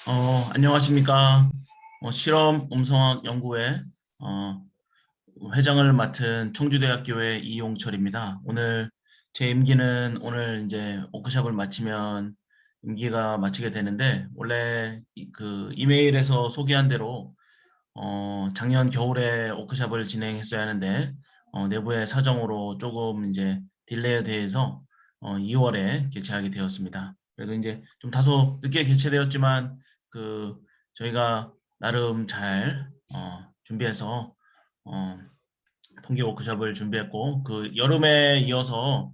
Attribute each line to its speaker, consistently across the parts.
Speaker 1: 안녕하십니까. 실험 음성학 연구회 어, 회장을 맡은 청주대학교의 이용철입니다. 오늘 제 임기는 오늘 이제 워크숍을 마치면 임기가 마치게 되는데 원래 그 이메일에서 소개한 대로 작년 겨울에 워크숍을 진행했어야 하는데 내부의 사정으로 조금 이제 딜레이에 대해서 2월에 개최하게 되었습니다. 그래도 이제 좀 다소 늦게 개최되었지만 그 저희가 나름 잘 준비해서 어, 통계 워크숍을 준비했고 그 여름에 이어서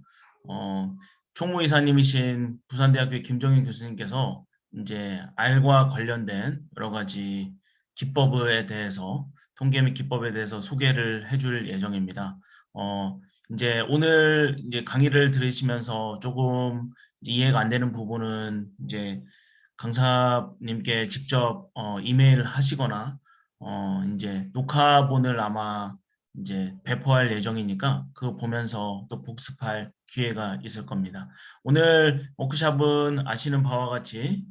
Speaker 1: 어, 총무이사님이신 부산대학교 김정인 교수님께서 이제 R과 관련된 여러 가지 기법에 대해서 통계 및 기법에 대해서 소개를 해줄 예정입니다. 어, 이제 오늘 이제 강의를 들으시면서 조금 이제 이해가 안 되는 부분은 이제 강사님께 직접 이메일 하시거나 이제 녹화본을 아마 이제 배포할 예정이니까 그거 보면서 또 복습할 기회가 있을 겁니다. 오늘 워크숍은 아시는 바와 같이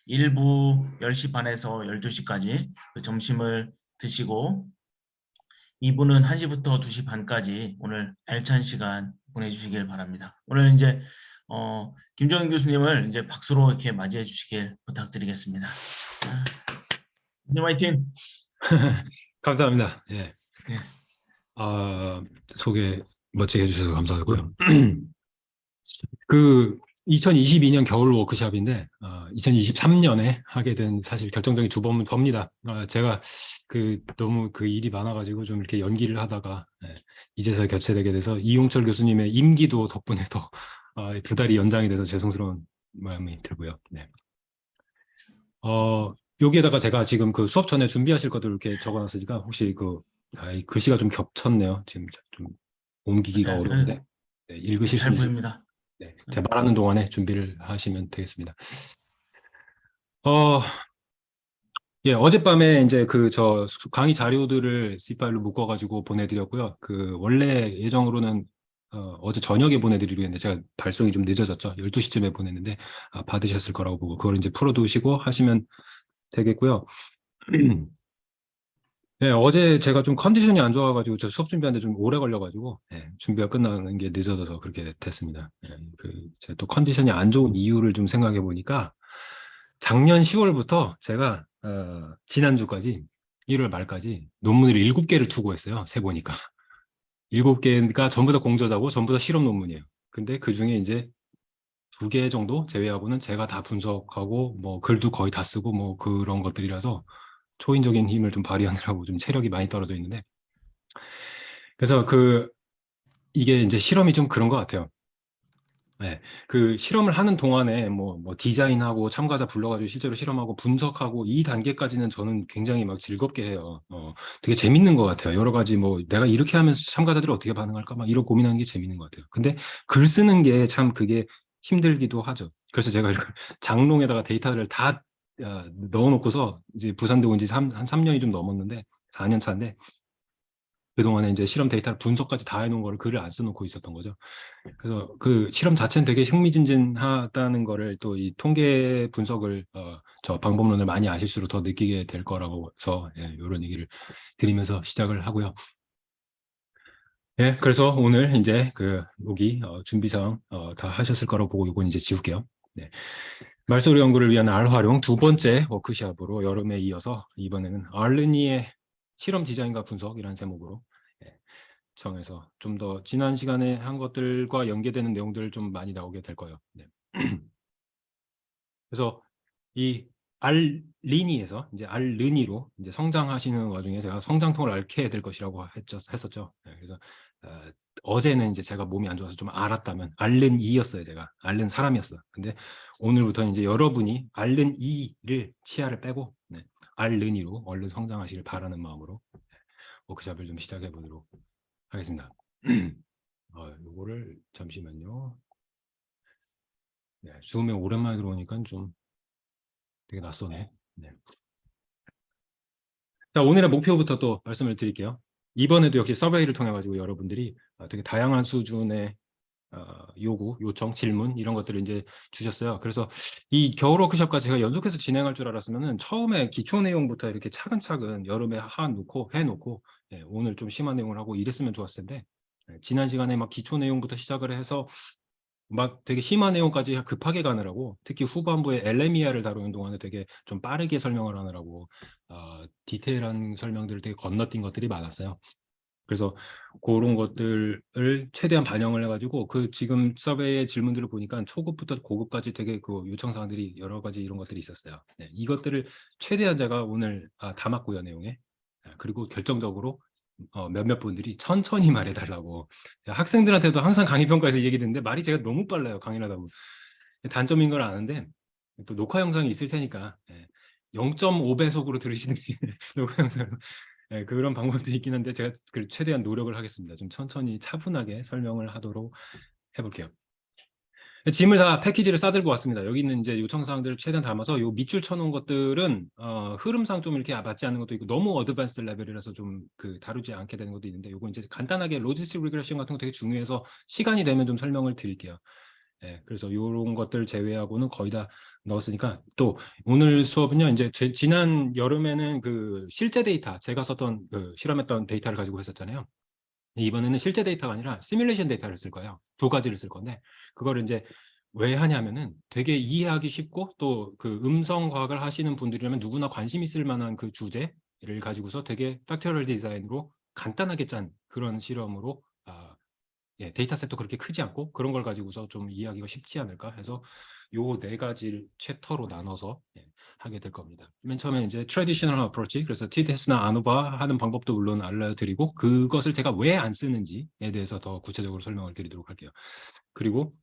Speaker 1: 일부 10시 반에서 12시까지 점심을 드시고 2부는 1시부터 2시 반까지 오늘 알찬 시간 보내주시길 바랍니다. 오늘 이제 김정인 교수님을 이제 박수로 이렇게 맞이해 주시길 부탁드리겠습니다. 교수님 화이팅!
Speaker 2: 감사합니다. 예.
Speaker 1: 예.
Speaker 2: 소개 멋지게 해주셔서 감사하고요. 그 2022년 겨울 워크숍인데 2023년에 하게 된 사실 결정적인 두 번입니다. 제가 너무 그 일이 많아가지고 좀 이렇게 연기를 하다가 이제서 개최되게 돼서 이용철 교수님의 임기도 덕분에 더 두 달이 연장이 돼서 죄송스러운 마음이 들고요. 네. 여기에다가 제가 지금 그 수업 전에 준비하실 것들 이렇게 적어놨으니까 혹시 이 글씨가 좀 겹쳤네요. 지금 좀 옮기기가
Speaker 1: 맞아요.
Speaker 2: 어려운데 읽으실 수
Speaker 1: 잘
Speaker 2: 있으실
Speaker 1: 보입니다.
Speaker 2: 네, 제가 말하는 동안에 준비를 하시면 되겠습니다. 어, 예, 어젯밤에 이제 저 강의 자료들을 C 파일로 묶어가지고 보내드렸고요. 원래 예정으로는 어제 저녁에 보내드리려 했는데 제가 발송이 좀 늦어졌죠. 12시쯤에 보냈는데 받으셨을 거라고 보고 그걸 이제 풀어두시고 하시면 되겠고요. 네, 어제 제가 좀 컨디션이 안 좋아가지고 저 수업 준비하는데 좀 오래 걸려가지고 준비가 끝나는 게 늦어져서 그렇게 됐습니다. 제가 또 컨디션이 안 좋은 이유를 좀 생각해 보니까 작년 10월부터 제가 지난주까지 1월 말까지 논문을 7개를 투고했어요. 세 보니까 7개가 전부 다 공저자고 전부 다 실험 논문이에요. 근데 그 중에 이제 2개 정도 제외하고는 제가 다 분석하고 뭐 글도 거의 다 쓰고 뭐 그런 것들이라서 초인적인 힘을 좀 발휘하느라고 좀 체력이 많이 떨어져 있는데 그래서 이게 이제 실험이 좀 그런 것 같아요. 네, 그 실험을 하는 동안에 뭐 디자인하고 참가자 불러가지고 실제로 실험하고 분석하고 이 단계까지는 저는 굉장히 막 즐겁게 해요. 되게 재밌는 것 같아요. 여러 가지 뭐 내가 이렇게 하면서 참가자들이 어떻게 반응할까 막 이런 고민하는 게 재밌는 것 같아요. 근데 글 쓰는 게 참 그게 힘들기도 하죠. 그래서 제가 이걸 장롱에다가 데이터를 다 넣어놓고서 이제 부산대 온 지 한 3년이 좀 넘었는데 4년 차인데 그동안에 이제 실험 데이터를 분석까지 다 해놓은 거를 글을 안 써놓고 있었던 거죠. 그래서 그 실험 자체는 되게 흥미진진하다는 거를 또 이 통계 분석을 저 방법론을 많이 아실수록 더 느끼게 될 거라고 해서 이런 얘기를 드리면서 시작을 하고요. 그래서 오늘 이제 여기 준비사항 다 하셨을 거라고 보고 이건 이제 지울게요. 네. 말소리 연구를 위한 R 활용 두 번째 워크숍으로 여름에 이어서 이번에는 알르니의 실험 디자인과 분석이라는 제목으로 정해서 좀 더 지난 시간에 한 것들과 연계되는 내용들을 좀 많이 나오게 될 거예요. 네. 그래서 이 알리니에서 이제 알르니로 이제 성장하시는 와중에 제가 성장통을 앓게 될 것이라고 했었죠. 그래서 어제는 이제 제가 몸이 안 좋아서 좀 알았다면 알른이였어요. 제가 알른 사람이었어. 근데 오늘부터 이제 여러분이 알른이를 치아를 빼고 알른이로 얼른 성장하시길 바라는 마음으로 워크숍을 좀 시작해 보도록 하겠습니다. 요거를 잠시만요. 네, 줌에 오랜만에 들어오니까 좀 되게 낯서네. 네. 자, 오늘의 목표부터 또 말씀을 드릴게요. 이번에도 역시 서베이를 통해 가지고 여러분들이 되게 다양한 수준의 요청, 질문 이런 것들을 이제 주셨어요. 그래서 이 겨울 워크숍까지 제가 연속해서 진행할 줄 알았으면은 처음에 기초 내용부터 이렇게 차근차근 여름에 해놓고 오늘 좀 심한 내용을 하고 이랬으면 좋았을 텐데 지난 시간에 막 기초 내용부터 시작을 해서 막 되게 심한 내용까지 급하게 가느라고 특히 후반부에 엘레미아를 다루는 동안에 되게 좀 빠르게 설명을 하느라고 디테일한 설명들을 되게 건너뛴 것들이 많았어요. 그래서 그런 것들을 최대한 반영을 해가지고 그 지금 서베이의 질문들을 보니까 초급부터 고급까지 되게 그 요청사항들이 여러 가지 이런 것들이 있었어요. 네, 이것들을 최대한 제가 오늘 담았고요, 내용에. 그리고 결정적으로 몇몇 분들이 천천히 말해달라고. 학생들한테도 항상 강의 평가에서 얘기 듣는데 말이 제가 너무 빨라요, 강의를 하다 보면. 단점인 걸 아는데 또 녹화 영상이 있을 테니까 0.5배속으로 들으시는지 녹화 영상 그런 방법도 있긴 한데 제가 최대한 노력을 하겠습니다. 좀 천천히 차분하게 설명을 하도록 해볼게요. 짐을 다 패키지를 싸들고 왔습니다. 여기 있는 이제 요청사항들을 최대한 담아서 요 밑줄 쳐놓은 것들은 흐름상 좀 이렇게 맞지 않는 것도 있고 너무 어드밴스드 레벨이라서 좀 다루지 않게 되는 것도 있는데 요거 이제 간단하게 로지스틱 리그레션 같은 거 되게 중요해서 시간이 되면 좀 설명을 드릴게요. 그래서 이런 것들 제외하고는 거의 다 넣었으니까 또 오늘 수업은요 이제 지난 여름에는 그 실제 데이터 제가 썼던 실험했던 데이터를 가지고 했었잖아요. 이번에는 실제 데이터가 아니라 시뮬레이션 데이터를 쓸 거예요. 두 가지를 쓸 건데 그거를 이제 왜 하냐면은 되게 이해하기 쉽고 또 그 음성 과학을 하시는 분들이라면 누구나 관심 있을 만한 그 주제를 가지고서 되게 팩토리얼 디자인으로 간단하게 짠 그런 실험으로 데이터셋도 그렇게 크지 않고 그런 걸 가지고서 좀 이해하기가 쉽지 않을까 해서 요 네 가지 챕터로 나눠서 하게 될 겁니다. 맨 처음에 이제 traditional approach, 그래서 t-test나 ANOVA 하는 방법도 물론 알려드리고 그것을 제가 왜 안 쓰는지에 대해서 더 구체적으로 설명을 드리도록 할게요. 그리고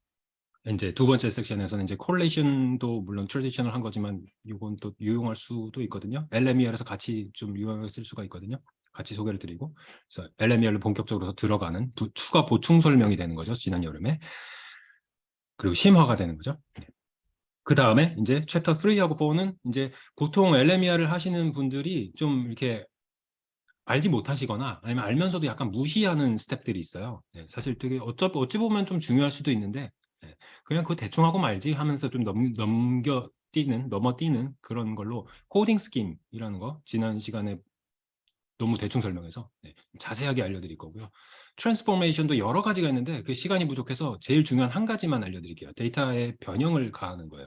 Speaker 2: 이제 두 번째 섹션에서는 이제 correlation도 물론 traditional 한 거지만 이건 또 유용할 수도 있거든요. LMER에서 같이 좀 유용하게 쓸 수가 있거든요. 같이 소개를 드리고 그래서 LMER로 본격적으로 들어가는 추가 보충 설명이 되는 거죠. 지난 여름에. 그리고 심화가 되는 거죠. 그 다음에 이제 챕터 3하고 4는 이제 보통 LMER를 하시는 분들이 좀 이렇게 알지 못하시거나 아니면 알면서도 약간 무시하는 스텝들이 있어요. 사실 되게 어찌 보면 좀 중요할 수도 있는데 그냥 그거 대충 하고 말지 하면서 좀 넘어뛰는 그런 걸로 코딩 스킨이라는 거 지난 시간에 너무 대충 설명해서 자세하게 알려드릴 거고요. 트랜스포메이션도 여러 가지가 있는데 그 시간이 부족해서 제일 중요한 한 가지만 알려드릴게요. 데이터의 변형을 가하는 거예요.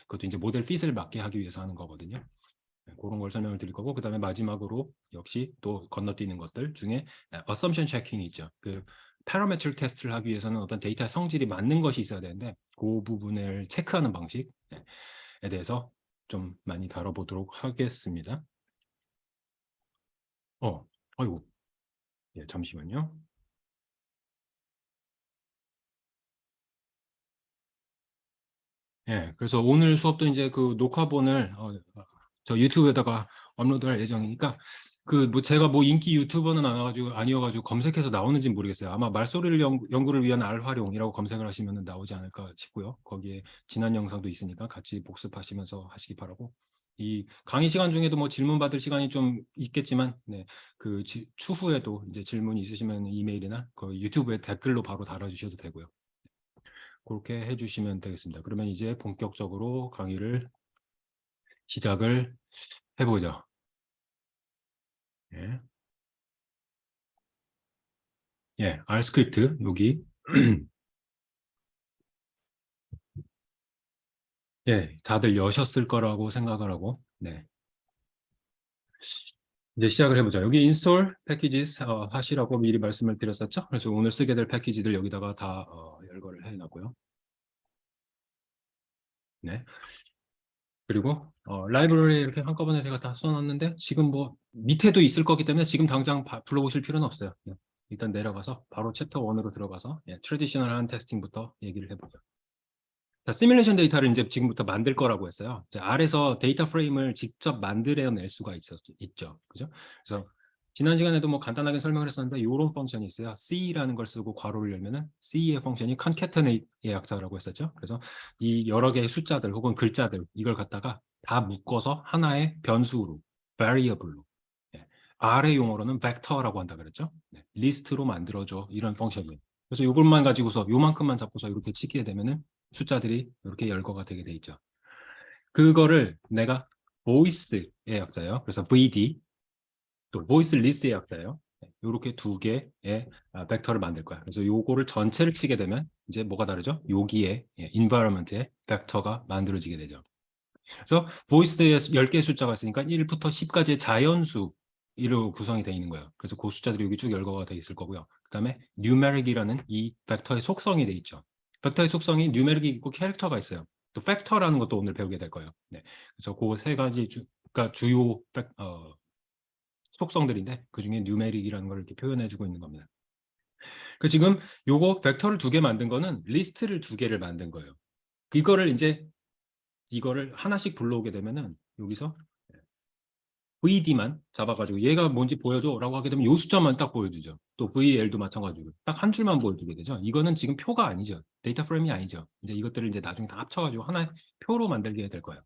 Speaker 2: 그것도 이제 모델 핏을 맞게 하기 위해서 하는 거거든요. 그런 걸 설명을 드릴 거고 그 다음에 마지막으로 역시 또 건너뛰는 것들 중에 assumption checking이 있죠. 그 parametric 테스트를 하기 위해서는 어떤 데이터 성질이 맞는 것이 있어야 되는데 그 부분을 체크하는 방식에 대해서 좀 많이 다뤄보도록 하겠습니다. 아이고, 잠시만요. 그래서 오늘 수업도 이제 그 녹화본을 저 유튜브에다가 업로드할 예정이니까 그 뭐 제가 뭐 인기 유튜버는 아니어가지고 검색해서 나오는지 모르겠어요. 아마 말소리를 연구를 위한 알 활용이라고 검색을 하시면 나오지 않을까 싶고요. 거기에 지난 영상도 있으니까 같이 복습하시면서 하시기 바라고. 이 강의 시간 중에도 뭐 질문 받을 시간이 좀 있겠지만, 그 추후에도 이제 질문 있으시면 이메일이나 그 유튜브에 댓글로 바로 달아주셔도 되고요. 그렇게 해주시면 되겠습니다. 그러면 이제 본격적으로 강의를 시작을 해보죠. R 스크립트 여기 다들 여셨을 거라고 생각을 하고 이제 시작을 해보자. 여기 install packages 하시라고 미리 말씀을 드렸었죠. 그래서 오늘 쓰게 될 패키지들 여기다가 다 열거를 해놨고요. 그리고 라이브러리 이렇게 한꺼번에 제가 다 써놨는데 지금 뭐 밑에도 있을 거기 때문에 지금 당장 불러보실 필요는 없어요. 일단 내려가서 바로 챕터 1으로 들어가서 트래디셔널한 테스팅부터 얘기를 해보죠. 자, 시뮬레이션 데이터를 이제 지금부터 만들 거라고 했어요. R에서 데이터 프레임을 직접 만들어낼 수가 있죠. 그죠? 그래서 지난 시간에도 뭐 간단하게 설명을 했었는데 이런 펑션이 있어요. C라는 걸 쓰고 괄호를 열면은 C의 펑션이 concatenate의 약자라고 했었죠. 그래서 이 여러 개의 숫자들 혹은 글자들 이걸 갖다가 다 묶어서 하나의 변수로 variable로 R의 용어로는 벡터라고 한다 그랬죠. 리스트로 만들어줘 이런 펑션이에요. 그래서 이것만 가지고서 요만큼만 잡고서 이렇게 치게 되면은 숫자들이 이렇게 열거가 되게 돼 있죠. 그거를 내가 voiced의 약자예요. 그래서 VD 또 voiceless의 약자예요. 이렇게 두 개의 벡터를 만들 거야. 그래서 요거를 전체를 치게 되면 이제 뭐가 다르죠? 여기에 environment에 벡터가 만들어지게 되죠. 그래서 voiced에 10개의 숫자가 있으니까 1부터 10까지의 자연수 이로 구성이 되어 있는 거예요. 그래서 그 숫자들이 여기 쭉 열거가 되어 있을 거고요. 그다음에 numeric이라는 이 벡터의 속성이 되어 있죠. 벡터의 속성이 numeric이 있고 캐릭터가 있어요. 또 팩터라는 것도 오늘 배우게 될 거예요. 네. 그래서 그 세 가지 그러니까 주요 속성들인데 그 중에 numeric이라는 걸 이렇게 표현해주고 있는 겁니다. 그 지금 요거 벡터를 두 개 만든 거는 리스트를 두 개를 만든 거예요. 이거를 하나씩 불러오게 되면은 여기서 VD만 잡아가지고 얘가 뭔지 보여줘라고 하게 되면 요 숫자만 딱 보여주죠. 또 VL도 마찬가지로 딱 한 줄만 보여주게 되죠. 이거는 지금 표가 아니죠. 데이터 프레임이 아니죠. 이제 이것들을 이제 나중에 다 합쳐가지고 하나의 표로 만들게 될 거예요.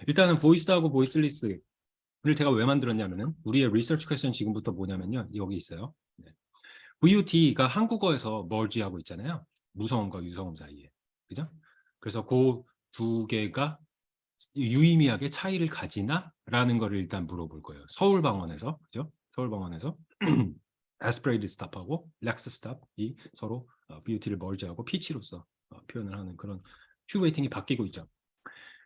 Speaker 2: 일단은 보이스하고 보이스리스를 제가 왜 만들었냐면은 우리의 리서치 퀘스천 지금부터 뭐냐면요. 여기 있어요. 네. VUT가 한국어에서 merge하고 있잖아요. 무성음과 유성음 사이에. 그죠? 그래서 그 두 개가 유의미하게 차이를 가지나? 라는 거를 일단 물어볼 거예요. 서울방언에서, 그죠? 서울방언에서 aspirated stop하고 lex stop이 서로 VUT를 merge하고 피치로서 표현을 하는 그런 Q 웨이팅이 바뀌고 있죠.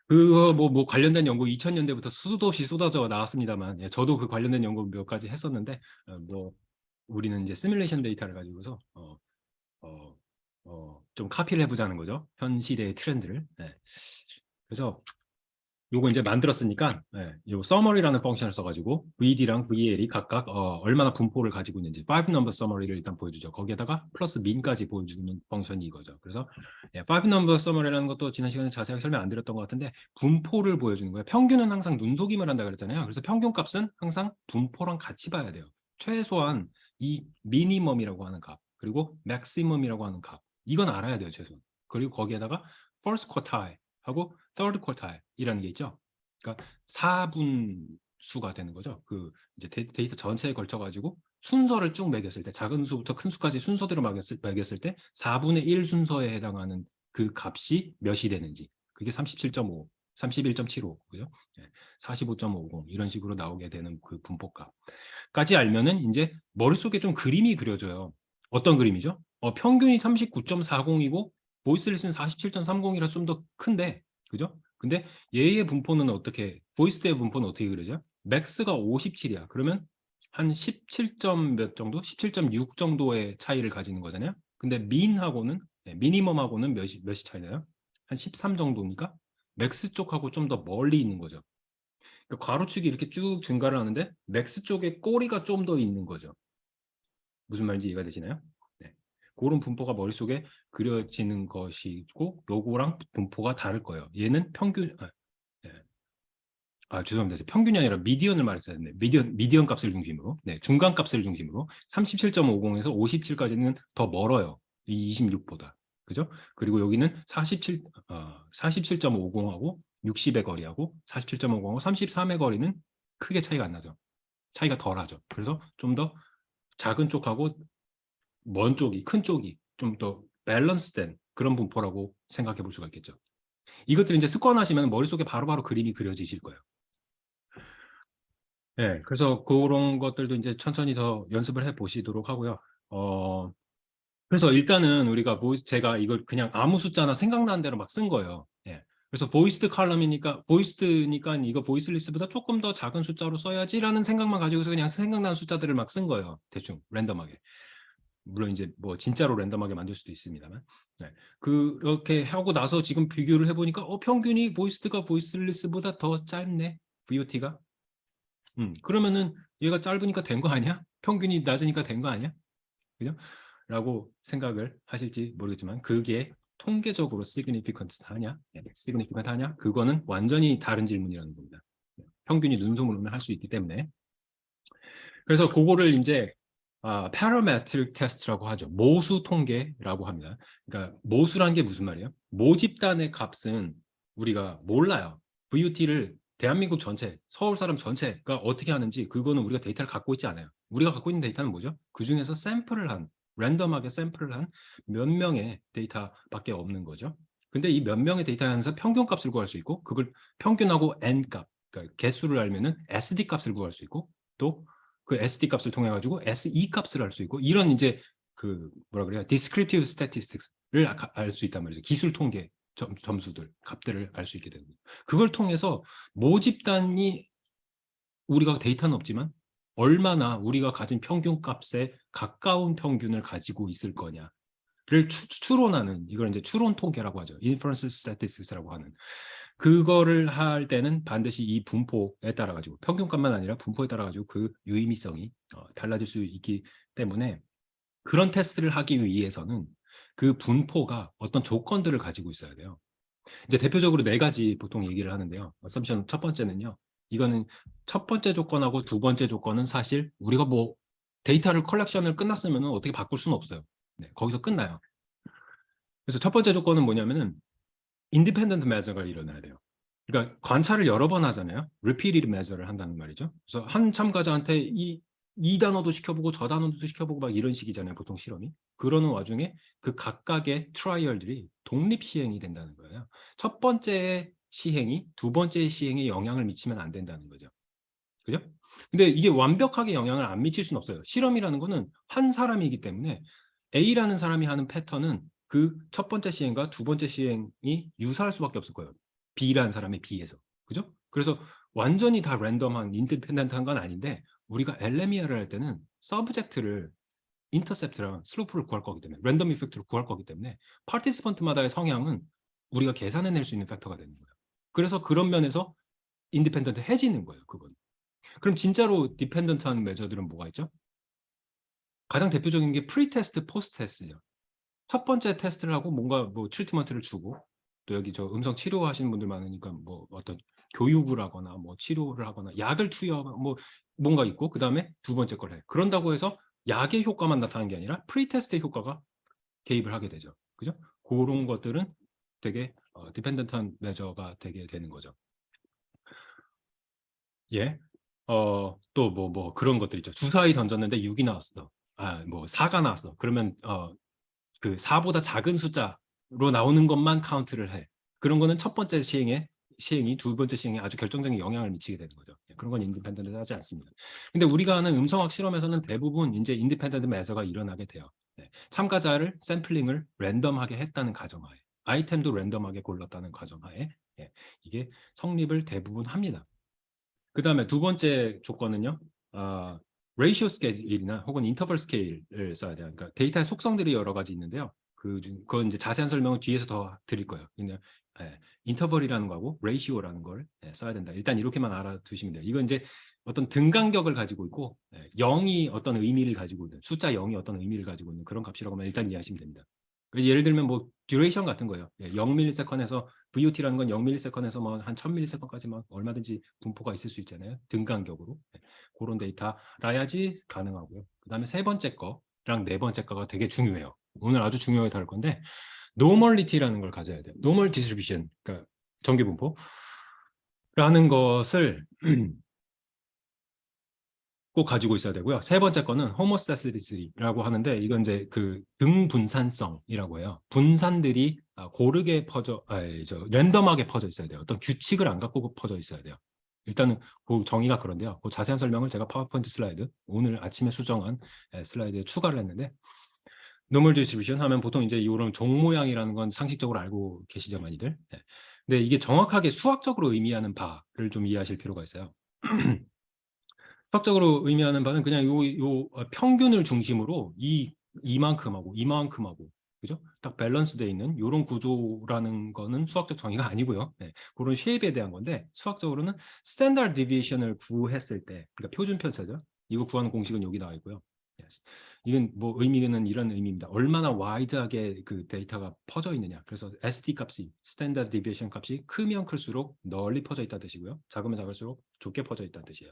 Speaker 2: 그거 뭐 관련된 연구 2000년대부터 수도 없이 쏟아져 나왔습니다만, 예, 저도 그 관련된 연구 몇 가지 했었는데, 뭐 우리는 이제 시뮬레이션 데이터를 가지고서 좀 카피를 해보자는 거죠. 현 시대의 트렌드를. 네. 그래서 요거 이제 만들었으니까 요 summary라는 펑션을 써가지고 VD랑 VL이 각각 얼마나 분포를 가지고 있는지 5 number summary를 일단 보여주죠. 거기에다가 플러스 민까지 보여주는 펑션이 이거죠. 그래서 5 number summary라는 것도 지난 시간에 자세하게 설명 안 드렸던 것 같은데 분포를 보여주는 거예요. 평균은 항상 눈속임을 한다 그랬잖아요. 그래서 평균 값은 항상 분포랑 같이 봐야 돼요. 최소한 이 미니멈이라고 하는 값 그리고 맥시멈이라고 하는 값 이건 알아야 돼요. 최소한. 그리고 거기에다가 first quartile 하고 third quartile이라는 게 있죠. 그러니까 4분수가 되는 거죠. 그 이제 데이터 전체에 걸쳐 가지고 순서를 쭉 매겼을 때 작은 수부터 큰 수까지 순서대로 매겼을 때 4분의 1 순서에 해당하는 그 값이 몇이 되는지 그게 37.5, 31.75, 그죠? 45.50 이런 식으로 나오게 되는 그 분포값까지 알면은 이제 머릿속에 좀 그림이 그려져요. 어떤 그림이죠? 평균이 39.40이고 보이스리스는 47.30이라 좀 더 큰데, 그죠? 근데 얘의 분포는 어떻게, 보이스의 분포는 어떻게 그려져? 맥스가 57이야. 그러면 한 17점 몇 정도? 17.6 정도의 차이를 가지는 거잖아요. 근데 민하고는, 미니멈하고는 몇이 차이 나요? 한 13 정도니까 맥스 쪽하고 좀 더 멀리 있는 거죠. 그러니까 괄호축이 이렇게 쭉 증가를 하는데 맥스 쪽에 꼬리가 좀 더 있는 거죠. 무슨 말인지 이해가 되시나요? 네. 그런 분포가 머릿속에 그려지는 것이고 요거랑 분포가 다를 거예요. 얘는 평균 네. 죄송합니다. 평균이 아니라 미디언을 말했어야 했네. 미디언 값을 중심으로. 네, 중간 값을 중심으로 37.50에서 57까지는 더 멀어요. 이 26보다. 그죠? 그리고 여기는 47.50하고 60의 거리하고 47.50하고 33의 거리는 크게 차이가 안 나죠. 차이가 덜하죠. 그래서 좀 더 작은 쪽하고 먼 쪽이, 큰 쪽이 좀 더 밸런스된 그런 분포라고 생각해 볼 수가 있겠죠. 이것들이 이제 습관하시면 머릿속에 바로바로 그림이 그려지실 거예요. 네, 그래서 그런 것들도 이제 천천히 더 연습을 해 보시도록 하고요. 그래서 일단은 우리가 제가 이걸 그냥 아무 숫자나 생각나는 대로 막 쓴 거예요. 예. 그래서 보이스드 칼럼이니까, 보이스드니까 이거 보이스리스트보다 조금 더 작은 숫자로 써야지라는 생각만 가지고서 그냥 생각나는 숫자들을 막 쓴 거예요. 대충, 랜덤하게. 물론 이제 뭐 진짜로 랜덤하게 만들 수도 있습니다만. 네. 그렇게 하고 나서 지금 비교를 해보니까, 평균이 보이스드가 보이스리스트보다 더 짧네. VOT가. 그러면은 얘가 짧으니까 된 거 아니야? 평균이 낮으니까 된 거 아니야? 그죠? 라고 생각을 하실지 모르겠지만 그게 통계적으로 significant 하냐? significant 하냐? 그거는 완전히 다른 질문이라는 겁니다. 평균이 눈속임을 할 수 있기 때문에. 그래서 그거를 이제 parametric test라고 하죠. 모수 통계라고 합니다. 그러니까 모수란 게 무슨 말이에요? 모집단의 값은 우리가 몰라요. VUT를 대한민국 전체, 서울 사람 전체가 어떻게 하는지 그거는 우리가 데이터를 갖고 있지 않아요. 우리가 갖고 있는 데이터는 뭐죠? 그 중에서 샘플을 한 랜덤하게 샘플을 한 몇 명의 데이터밖에 없는 거죠. 근데 이 몇 명의 데이터 안에서 평균 값을 구할 수 있고, 그걸 평균하고 n 값, 그러니까 개수를 알면은 SD 값을 구할 수 있고, 또 그 SD 값을 통해 가지고 SE 값을 알 수 있고, 이런 이제 그 뭐라 그래요? descriptive statistics를 알 수 있단 말이죠. 기술 통계 점수들, 값들을 알 수 있게 되는 거예요. 그걸 통해서 모집단이 우리가 데이터는 없지만 얼마나 우리가 가진 평균 값에 가까운 평균을 가지고 있을 거냐를 추론하는, 이걸 이제 추론 통계라고 하죠. inference statistics라고 하는. 그거를 할 때는 반드시 이 분포에 따라 가지고, 평균값만 아니라 분포에 따라 가지고 그 유의미성이 달라질 수 있기 때문에, 그런 테스트를 하기 위해서는 그 분포가 어떤 조건들을 가지고 있어야 돼요. 이제 대표적으로 네 가지 보통 얘기를 하는데요. 어썸션 첫 번째는요. 이거는 첫 번째 조건하고 두 번째 조건은 사실 우리가 뭐 데이터를 컬렉션을 끝났으면 어떻게 바꿀 수는 없어요. 네, 거기서 끝나요. 그래서 첫 번째 조건은 뭐냐면은 인디펜던트 메저가 일어나야 돼요. 그러니까 관찰을 여러 번 하잖아요. repeated measure를 한다는 말이죠. 그래서 한 참가자한테 이 단어도 시켜보고 저 단어도 시켜보고 막 이런 식이잖아요. 보통 실험이. 그러는 와중에 그 각각의 트라이얼들이 독립 시행이 된다는 거예요. 첫 번째 시행이 두 번째 시행에 영향을 미치면 안 된다는 거죠. 그죠? 근데 이게 완벽하게 영향을 안 미칠 수는 없어요. 실험이라는 거는 한 사람이기 때문에 A라는 사람이 하는 패턴은 그 첫 번째 시행과 두 번째 시행이 유사할 수밖에 없을 거예요. B라는 사람의 B에서. 그죠? 그래서 완전히 다 랜덤한, 인디펜던트한 건 아닌데, 우리가 엘레미아를 할 때는 서브젝트를 인터셉트랑 슬로프를 구할 거기 때문에, 랜덤 이펙트를 구할 거기 때문에 파티시펀트마다의 성향은 우리가 계산해낼 수 있는 팩터가 되는 거예요. 그래서 그런 면에서 인디펜던트 해지는 거예요. 그건. 그럼 진짜로 디펜던트한 메저들은 뭐가 있죠? 가장 대표적인 게 프리테스트, 포스트테스트죠. 첫 번째 테스트를 하고 뭔가 뭐 트리트먼트를 주고, 또 여기 저 음성 치료하시는 분들 많으니까 뭐 어떤 교육을 하거나 뭐 치료를 하거나 약을 투여하거나 뭐 뭔가 있고, 그 다음에 두 번째 걸 해. 그런다고 해서 약의 효과만 나타나는 게 아니라 프리테스트의 효과가 개입을 하게 되죠. 그죠? 그런 것들은 되게 디펜던트한 메저가 되게 되는 거죠. 예. 또 뭐 그런 것들 있죠. 주사위 던졌는데 6이 나왔어. 뭐 4가 나왔어. 그러면 그 4보다 작은 숫자로 나오는 것만 카운트를 해. 그런 거는 첫 번째 시행이 두 번째 시행에 아주 결정적인 영향을 미치게 되는 거죠. 그런 건 인디펜던트 하지 않습니다. 근데 우리가 하는 음성학 실험에서는 대부분 이제 인디펜던트 매저가 일어나게 돼요. 참가자를 샘플링을 랜덤하게 했다는 가정하에, 아이템도 랜덤하게 골랐다는 가정하에, 이게 성립을 대부분 합니다. 그 다음에 두 번째 조건은요. 레이시오 스케일이나 혹은 인터벌 스케일을 써야 돼요. 그러니까 데이터의 속성들이 여러 가지 있는데요. 그건 이제 자세한 설명은 뒤에서 더 드릴 거예요. 그냥 인터벌이라는 거하고 레이시오라는 걸 써야 된다. 일단 이렇게만 알아두시면 돼요. 이건 이제 어떤 등간격을 가지고 있고 0이 어떤 의미를 가지고 있는, 숫자 0이 어떤 의미를 가지고 있는 그런 값이라고만 일단 이해하시면 됩니다. 예를 들면 뭐 듀레이션 같은 거예요. 0ms에서 VOT라는 건 0ms에서 뭐 한 1000ms까지 막 얼마든지 분포가 있을 수 있잖아요. 등간격으로. 그런 데이터라야지 가능하고요. 그다음에 세 번째 거랑 네 번째 거가 되게 중요해요. 오늘 아주 중요하게 다룰 건데, normality라는 걸 가져야 돼요. normal distribution, 그러니까 정규 분포라는 것을 꼭 가지고 있어야 되고요. 세 번째 거는 homostaticity,라고 하는데, 이건 이제 그 등분산성이라고 해요. 분산들이 고르게 랜덤하게 퍼져 있어야 돼요. 어떤 규칙을 안 갖고 퍼져 있어야 돼요. 일단은 그 정의가 그런데요. 그 자세한 설명을 제가 파워포인트 슬라이드, 오늘 아침에 수정한 슬라이드에 추가를 했는데, 노멀 디스트리뷰션 하면 보통 이제 이런 종 모양이라는 건 상식적으로 알고 계시죠, 많이들. 근데 이게 정확하게 수학적으로 의미하는 바를 좀 이해하실 필요가 있어요. 수학적으로 의미하는 바는 그냥 요 평균을 중심으로 이만큼하고 그죠? 딱 밸런스되어 있는 이런 구조라는 거는 수학적 정의가 아니고요. 그런 쉐입에 대한 건데, 수학적으로는 스탠다드 디비에이션을 구했을 때, 그러니까 표준 편차죠. 이거 구하는 공식은 여기 나와 있고요. 이건 뭐 의미는 이런 의미입니다. 얼마나 와이드하게 그 데이터가 퍼져 있느냐. 그래서 SD 값이, 스탠다드 디비에이션 값이 크면 클수록 널리 퍼져 있다는 뜻이고요. 작으면 작을수록 좁게 퍼져 있다는 뜻이에요.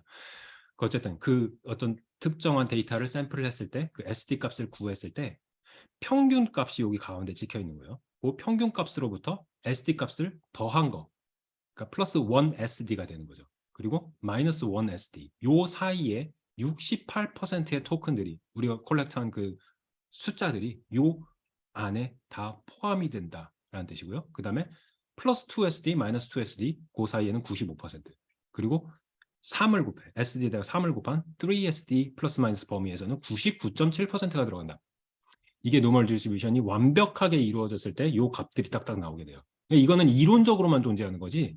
Speaker 2: 어쨌든 그 어떤 특정한 데이터를 샘플을 했을 때, 그 SD 값을 구했을 때 평균 값이 여기 가운데 찍혀 있는 거예요. 그 평균 값으로부터 SD 값을 더한 거, 그러니까 플러스 1 SD가 되는 거죠. 그리고 마이너스 1 SD, 요 사이에 68%의 토큰들이, 우리가 콜렉트한 그 숫자들이 요 안에 다 포함이 된다라는 뜻이고요. 그 다음에 플러스 2SD, 마이너스 2SD 그 사이에는 95%. 그리고 3을 곱해. SD에다가 3을 곱한 3SD 플러스 마이너스 범위에서는 99.7%가 들어간다. 이게 노멀 디스트리뷰션이 완벽하게 이루어졌을 때 요 값들이 딱딱 나오게 돼요. 이거는 이론적으로만 존재하는 거지.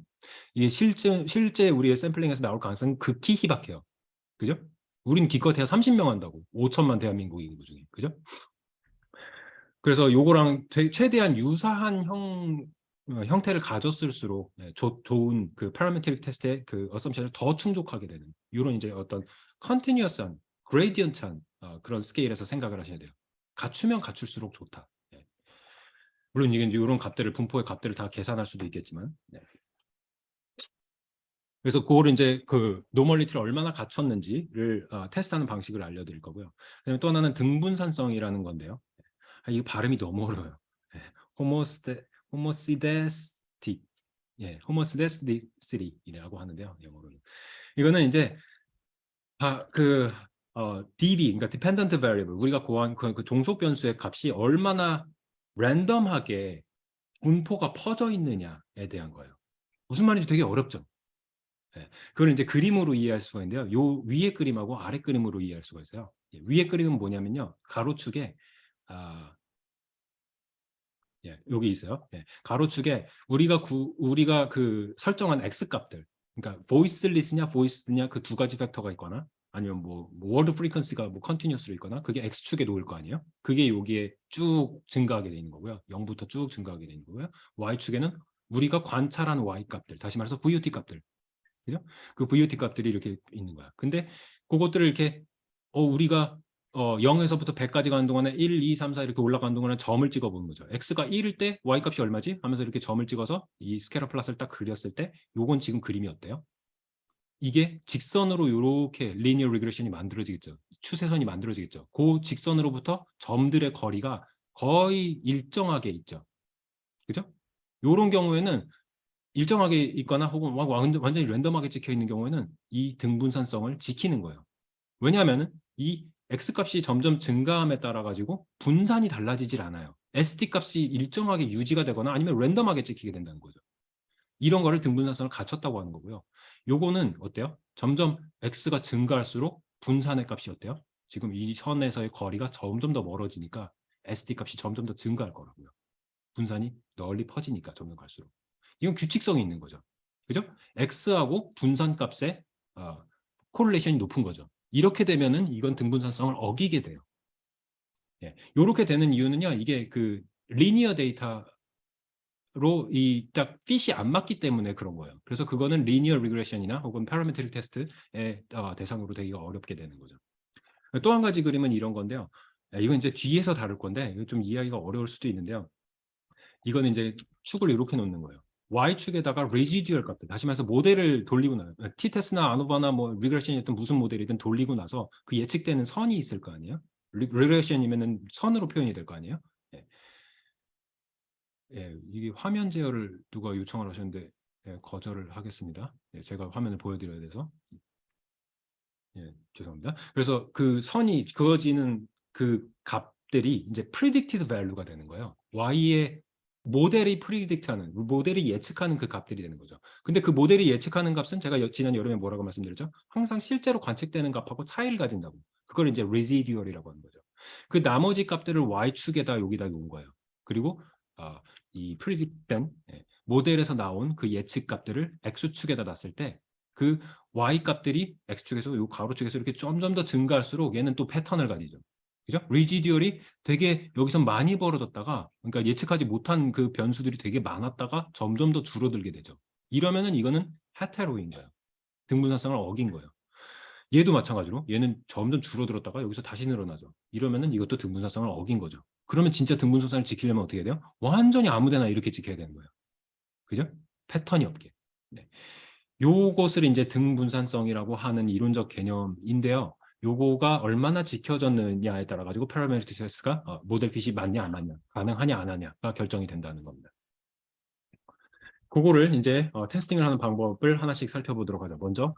Speaker 2: 이게 실제 우리의 샘플링에서 나올 가능성은 극히 희박해요. 그죠? 우린 기껏해야 30명 한다고. 5천만 대한민국 인구 중에. 그죠? 그래서 요거랑 최대한 유사한 형태를 가졌을수록 좋은 그 파라메트릭 테스트의 그 어썸션을 더 충족하게 되는 이런 이제 어떤 컨티뉴어스한 그레디언트한 그런 스케일에서 생각을 하셔야 돼요. 갖추면 갖출수록 좋다. 네. 물론 이게 이제 이런 값들을 분포의 값들을 다 계산할 수도 있겠지만 네. 그래서 그거를 이제 그 노멀리티를 얼마나 갖췄는지를 테스트하는 방식을 알려드릴 거고요. 그다음에 또 하나는 등분산성이라는 건데요. 이거 발음이 너무 어려워요. 호모시데스틱, 호모시데스티시티라고 하는데요, 영어로는. 이거는 이제 DB, 그러니까 dependent variable, 우리가 구한 그 종속 변수의 값이 얼마나 랜덤하게 분포가 퍼져 있느냐에 대한 거예요. 무슨 말인지 되게 어렵죠. 네. 그걸 이제 그림으로 이해할 수가 있는데요. 요 위에 그림하고 아래 그림으로 이해할 수가 있어요. 위에 그림은 뭐냐면요, 가로축에 여기 있어요. 가로축에 우리가 그 설정한 x 값들, 그러니까 voiceless냐 voiced냐 그 두 가지 팩터가 있거나 아니면 뭐 word frequency가 뭐 continuous로 있거나 그게 x축에 놓을 거 아니에요. 그게 여기에 쭉 증가하게 되는 거고요. 0부터 쭉 증가하게 되는 거고요. y축에는 우리가 관찰한 y 값들, 다시 말해서 VOT 값들, 그죠? 그 VOT 값들이 이렇게 있는 거야. 근데 그것들을 이렇게 우리가 0에서부터 100까지 가는 동안에 1, 2, 3, 4 이렇게 올라가는 동안에 점을 찍어 보는 거죠. x가 1일 때 y 값이 얼마지? 하면서 이렇게 점을 찍어서 이 스케일러 플러스를 딱 그렸을 때 요건 지금 그림이 어때요? 이게 직선으로 이렇게 리니어 리그레션이 만들어지겠죠. 추세선이 만들어지겠죠. 그 직선으로부터 점들의 거리가 거의 일정하게 있죠. 그죠? 요런 경우에는 일정하게 있거나 혹은 완전히 랜덤하게 찍혀 있는 경우에는 이 등분산성을 지키는 거예요. 왜냐하면 이 x값이 점점 증가함에 따라 가지고 분산이 달라지질 않아요. ST 값이 일정하게 유지가 되거나 아니면 랜덤하게 찍히게 된다는 거죠. 이런 거를 등분산성을 갖췄다고 하는 거고요. 요거는 어때요? 점점 x가 증가할수록 분산의 값이 어때요? 지금 이 선에서의 거리가 점점 더 멀어지니까 ST 값이 점점 더 증가할 거라고요. 분산이 널리 퍼지니까 점점 갈수록. 이건 규칙성이 있는 거죠. 그죠? x하고 분산값의 코릴레이션이 높은 거죠. 이렇게 되면은 이건 등분산성을 어기게 돼요. 이렇게 되는 이유는요. 이게 그 리니어 데이터로 이 딱 핏이 안 맞기 때문에 그런 거예요. 그래서 그거는 리니어 리그레션이나 혹은 파라메트릭 테스트의 대상으로 되기가 어렵게 되는 거죠. 또 한 가지 그림은 이런 건데요. 이건 이제 뒤에서 다룰 건데 이거 좀 이해하기가 어려울 수도 있는데요. 이거는 이제 축을 이렇게 놓는 거예요. Y축에다가 레지듀얼 값들, 다시 말해서 모델을 돌리고 나요. T-테스트나 아노바나 뭐 리그레션이든 무슨 모델이든 돌리고 나서 그 예측되는 선이 있을 거 아니에요? 리그레션이면은 선으로 표현이 될 거 아니에요? 예. 이게 화면 제어를 누가 요청을 하셨는데 거절을 하겠습니다. 제가 화면을 보여드려야 돼서. 죄송합니다. 그래서 그 선이 그어지는 그 값들이 이제 predicted value가 되는 거예요. Y의 모델이 predict하는, 모델이 예측하는 그 값들이 되는 거죠. 근데 그 모델이 예측하는 값은 제가 지난 여름에 뭐라고 말씀드렸죠? 항상 실제로 관측되는 값하고 차이를 가진다고. 그걸 이제 residual이라고 하는 거죠. 그 나머지 값들을 Y축에다 여기다 놓은 거예요. 그리고 이 predict된 모델에서 나온 그 예측 값들을 X축에다 놨을 때 그 y 값들이 x축에서 이 가로축에서 이렇게 점점 더 증가할수록 얘는 또 패턴을 가지죠. 그죠? 리지듀얼이 되게 여기서 많이 벌어졌다가 그러니까 예측하지 못한 그 변수들이 되게 많았다가 점점 더 줄어들게 되죠. 이러면은 이거는 헤테로인 거예요. 등분산성을 어긴 거예요. 얘도 마찬가지로 얘는 점점 줄어들었다가 여기서 다시 늘어나죠. 이러면은 이것도 등분산성을 어긴 거죠. 그러면 진짜 등분산성을 지키려면 어떻게 해야 돼요? 완전히 아무데나 이렇게 지켜야 되는 거예요. 그죠? 패턴이 없게. 네. 요것을 이제 등분산성이라고 하는 이론적 개념인데요. 요거가 얼마나 지켜졌느냐에 따라 가지고 파라메트릭 테스트가 모델 핏이 맞냐 안 맞냐, 가능하냐 안 하냐가 결정이 된다는 겁니다. 그거를 이제 테스팅을 하는 방법을 하나씩 살펴보도록 하죠. 먼저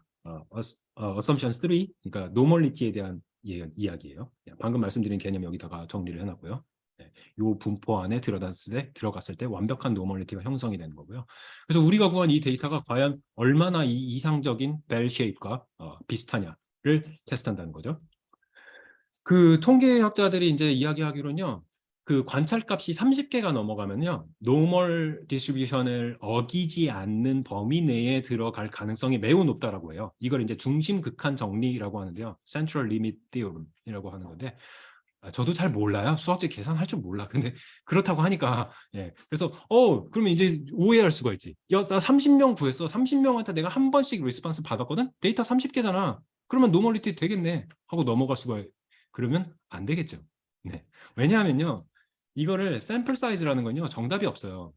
Speaker 2: assumption 3, 그러니까 노멀리티에 대한 이야기예요. 방금 말씀드린 개념 여기다가 정리를 해놨고요. 이 분포 안에 들어갔을 때 완벽한 노멀리티가 형성이 되는 거고요. 그래서 우리가 구한 이 데이터가 과연 얼마나 이 이상적인 벨 쉐입과 비슷하냐를 테스트한다는 거죠. 그 통계학자들이 이제 이야기하기로는요. 그 관찰값이 30개가 넘어가면요. 노멀 디스트리뷰션을 어기지 않는 범위 내에 들어갈 가능성이 매우 높다라고 해요. 이걸 이제 중심 극한 정리라고 하는데요. Central Limit Theorem이라고 하는 건데 저도 잘 몰라요. 수학적 계산할 줄 몰라. 근데 그렇다고 하니까 그래서 그러면 이제 오해할 수가 있지. 야, 나 30명 구했어. 30명한테 내가 한 번씩 리스폰스 받았거든. 데이터 30개잖아. 그러면 노멀리티 되겠네 하고 넘어갈 수가 그러면 안 되겠죠. 네. 왜냐하면요. 이거를 샘플 사이즈라는 건요. 정답이 없어요.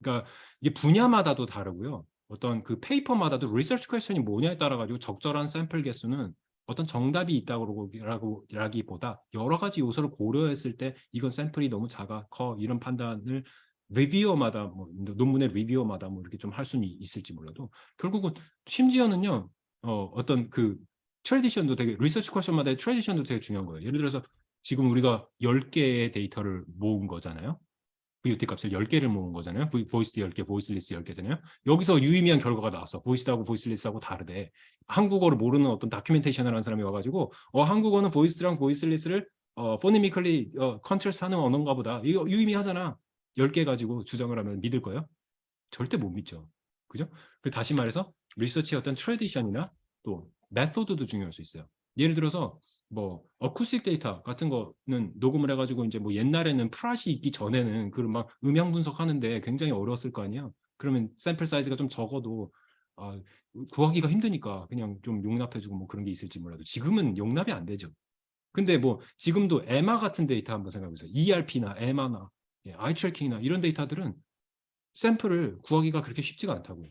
Speaker 2: 그러니까 이게 분야마다도 다르고요. 어떤 그 페이퍼마다도 리서치 퀘스천이 뭐냐에 따라 가지고 적절한 샘플 개수는 어떤 정답이 있다고라기보다 여러 가지 요소를 고려했을 때 이건 샘플이 너무 작아, 커 이런 판단을 리뷰어마다 뭐 논문의 리뷰어마다 뭐 이렇게 좀 할 수는 있을지 몰라도 결국은 심지어는요. 어떤 그 트레디션도 되게 리서치 퀘스천마다의 트레디션도 되게 중요한 거예요. 예를 들어서 지금 우리가 10개의 데이터를 모은 거잖아요. VOT 값을 10개를 모은 거잖아요. 보이스드 10개, 보이스리스 10개잖아요. 여기서 유의미한 결과가 나왔어. 보이스하고 보이스리스하고 다르대. 한국어를 모르는 어떤 다큐멘테이션을 하는 사람이 와가지고 한국어는 보이스랑 보이스리스를 포니미컬리 컨트롤스 하는 언어인가 보다. 이거 유의미하잖아. 10개 가지고 주장을 하면 믿을 거예요? 절대 못 믿죠. 그죠? 다시 말해서 리서치의 어떤 트레디션이나 또 메소드도 중요할 수 있어요. 예를 들어서 뭐 어쿠스틱 데이터 같은 거는 녹음을 해가지고 이제 뭐 옛날에는 프라시 있기 전에는 그런 막 음향 분석하는데 굉장히 어려웠을 거 아니야. 그러면 샘플 사이즈가 좀 적어도 구하기가 힘드니까 그냥 좀 용납해주고 뭐 그런 게 있을지 몰라도 지금은 용납이 안 되죠. 근데 뭐 지금도 에마 같은 데이터 한번 생각해보세요. ERP나 에마나 아이 트래킹이나 이런 데이터들은 샘플을 구하기가 그렇게 쉽지가 않다고요.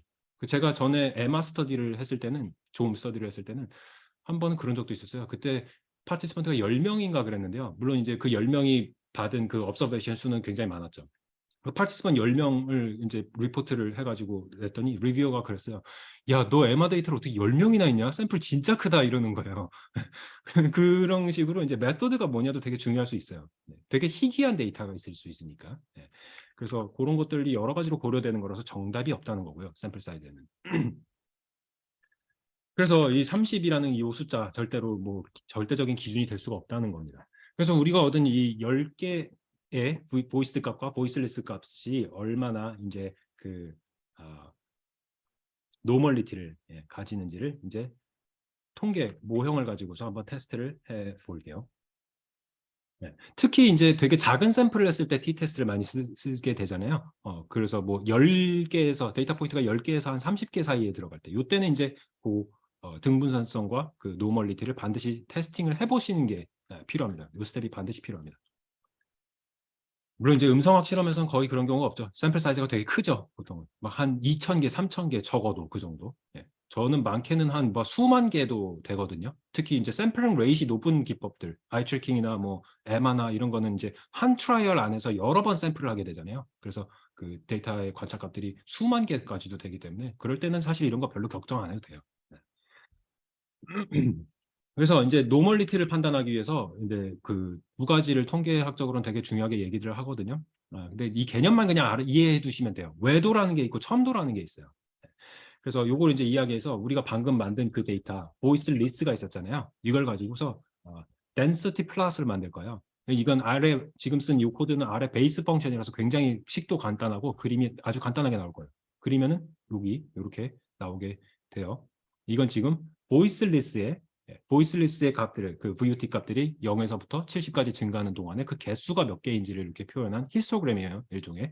Speaker 2: 제가 전에 에마 스터디를 했을 때는 조음 스터디를 했을 때는 한 번은 그런 적도 있었어요. 그때 파티스펀트가 10명인가 그랬는데요. 물론 이제 그 10명이 받은 그 observation 수는 굉장히 많았죠. 그 파티스펀트 10명을 이제 리포트를 해가지고 냈더니 리뷰어가 그랬어요. 야, 너 에마 데이터를 어떻게 10명이나 있냐? 샘플 진짜 크다 이러는 거예요. 그런 식으로 이제 메소드가 뭐냐도 되게 중요할 수 있어요. 되게 희귀한 데이터가 있을 수 있으니까. 그래서 그런 것들이 여러 가지로 고려되는 거라서 정답이 없다는 거고요. 샘플 사이즈에는. 그래서 이 30이라는 이 숫자 절대로 뭐 절대적인 기준이 될 수가 없다는 겁니다. 그래서 우리가 얻은 이 10개의 보이스드 값과 보이스리스 값이 얼마나 이제 그 노멀리티를 가지는지를 이제 통계 모형을 가지고서 한번 테스트를 해 볼게요. 특히 이제 되게 작은 샘플을 했을 때 t-테스트를 많이 쓰게 되잖아요. 그래서 뭐 10개에서 데이터 포인트가 10개에서 한 30개 사이에 들어갈 때 이때는 이제 그 등분산성과 그 노멀리티를 반드시 테스팅을 해보시는 게 필요합니다. 이 스텝이 반드시 필요합니다. 물론 이제 음성학 실험에서는 거의 그런 경우가 없죠. 샘플 사이즈가 되게 크죠. 보통은 막 한 2,000개, 3,000개 적어도 그 정도. 저는 많게는 한 뭐 수만 개도 되거든요. 특히 이제 샘플링 레이시 높은 기법들, 아이트래킹이나 뭐 에마나 이런 거는 이제 한 트라이얼 안에서 여러 번 샘플을 하게 되잖아요. 그래서 그 데이터의 관찰값들이 수만 개까지도 되기 때문에 그럴 때는 사실 이런 거 별로 걱정 안 해도 돼요. 그래서 이제 노멀리티를 판단하기 위해서 이제 그 두 가지를 통계학적으로는 되게 중요하게 얘기를 하거든요. 근데 이 개념만 그냥 이해해 두시면 돼요. 외도라는 게 있고 첨도라는 게 있어요. 그래서 요걸 이제 이야기해서 우리가 방금 만든 그 데이터 보이스 리스트가 있었잖아요. 이걸 가지고서 density 플러스를 만들 거예요. 이건 아래 지금 쓴 이 코드는 아래 베이스 펑션이라서 굉장히 식도 간단하고 그림이 아주 간단하게 나올 거예요. 그리면은 여기 이렇게 나오게 돼요. 이건 지금 보이스리스의 값들을 그 VUT 값들이 0에서부터 70까지 증가하는 동안에 그 개수가 몇 개인지를 이렇게 표현한 히스토그램이에요. 일종의.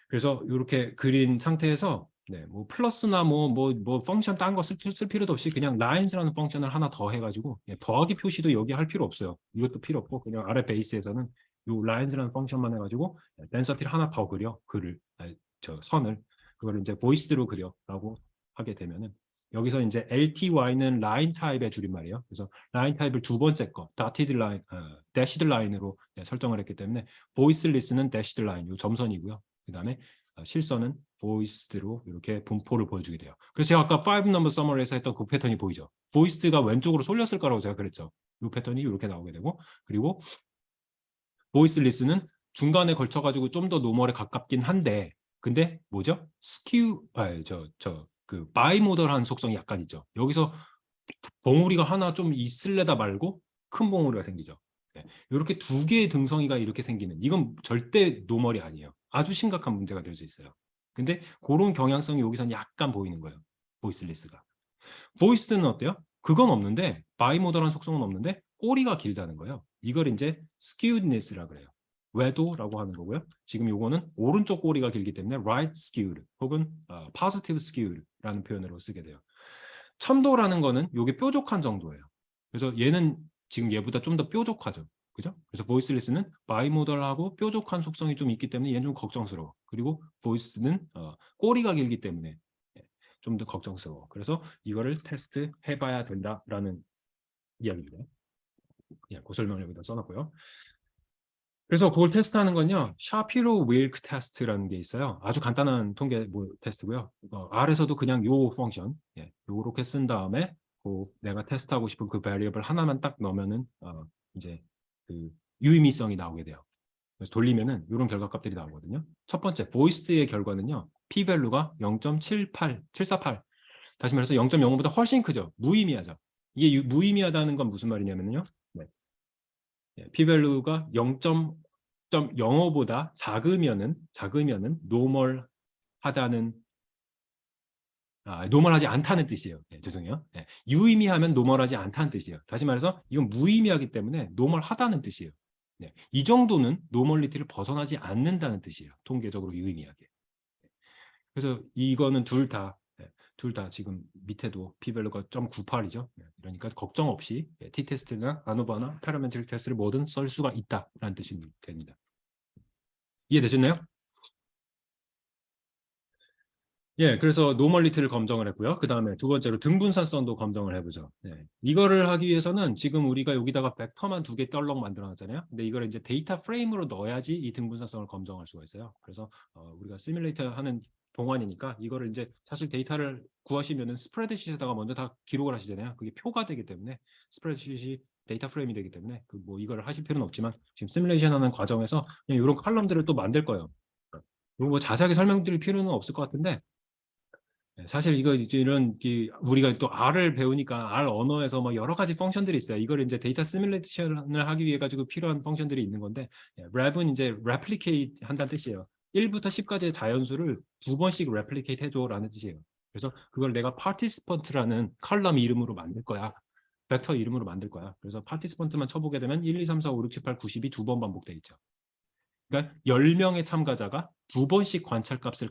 Speaker 2: 그래서 이렇게 그린 상태에서 뭐 플러스나 뭐 펑션 딴 거 쓸 필요도 없이 그냥 lines라는 펑션을 하나 더 해가지고 더하기 표시도 여기 할 필요 없어요. 이것도 필요 없고 그냥 아래 베이스에서는 이 lines라는 펑션만 해가지고 density를 하나 더 그려 선을 그걸 이제 voiced로 그려라고 하게 되면은 여기서 이제 LTY는 line 타입의 줄임말이에요. 그래서 line 타입을 두 번째 거 dotted line, dashed line으로 설정을 했기 때문에 voiceless는 dashed line, 이 점선이고요. 그 다음에 실선은 voiced로 이렇게 분포를 보여주게 돼요. 그래서 제가 아까 5 number summary에서 했던 그 패턴이 보이죠. voiced가 왼쪽으로 쏠렸을 거라고 제가 그랬죠. 이 패턴이 이렇게 나오게 되고, 그리고 voiceless는 중간에 걸쳐가지고 좀 더 노멀에 가깝긴 한데, 근데 뭐죠? skew, 그 바이모더한 속성이 약간 있죠. 여기서 봉우리가 하나 좀 있을래다 말고 큰 봉우리가 생기죠. 네. 이렇게 두 개의 등성이가 이렇게 생기는, 이건 절대 노멀이 아니에요. 아주 심각한 문제가 될 수 있어요. 근데 그런 경향성이 여기서는 약간 보이는 거예요. 보이스리스가. 보이스는 어때요? 그건 없는데, 바이모더한 속성은 없는데 꼬리가 길다는 거예요. 이걸 이제 skewedness라 그래요. 외도라고 하는 거고요. 지금 요거는 오른쪽 꼬리가 길기 때문에 right skewed 혹은 positive skewed라는 표현으로 쓰게 돼요. 첨도라는 거는 요게 뾰족한 정도예요. 그래서 얘는 지금 얘보다 좀 더 뾰족하죠. 그죠? 그래서 보이스리스는 바이모덜하고 뾰족한 속성이 좀 있기 때문에 얘는 좀 걱정스러워. 그리고 보이스는 꼬리가 길기 때문에 좀 더 걱정스러워. 그래서 이거를 테스트 해봐야 된다라는 이야기입니다. 그냥 그 설명을 여기다 써놨고요. 그래서 그걸 테스트하는 건요, 샤피로 윌크 테스트라는 게 있어요. 아주 간단한 통계 테스트고요. R에서도 그냥 요 펑션, 요렇게 쓴 다음에 내가 테스트하고 싶은 그 베리어블 하나만 딱 넣으면은 이제 그 유의미성이 나오게 돼요. 그래서 돌리면은 이런 결과값들이 나오거든요. 첫 번째, 보이스의 결과는요, p-value가 0.748. 다시 말해서 0.05보다 훨씬 크죠. 무의미하죠. 이게 무의미하다는 건 무슨 말이냐면요. 네. p-value가 0.05보다 작으면은 노멀하다는 노멀하지 않다는 뜻이에요. 죄송해요. 유의미하면 노멀하지 않다는 뜻이에요. 다시 말해서 이건 무의미하기 때문에 노멀하다는 뜻이에요. 이 정도는 노멀리티를 벗어나지 않는다는 뜻이에요. 통계적으로 유의미하게. 그래서 이거는 둘 다 지금 밑에도 p-value가 0.98이죠. 그러니까 걱정 없이 t-테스트나 아노바나 파라메트릭 테스트를 뭐든 쓸 수가 있다라는 뜻이 됩니다. 이해되셨나요? 그래서 노멀리티를 검증을 했고요. 그 다음에 두 번째로 등분산성도 검증을 해보죠. 이거를 하기 위해서는 지금 우리가 여기다가 벡터만 2개 떨렁 만들어놨잖아요. 근데 이걸 이제 데이터 프레임으로 넣어야지 이 등분산성을 검증할 수가 있어요. 그래서 우리가 시뮬레이터 하는 동안이니까 이거를 이제 사실 데이터를 구하시면은 스프레드시트에다가 먼저 다 기록을 하시잖아요. 그게 표가 되기 때문에 스프레드시트이 데이터 프레임이 되기 때문에 이거를 하실 필요는 없지만 지금 시뮬레이션 하는 과정에서 그냥 이런 칼럼들을 또 만들 거예요. 이거 뭐 자세하게 설명드릴 필요는 없을 것 같은데, 사실 이거 이제 이런 우리가 또 R을 배우니까 R 언어에서 뭐 여러 가지 펑션들이 있어요. 이걸 이제 데이터 시뮬레이션을 하기 위해 가지고 필요한 펑션들이 있는 건데, 랩은 이제 replicate 한다는 뜻이에요. 1부터 10까지의 자연수를 2번씩 replicate 해줘라는 뜻이에요. 그래서 그걸 내가 participant라는 컬럼 이름으로 만들 거야. 벡터 이름으로 만들 거야. 그래서 participant만 쳐보게 되면 1, 2, 3, 4, 5, 6, 7, 8, 90이 2번 반복돼 있죠. 그러니까 10명의 참가자가 2번씩 관찰값을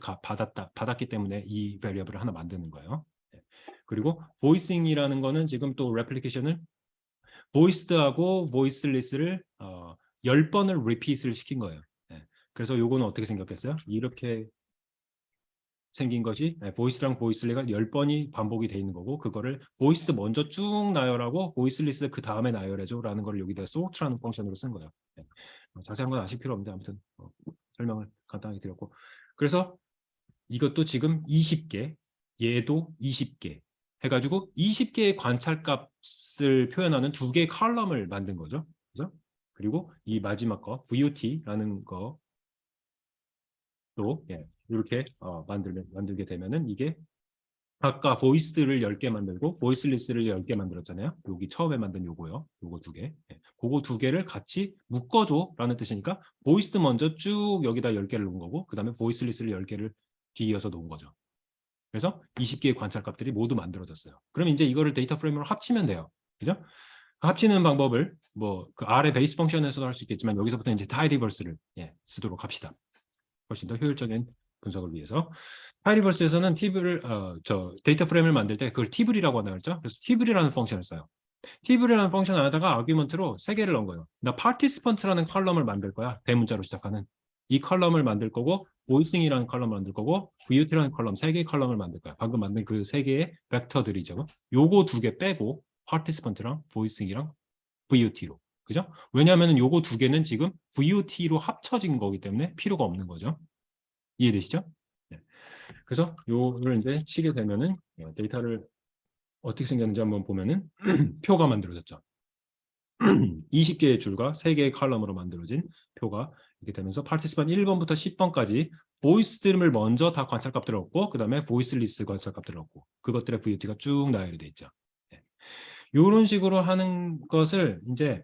Speaker 2: 받았기 때문에 이 베리어블을 하나 만드는 거예요. 그리고 voicing이라는 거는 지금 또 replication을 voiced하고 voiceless를 10번을 repeat을 시킨 거예요. 그래서 요거는 어떻게 생겼겠어요? 이렇게 생긴 것이 voiced랑 voiceless가 10번이 반복이 돼 있는 거고, 그거를 voiced 먼저 쭉 나열하고 voiceless 그 다음에 나열해줘 라는 걸 여기다 sort라는 펑션으로 쓴 거예요. 자세한 건 아실 필요 없는데 아무튼 설명을 간단하게 드렸고, 그래서 이것도 지금 20개, 얘도 20개 해가지고 20개의 관찰값을 표현하는 2개의 컬럼을 만든 거죠. 그죠? 그리고 이 마지막 거 VOT라는 거 또 이렇게 만들게 되면은 이게 아까 보이스를 10개 만들고 보이스리스를 10개 만들었잖아요. 여기 처음에 만든 요거요. 요거 2개. 그거 2개를 같이 묶어줘 라는 뜻이니까 보이스 먼저 쭉 여기다 10개를 놓은 거고, 그 다음에 보이스리스를 10개를 뒤이어서 놓은 거죠. 그래서 20개의 관찰값들이 모두 만들어졌어요. 그럼 이제 이거를 데이터 프레임으로 합치면 돼요. 그죠? 합치는 방법을 그 R의 베이스 펑션에서도 할 수 있겠지만 여기서부터 이제 타이리버스를 쓰도록 합시다. 훨씬 더 효율적인 분석을 위해서. 타이리버스에서는 데이터 프레임을 만들 때 그걸 티블이라고 하나 그랬죠. 그래서 티블이라는 펑션을 써요. 티블이라는 펑션 안에다가 아규먼트로 3개를 넣은 거예요. 나 participant라는 컬럼을 만들 거야. 대문자로 시작하는 이 컬럼을 만들 거고, voicing이라는 컬럼을 만들 거고, VOT라는 컬럼 3개의 컬럼을 만들 거야. 방금 만든 그 3개의 벡터들이죠. 요거 2개 빼고 participant랑 voicing이랑 VOT로. 그죠? 왜냐하면 요거 2개는 지금 VOT로 합쳐진 거기 때문에 필요가 없는 거죠. 이해되시죠? 네. 그래서 요를 이제 치게 되면은 데이터를 어떻게 생겼는지 한번 보면은 표가 만들어졌죠. 20개의 줄과 3개의 컬럼으로 만들어진 표가 이렇게 되면서 participant 1번부터 10번까지 보이스들을 먼저 다 관찰값들을 얻고 그 다음에 보이스 리스트 관찰값들을 얻고 그것들의 VOT가 쭉 나열이 돼 있죠. 네. 이런 식으로 하는 것을 이제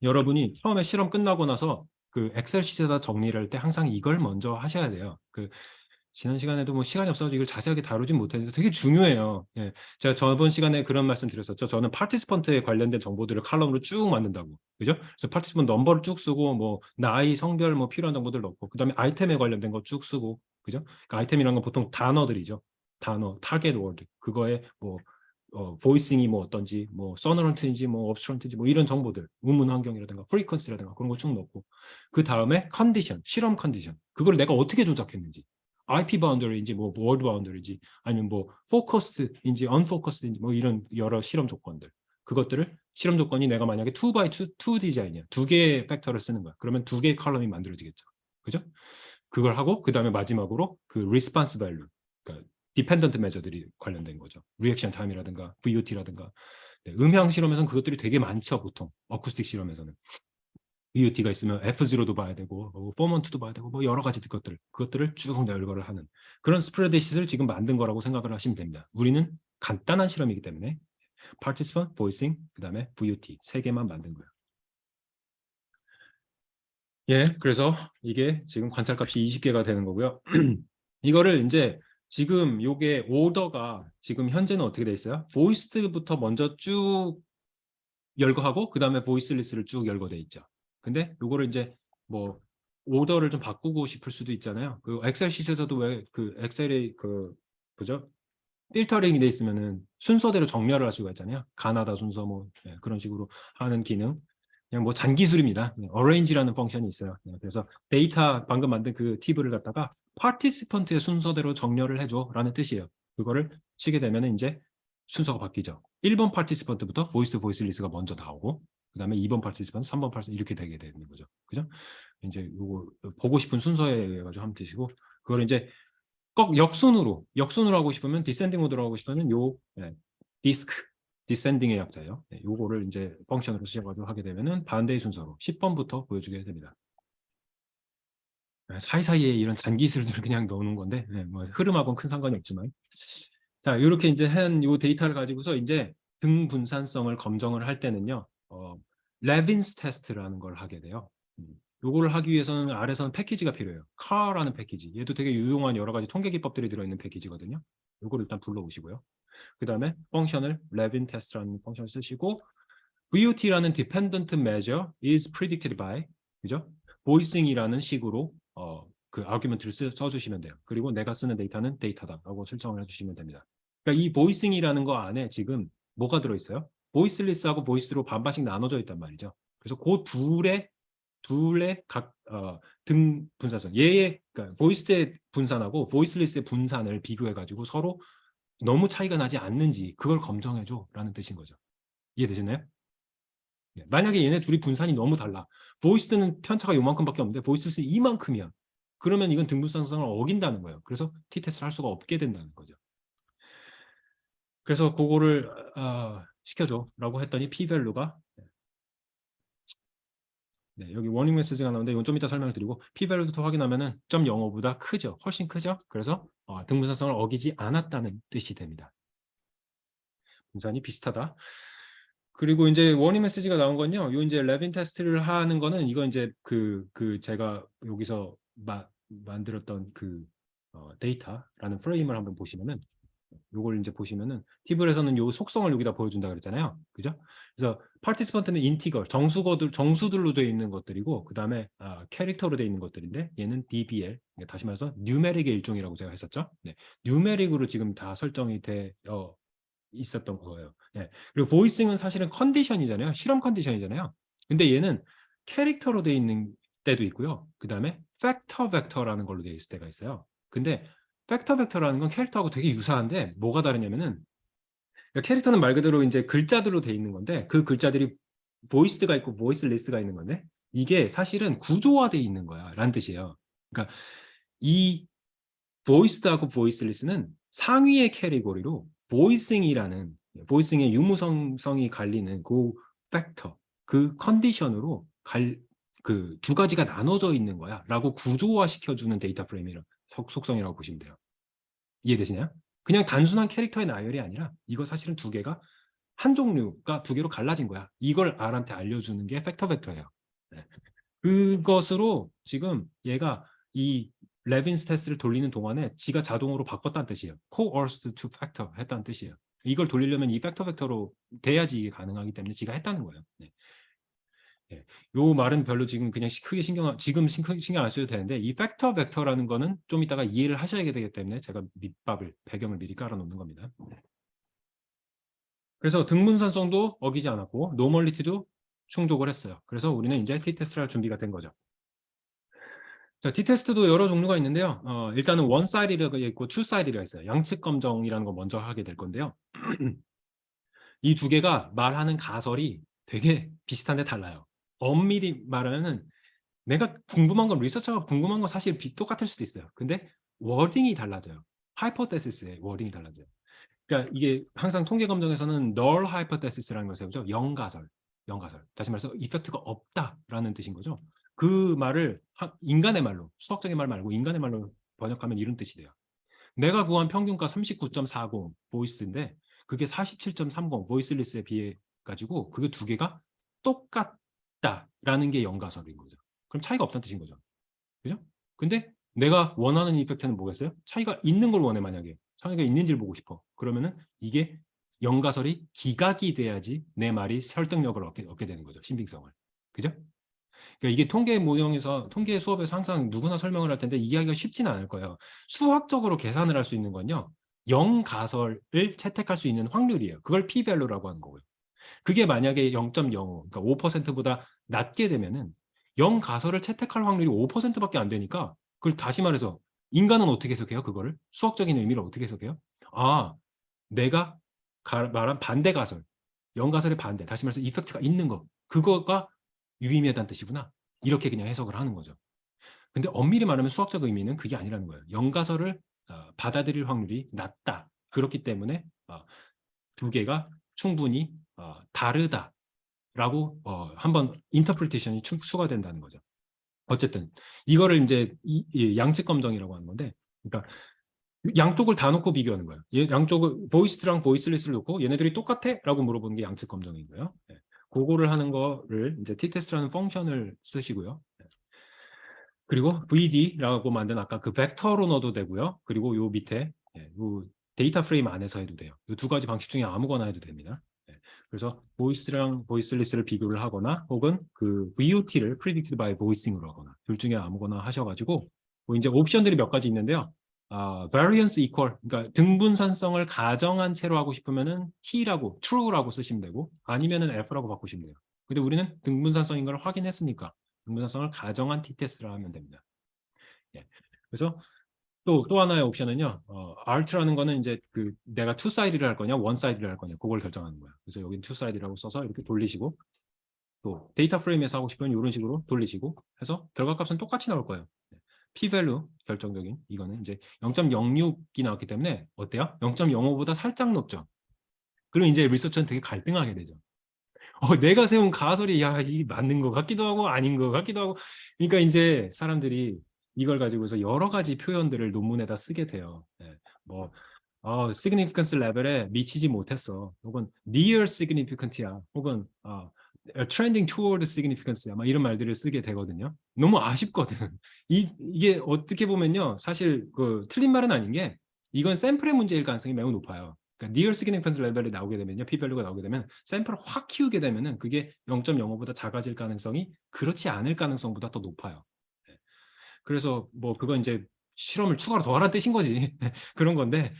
Speaker 2: 여러분이 처음에 실험 끝나고 나서 그 엑셀 시트에다 정리를 할 때 항상 이걸 먼저 하셔야 돼요. 그 지난 시간에도 뭐 시간이 없어서 이걸 자세하게 다루진 못했는데 되게 중요해요. 예. 제가 저번 시간에 그런 말씀 드렸었죠. 저는 파티시펀트에 관련된 정보들을 칼럼으로 쭉 만든다고. 그죠? 그래서 파티시펀트 넘버를 쭉 쓰고 뭐 나이, 성별 뭐 필요한 정보들 넣고 그다음에 아이템에 관련된 거 쭉 쓰고. 그죠? 그러니까 아이템이란 건 보통 단어들이죠. 단어, 타겟 워드. 그거에 뭐 보이싱이 뭐 어떤지, 뭐 서너런트인지 뭐 업스트런트인지 뭐 이런 정보들, 우문 환경이라든가 프리퀀시라든가 그런 거 쭉 넣고 그 다음에 컨디션, 실험 컨디션. 그걸 내가 어떻게 조작했는지. IP 바운더리인지 뭐 월드 바운더리인지 아니면 뭐 포커스인지 언포커스인지 뭐 이런 여러 실험 조건들 그것들을 실험 조건이 내가 만약에 2x2 2 디자인이야 2개의 팩터를 쓰는 거야 그러면 2개의 컬럼이 만들어지겠죠 그죠 그걸 하고 그 다음에 마지막으로 그 리스폰스 밸류 그러니까 디펜던트 메저들이 관련된 거죠 리액션 타임이라든가 VOT라든가 네, 음향 실험에서는 그것들이 되게 많죠 보통 어쿠스틱 실험에서는 VOT가 있으면 F0도 봐야 되고 포먼트도 봐야 되고 뭐 여러 가지 그것들을 쭉 열거를 하는 그런 스프레드시트를 지금 만든 거라고 생각을 하시면 됩니다. 우리는 간단한 실험이기 때문에 participant, voicing, 그 다음에 VOT 세 개만 만든 거예요. 예, 그래서 이게 지금 관찰값이 20개가 되는 거고요. 이거를 이제 지금 요게 오더가 지금 현재는 어떻게 돼 있어요? 보이스부터 먼저 쭉 열거하고 그 다음에 보이스 리스트를 쭉 열거돼 있죠. 근데 요거를 이제 뭐 오더를 좀 바꾸고 싶을 수도 있잖아요. 그 엑셀 시트에서도 왜 그 엑셀에 그 뭐죠? 필터링이 돼 있으면은 순서대로 정렬을 할 수가 있잖아요. 가나다 순서 뭐 그런 식으로 하는 기능. 그냥 뭐 잔기술입니다. arrange라는 펑션이 있어요. 그래서 데이터 방금 만든 그 팁을 갖다가 파티시펀트의 순서대로 정렬을 해줘라는 뜻이에요. 그거를 치게 되면은 이제 순서가 바뀌죠. 1번 파티시펀트부터 보이스 리스트가 먼저 나오고 그다음에 2번 파티시펀트, 3번 파티시펀트 이렇게 되게 되는 거죠. 그죠? 이제 요거 보고 싶은 순서에 의해 가지고 하면 되시고 그걸 이제 꼭 역순으로 하고 싶으면 디센딩 모드로 하고 싶으면 요 디스크 디센딩의 약자예요. 요거를 이제 펑션으로 쓰셔가지고 하게 되면은 반대의 순서로 10번부터 보여주게 됩니다. 사이사이에 이런 잔기술들을 그냥 넣는 건데 뭐 흐름하고는 큰 상관이 없지만 자 이렇게 이제 한 요 데이터를 가지고서 이제 등 분산성을 검정을 할 때는요 레빈스 테스트라는 걸 하게 돼요. 요거를 하기 위해서는 아래서는 패키지가 필요해요. car라는 패키지. 얘도 되게 유용한 여러 가지 통계 기법들이 들어있는 패키지거든요. 요거를 일단 불러오시고요. 그 다음에 펑션을 레빈 테스트라는 펑션을 쓰시고 VOT라는 dependent measure is predicted by 그죠? voicing이라는 식으로 그 아규먼트를 써주시면 돼요. 그리고 내가 쓰는 데이터는 데이터다라고 설정을 해주시면 됩니다. 그러니까 이 voicing이라는 거 안에 지금 뭐가 들어있어요? voiceless하고 voiced로 반반씩 나눠져 있단 말이죠. 그래서 그 둘의 각 등 분산성 얘의 그러니까 voiced의 분산하고 voiceless의 분산을 비교해 가지고 서로 너무 차이가 나지 않는지 그걸 검증해줘라는 뜻인 거죠. 이해되셨나요? 네. 만약에 얘네 둘이 분산이 너무 달라. 보이스는 편차가 요만큼밖에 없는데 보이스는 이만큼이야. 그러면 이건 등분산성을 어긴다는 거예요. 그래서 t-테스트를 할 수가 없게 된다는 거죠. 그래서 그거를 시켜줘라고 했더니 p-value가 여기 워닝 메시지가 나오는데 이건 좀 이따 설명을 드리고 p-value부터 확인하면은 0.05보다 크죠. 훨씬 크죠. 그래서 등분산성을 어기지 않았다는 뜻이 됩니다. 분산이 비슷하다. 그리고 이제 워닝 메시지가 나온 건요. 요 이제 레빈 테스트를 하는 거는 이거 이제 그 제가 여기서 만들었던 그 데이터라는 프레임을 한번 보시면은 요걸 이제 보시면은 팁을에서는 요 속성을 여기다 보여준다 그랬잖아요. 그죠? 그래서 파티시펀트는 인티거 정수들로 되어 있는 것들이고 그다음에 캐릭터로 되어 있는 것들인데 얘는 DBL 다시 말해서 뉴메릭의 일종이라고 제가 했었죠. 네. 뉴메릭으로 지금 다 설정이 돼 있었던 거예요. 예. 그리고 보이싱은 사실은 컨디션이잖아요. 실험 컨디션이잖아요. 근데 얘는 캐릭터로 되어 있는 때도 있고요. 그 다음에 팩터 벡터라는 걸로 되어 있을 때가 있어요. 근데 팩터 벡터라는 건 캐릭터하고 되게 유사한데 뭐가 다르냐면은 그러니까 캐릭터는 말 그대로 이제 글자들로 되어 있는 건데 그 글자들이 보이스드가 있고 보이스리스가 있는 건데 이게 사실은 구조화되어 있는 거야 라는 뜻이에요. 그러니까 이 voiced하고 voiceless는 상위의 캐리고리로 보이싱의 유무성성이 갈리는 그 팩터, 그 컨디션으로 그 두 가지가 나눠져 있는 거야 라고 구조화 시켜주는 데이터 프레임이라 속성이라고 보시면 돼요. 이해되시나요? 그냥 단순한 캐릭터의 나열이 아니라 이거 사실은 두 개가 한 종류가 두 개로 갈라진 거야. 이걸 R한테 알려주는 게 팩터 벡터예요. 네. 그것으로 지금 얘가 이 레빈스 테스트를 돌리는 동안에 지가 자동으로 바꿨다는 뜻이에요. coerced to factor 했다는 뜻이에요. 이걸 돌리려면 이 팩터 벡터로 돼야지 이게 가능하기 때문에 지가 했다는 거예요. 네. 네. 요 말은 별로 지금 그냥 크게 신경 안 쓰셔도 되는데 이 팩터 벡터라는 거는 좀 이따가 이해를 하셔야 되기 때문에 제가 배경을 미리 깔아 놓는 겁니다. 그래서 등분산성도 어기지 않았고 노멀리티도 충족을 했어요. 그래서 우리는 이제 t-테스트를 할 준비가 된 거죠. 자, t-테스트도 여러 종류가 있는데요. 일단은 one-sided가 있고 two-sided가 있어요. 양측 검정이라는 거 먼저 하게 될 건데요. 이 두 개가 말하는 가설이 되게 비슷한데 달라요. 엄밀히 말하면은 내가 궁금한 건 리서처가 궁금한 건 사실 똑같을 수도 있어요. 근데 워딩이 달라져요. 하이포테시스의 워딩이 달라져요. 그러니까 이게 항상 통계 검정에서는 null hypothesis라는 걸 세우죠. 영가설. 다시 말해서 이펙트가 없다라는 뜻인 거죠. 그 말을 인간의 말로, 수학적인 말 말고 인간의 말로 번역하면 이런 뜻이 돼요. 내가 구한 평균가 39.40 보이스인데 그게 47.30 보이스리스에 비해 가지고 그게 두 개가 똑같다라는 게 영가설인 거죠. 그럼 차이가 없다는 뜻인 거죠. 그죠? 근데 내가 원하는 이펙트는 뭐겠어요? 차이가 있는 걸 원해. 만약에 차이가 있는지를 보고 싶어. 그러면은 이게 영가설이 기각이 돼야지 내 말이 설득력을 얻게 되는 거죠. 신빙성을. 그죠? 그러니까 이게 통계 수업에서 항상 누구나 설명을 할 텐데 이해하기가 쉽지는 않을 거예요. 수학적으로 계산을 할 수 있는 건요. 영가설을 채택할 수 있는 확률이에요. 그걸 p-value라고 하는 거고요. 그게 만약에 0.05, 그러니까 5%보다 낮게 되면은 영가설을 채택할 확률이 5%밖에 안 되니까 그걸 다시 말해서 인간은 어떻게 해석해요? 그거를 수학적인 의미를 어떻게 해석해요? 아, 내가 말한 반대 가설, 영가설의 반대, 다시 말해서 이펙트가 있는 거, 그거가 유의미하다는 뜻이구나. 이렇게 그냥 해석을 하는 거죠. 근데 엄밀히 말하면 수학적 의미는 그게 아니라는 거예요. 영가설을 받아들일 확률이 낮다. 그렇기 때문에 두 개가 충분히 다르다라고 한번 인터프리테이션이 추가된다는 거죠. 어쨌든 이거를 이제 이 양측 검정이라고 하는 건데, 그러니까 양쪽을 다 놓고 비교하는 거예요. 양쪽을 보이스랑 보이스리스를 놓고 얘네들이 똑같아?라고 물어보는 게 양측 검정이고요. 네. 그거를 하는 거를 이제 t-test라는 펑션을 쓰시고요. 네. 그리고 VD라고 만든 아까 그 벡터로 넣어도 되고요. 그리고 요 밑에 요 데이터 프레임 안에서 해도 돼요. 이 두 가지 방식 중에 아무거나 해도 됩니다. 네. 그래서 보이스랑 보이스리스를 비교를 하거나 혹은 그 VOT를 predicted by voicing으로 하거나 둘 중에 아무거나 하셔가지고 뭐 이제 옵션들이 몇 가지 있는데요. variance equal, 그러니까 등분산성을 가정한 채로 하고 싶으면은 T라고, true라고 쓰시면 되고 아니면은 F라고 바꾸시면 돼요. 근데 우리는 등분산성인 걸 확인했으니까 등분산성을 가정한 t-test를 하면 됩니다. 예. 그래서 또 하나의 옵션은요, art라는 거는 이제 그 내가 two-sided를 할 거냐, one-sided를 할 거냐, 그걸 결정하는 거야. 그래서 여기는 two-sided라고 써서 이렇게 돌리시고, 또 데이터 프레임에서 하고 싶으면 이런 식으로 돌리시고 해서 결과값은 똑같이 나올 거예요. p-value 결정적인 이거는 이제 0.06이 나왔기 때문에 어때요? 0.05보다 살짝 높죠. 그럼 이제 리서처는 되게 갈등하게 되죠. 내가 세운 가설이 이 맞는 것 같기도 하고 아닌 것 같기도 하고. 그러니까 이제 사람들이 이걸 가지고서 여러 가지 표현들을 논문에다 쓰게 돼요. 네. 뭐 significance 레벨에 미치지 못했어. 혹은 near significant야. 혹은 trending toward significance야. 막 이런 말들을 쓰게 되거든요. 너무 아쉽거든. 이게 어떻게 보면요. 사실 그 틀린 말은 아닌 게 이건 샘플의 문제일 가능성이 매우 높아요. 그러니까 near significant 레벨이 나오게 되면요. p-value가 나오게 되면 샘플을 확 키우게 되면은 그게 0.05보다 작아질 가능성이 그렇지 않을 가능성보다 더 높아요. 네. 그래서 뭐 그건 이제 실험을 추가로 더 하라는 뜻인 거지. 그런 건데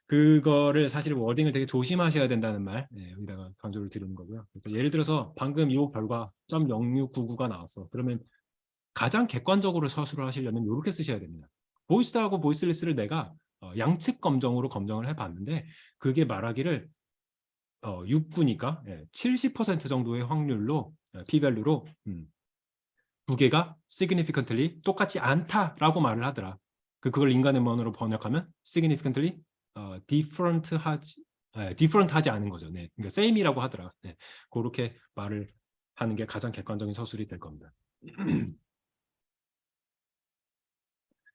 Speaker 2: 그거를 사실 워딩을 되게 조심하셔야 된다는 말 여기다가 강조를 드리는 거고요. 그래서 예를 들어서 방금 이 결과 0.0699가 나왔어. 그러면 가장 객관적으로 서술을 하시려면 이렇게 쓰셔야 됩니다. 보이스하고 보이스리스를 내가 양측 검정으로 검정을 해봤는데 그게 말하기를 6구니까 70% 정도의 확률로 p-value로 두 개가 significantly 똑같지 않다라고 말을 하더라. 그걸 인간의 언어로 번역하면 significantly different하지 않은 거죠. 네. 그러니까 same이라고 하더라. 네. 그렇게 말을 하는 게 가장 객관적인 서술이 될 겁니다.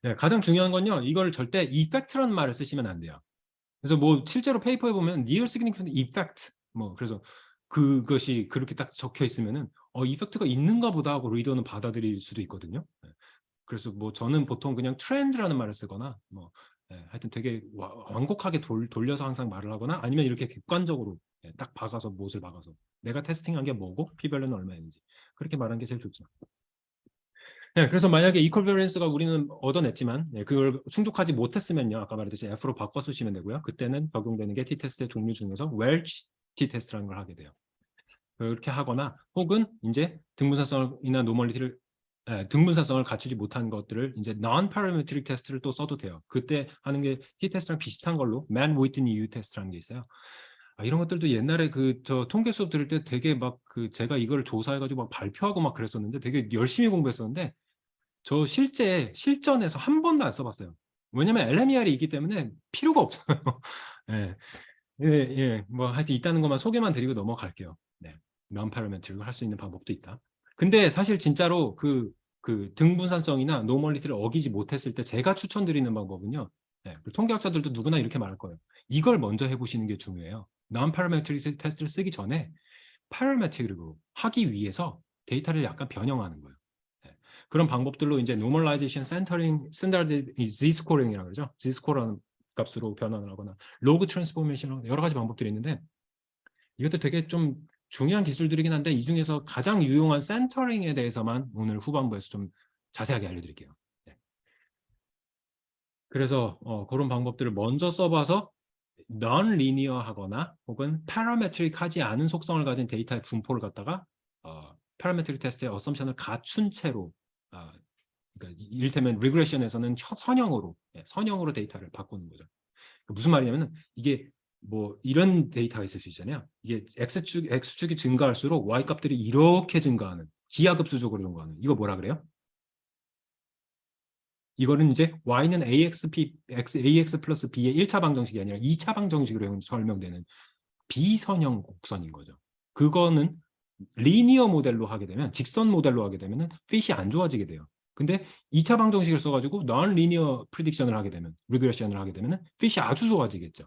Speaker 2: 네, 가장 중요한 건요. 이걸 절대 effect라는 말을 쓰시면 안 돼요. 그래서 뭐 실제로 페이퍼에 보면 near significant effect 뭐 그래서 그것이 그렇게 딱 적혀 있으면은 이펙트가 있는가 보다 하고 리더는 받아들일 수도 있거든요. 네. 그래서 뭐 저는 보통 그냥 트렌드라는 말을 쓰거나 뭐 하여튼 되게 완곡하게 돌려서 항상 말을 하거나 아니면 이렇게 객관적으로 딱 박아서 못을 박아서 내가 테스팅한 게 뭐고 P-밸류는 얼마인지 그렇게 말하는 게 제일 좋죠. 네, 그래서 만약에 이퀄 베리언스가 우리는 얻어냈지만 그걸 충족하지 못했으면요. 아까 말했듯이 F로 바꿔 쓰시면 되고요. 그때는 적용되는 게 t-테스트의 종류 중에서 웰치 t-테스트라는 걸 하게 돼요. 그렇게 하거나 혹은 이제 등분사성이나 노멀리티를 등분사성을 갖추지 못한 것들을 이제 non-parametric 테스트를 또 써도 돼요. 그때 하는 게 t-테스트랑 비슷한 걸로 man whitney U 테스트라는 게 있어요. 이런 것들도 옛날에 저 통계 수업 들을 때 되게 막 제가 이걸 조사해가지고 막 발표하고 막 그랬었는데 되게 열심히 공부했었는데 저 실전에서 한 번도 안 써봤어요. 왜냐면 LMER이 있기 때문에 필요가 없어요. 예, 예, 예. 뭐 하여튼 있다는 것만 소개만 드리고 넘어갈게요. 네. non-parametric을 할 수 있는 방법도 있다. 근데 사실 진짜로 그 등분산성이나 노멀리티를 어기지 못했을 때 제가 추천드리는 방법은요. 네, 통계학자들도 누구나 이렇게 말할 거예요. 이걸 먼저 해보시는 게 중요해요. non-parametric 테스트를 쓰기 전에 parametric으로 하기 위해서 데이터를 약간 변형하는 거예요. 네. 그런 방법들로 이제 normalization, centering, standard z-scoring이라고 그러죠. z-score라는 값으로 변환을 하거나 로그 트랜스포메이션 여러 가지 방법들이 있는데 이것도 되게 좀 중요한 기술들이긴 한데 이 중에서 가장 유용한 센터링에 대해서만 오늘 후반부에서 좀 자세하게 알려드릴게요. 네. 그래서 그런 방법들을 먼저 써봐서 non-linear하거나 혹은 parametric하지 않은 속성을 가진 데이터의 분포를 갖다가 parametric 테스트의 어썸션을 갖춘 채로 그러니까 이를테면 리그레션에서는 선형으로 데이터를 바꾸는 거죠. 무슨 말이냐면 이게 뭐 이런 데이터가 있을 수 있잖아요. 이게 x축이 증가할수록 y 값들이 이렇게 증가하는 기하급수적으로 증가하는 이거 뭐라 그래요? 이거는 이제 y는 ax 플러스 b의 1차 방정식이 아니라 2차 방정식으로 설명되는 비선형 곡선인 거죠. 그거는 리니어 모델로 하게 되면 직선 모델로 하게 되면 핏이 안 좋아지게 돼요. 근데 2차 방정식을 써가지고 non-linear prediction을 하게 되면 regression을 하게 되면 핏이 아주 좋아지겠죠.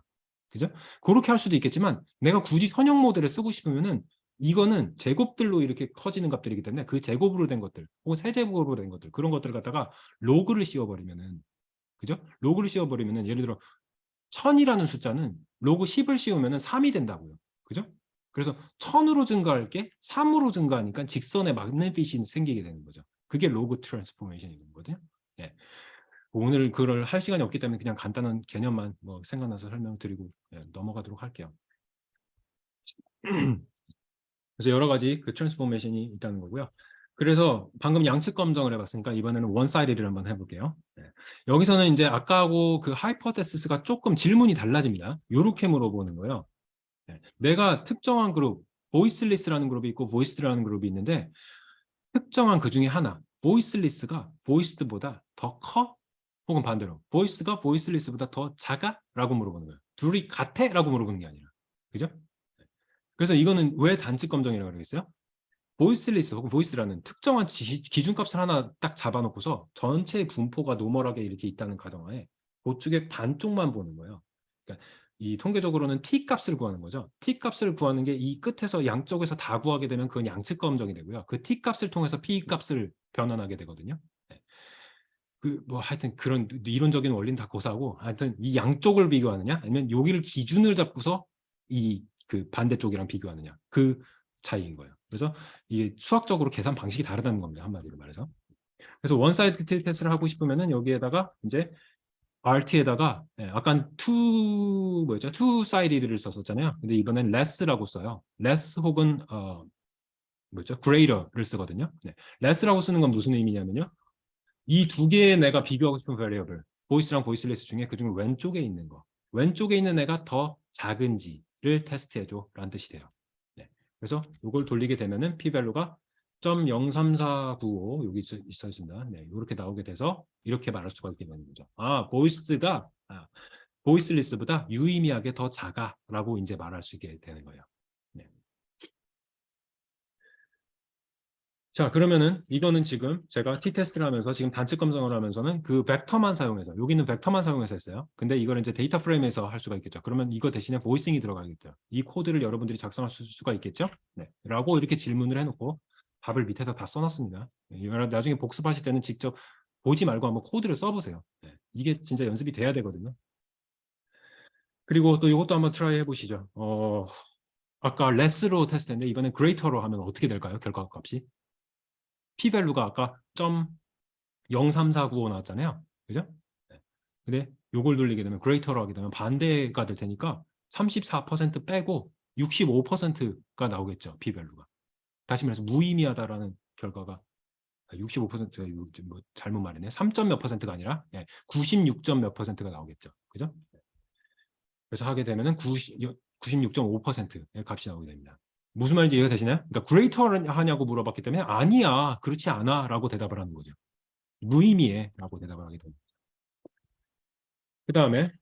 Speaker 2: 그죠? 그렇게 할 수도 있겠지만 내가 굳이 선형 모델을 쓰고 싶으면은 이거는 제곱들로 이렇게 커지는 값들이기 때문에 그 제곱으로 된 것들 혹은 세제곱으로 된 것들 그런 것들을 갖다가 로그를 씌워버리면은 그죠? 로그를 씌워버리면은 예를 들어 1000이라는 숫자는 로그 10을 씌우면은 3이 된다고요. 그죠? 그래서 1000으로 증가할 게 3으로 증가하니까 직선에 맞는 핏이 생기게 되는 거죠. 그게 로그 트랜스포메이션이거든요. 예. 오늘 그걸 할 시간이 없기 때문에 그냥 간단한 개념만 뭐 생각나서 설명드리고 넘어가도록 할게요. 그래서 여러 가지 그 트랜스포메이션이 있다는 거고요. 그래서 방금 양측 검정을 해봤으니까 이번에는 원사이드를 한번 해볼게요. 네. 여기서는 이제 아까하고 그 하이퍼테시스가 조금 질문이 달라집니다. 이렇게 물어보는 거예요. 네. 내가 특정한 그룹, 보이스리스라는 그룹이 있고 보이스드라는 그룹이 있는데 특정한 그 중에 하나, 보이스리스가 보이스드보다 더 커? 혹은 반대로 보이스가 보이스리스보다 더 작아? 라고 물어보는 거예요. 둘이 같아? 라고 물어보는 게 아니라. 그죠? 그래서 이거는 왜 단측 검정이라고 그러겠어요? 보이스리스 혹은 보이스라는 특정한 기준값을 하나 딱 잡아놓고서 전체 분포가 노멀하게 이렇게 있다는 가정하에 그쪽에 반쪽만 보는 거예요. 그러니까 이 통계적으로는 t 값을 구하는 거죠. t 값을 구하는 게 이 끝에서 양쪽에서 다 구하게 되면 그건 양측 검정이 되고요. 그 t 값을 통해서 p 값을 변환하게 되거든요. 네. 뭐 하여튼 그런 이론적인 원리는 다 고사하고 하여튼 이 양쪽을 비교하느냐 아니면 여기를 기준을 잡고서 이 그 반대쪽이랑 비교하느냐 그 차이인 거예요. 그래서 이게 수학적으로 계산 방식이 다르다는 겁니다. 한마디로 말해서. 그래서 원사이드 테스트를 하고 싶으면은 여기에다가 이제 RT에다가 약간 뭐였죠? 투 사이드를 썼었잖아요. 근데 이번엔 less라고 써요. less 혹은 뭐였죠? greater를 쓰거든요. 네. less라고 쓰는 건 무슨 의미냐면요. 이 두 개의 내가 비교하고 싶은 variable, 보이스랑 보이스레스 중에 그중 왼쪽에 있는 거, 왼쪽에 있는 애가 더 작은지를 테스트해줘 라는 뜻이 돼요. 네. 그래서 이걸 돌리게 되면은 p-value가 0.03495 여기 있어 있습니다. 네, 이렇게 나오게 돼서 이렇게 말할 수가 있게 되는 거죠. 보이스리스보다 유의미하게 더 작아라고 이제 말할 수 있게 되는 거예요. 네. 자, 그러면은 이거는 지금 제가 t-테스트를 하면서 지금 단측 검증을 하면서는 그 벡터만 사용해서 여기는 벡터만 사용해서 했어요. 근데 이걸 이제 데이터 프레임에서 할 수가 있겠죠. 그러면 이거 대신에 보이싱이 들어가겠죠. 이 코드를 여러분들이 작성할 수가 있겠죠. 네. 라고 이렇게 질문을 해놓고 답을 밑에다 다 써놨습니다. 네. 나중에 복습하실 때는 직접 보지 말고 한번 코드를 써보세요. 네. 이게 진짜 연습이 돼야 되거든요. 그리고 또 이것도 한번 트라이 해보시죠. 아까 less로 테스트했는데 이번엔 greater로 하면 어떻게 될까요? 결과 값이? p-value가 아까 0.03495 나왔잖아요. 그죠? 네. 근데 요걸 돌리게 되면 greater로 하게 되면 반대가 될 테니까 34% 빼고 65%가 나오겠죠. p-value가. 다시 말해서 무의미하다라는 결과가 65%, 뭐 잘못 말했네. 3점 몇 퍼센트가 아니라 96점 몇 퍼센트가 나오겠죠. 그죠? 그래서 하게 되면은 96.5%의 값이 나오게 됩니다. 무슨 말인지 이해가 되시나요? 그러니까 greater 하냐고 물어봤기 때문에 아니야, 그렇지 않아 라고 대답을 하는 거죠. 무의미해 라고 대답을 하게 됩니다. 그 다음에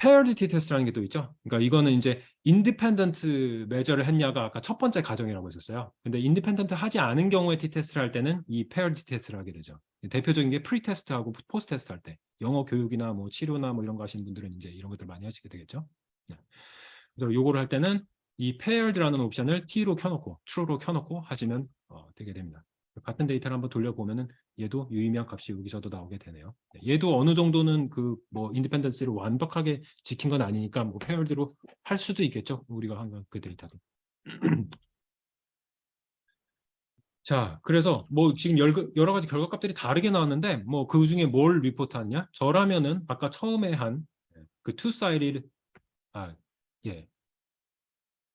Speaker 2: paired t-test라는 게 또 있죠. 그러니까 이거는 이제 independent measure를 했냐가 아까 첫 번째 가정이라고 했었어요. 근데 independent 하지 않은 경우에 t-test를 할 때는 이 paired t-test를 하게 되죠. 대표적인 게 pre-test하고 post-test 할 때 영어 교육이나 뭐 치료나 뭐 이런 거 하시는 분들은 이제 이런 것들 많이 하시게 되겠죠. 네. 그래서 요거를 할 때는 이 paired라는 옵션을 t로 켜놓고 true로 켜놓고 하시면 되게 됩니다. 같은 데이터를 한번 돌려보면은 얘도 유의미한 값이 여기서도 나오게 되네요. 얘도 어느 정도는 그 뭐 인디펜던스를 완벽하게 지킨 건 아니니까 뭐 paired로 할 수도 있겠죠. 우리가 한 그 데이터도. 자, 그래서 뭐 지금 여러 가지 결과값들이 다르게 나왔는데 뭐 그 중에 뭘 리포트하냐? 저라면은 아까 처음에 한 그 two-sided 예.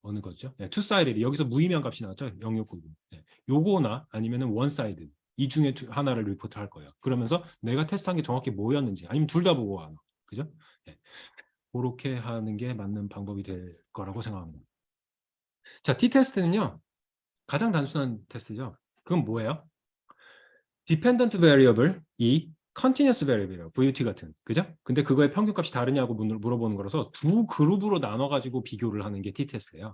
Speaker 2: 어느 거죠? 네, 투사이드 여기서 무의미한 값이 나왔죠. 069. 네. 요거나 아니면은 원사이드 이 중에 하나를 리포트할 거예요. 그러면서 내가 테스트한 게 정확히 뭐였는지 아니면 둘 다 보고 하나. 그죠? 네. 그렇게 하는 게 맞는 방법이 될 거라고 생각합니다. 자, t-테스트는요. 가장 단순한 테스트죠. 그건 뭐예요? dependent variable 이 continuous variable이에요. VUT 같은. 그죠? 근데 그거의 평균값이 다르냐고 물어보는 거라서 두 그룹으로 나눠 가지고 비교를 하는 게 t-테스트예요.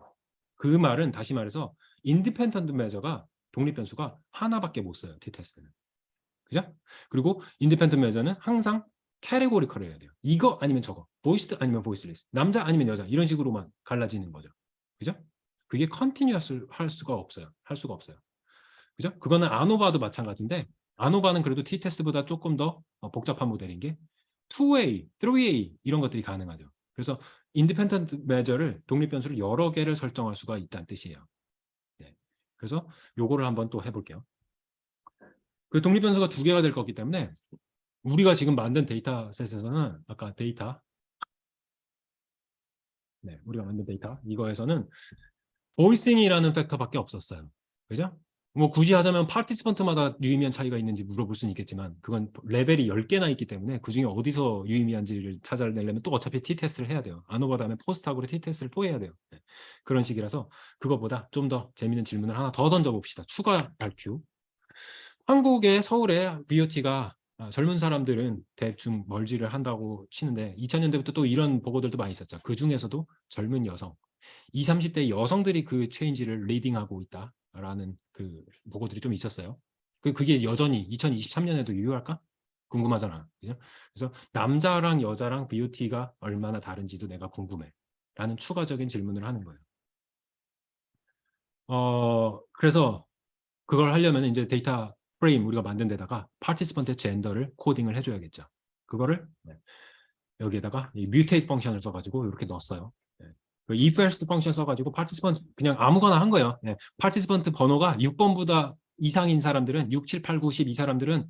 Speaker 2: 그 말은 다시 말해서 인디펜던트 메저가 독립 변수가 하나밖에 못 써요. t-테스트는. 그죠? 그리고 인디펜던트 메저는 항상 캐테고리컬해야 돼요. 이거 아니면 저거. 보이스드 아니면 보이스리스. 남자 아니면 여자. 이런 식으로만 갈라지는 거죠. 그죠? 그게 컨티뉴어스 할 수가 없어요. 할 수가 없어요. 그죠? 그거는 아노바도 마찬가지인데 아노바는 그래도 t-테스트보다 조금 더 복잡한 모델인 게 2A, 3A 이런 것들이 가능하죠. 그래서 인디펜던트 메저를 독립 변수를 여러 개를 설정할 수가 있다는 뜻이에요. 네. 그래서 요거를 한번 또 해볼게요. 그 독립 변수가 두 개가 될 거기 때문에 우리가 지금 만든 데이터셋에서는 아까 우리가 만든 데이터 이거에서는 보이싱이라는 팩터밖에 없었어요. 그죠? 뭐 굳이 하자면 파티시펀트마다 유의미한 차이가 있는지 물어볼 수는 있겠지만 그건 레벨이 10개나 있기 때문에 그중에 어디서 유의미한지를 찾아내려면 또 어차피 t-테스트를 해야 돼요. 아노바 다음에 포스트하고 t-테스트를 또 해야 돼요. 네. 그런 식이라서 그거보다 좀 더 재밌는 질문을 하나 더 던져봅시다. 추가 RQ. 한국의 서울에 BOT가 젊은 사람들은 대충 멀지를 한다고 치는데 2000년대부터 또 이런 보고들도 많이 있었죠. 그 중에서도 젊은 여성, 20, 30대 여성들이 그 체인지를 리딩하고 있다라는 그 보고들이 좀 있었어요. 그게 여전히 2023년에도 유효할까? 궁금하잖아. 그죠? 그래서 남자랑 여자랑 BOT가 얼마나 다른지도 내가 궁금해. 라는 추가적인 질문을 하는 거예요. 그래서 그걸 하려면 이제 데이터 프레임 우리가 만든 데다가 파티시펀트의 젠더를 코딩을 해줘야겠죠. 그거를 여기에다가 이 mutate 펑션을 써가지고 이렇게 넣었어요. 그 if else 펑션 써가지고 파티시펀트 그냥 아무거나 한 거예요. 파티시펀트 번호가 6번보다 이상인 사람들은 6, 7, 8, 9, 10 이 사람들은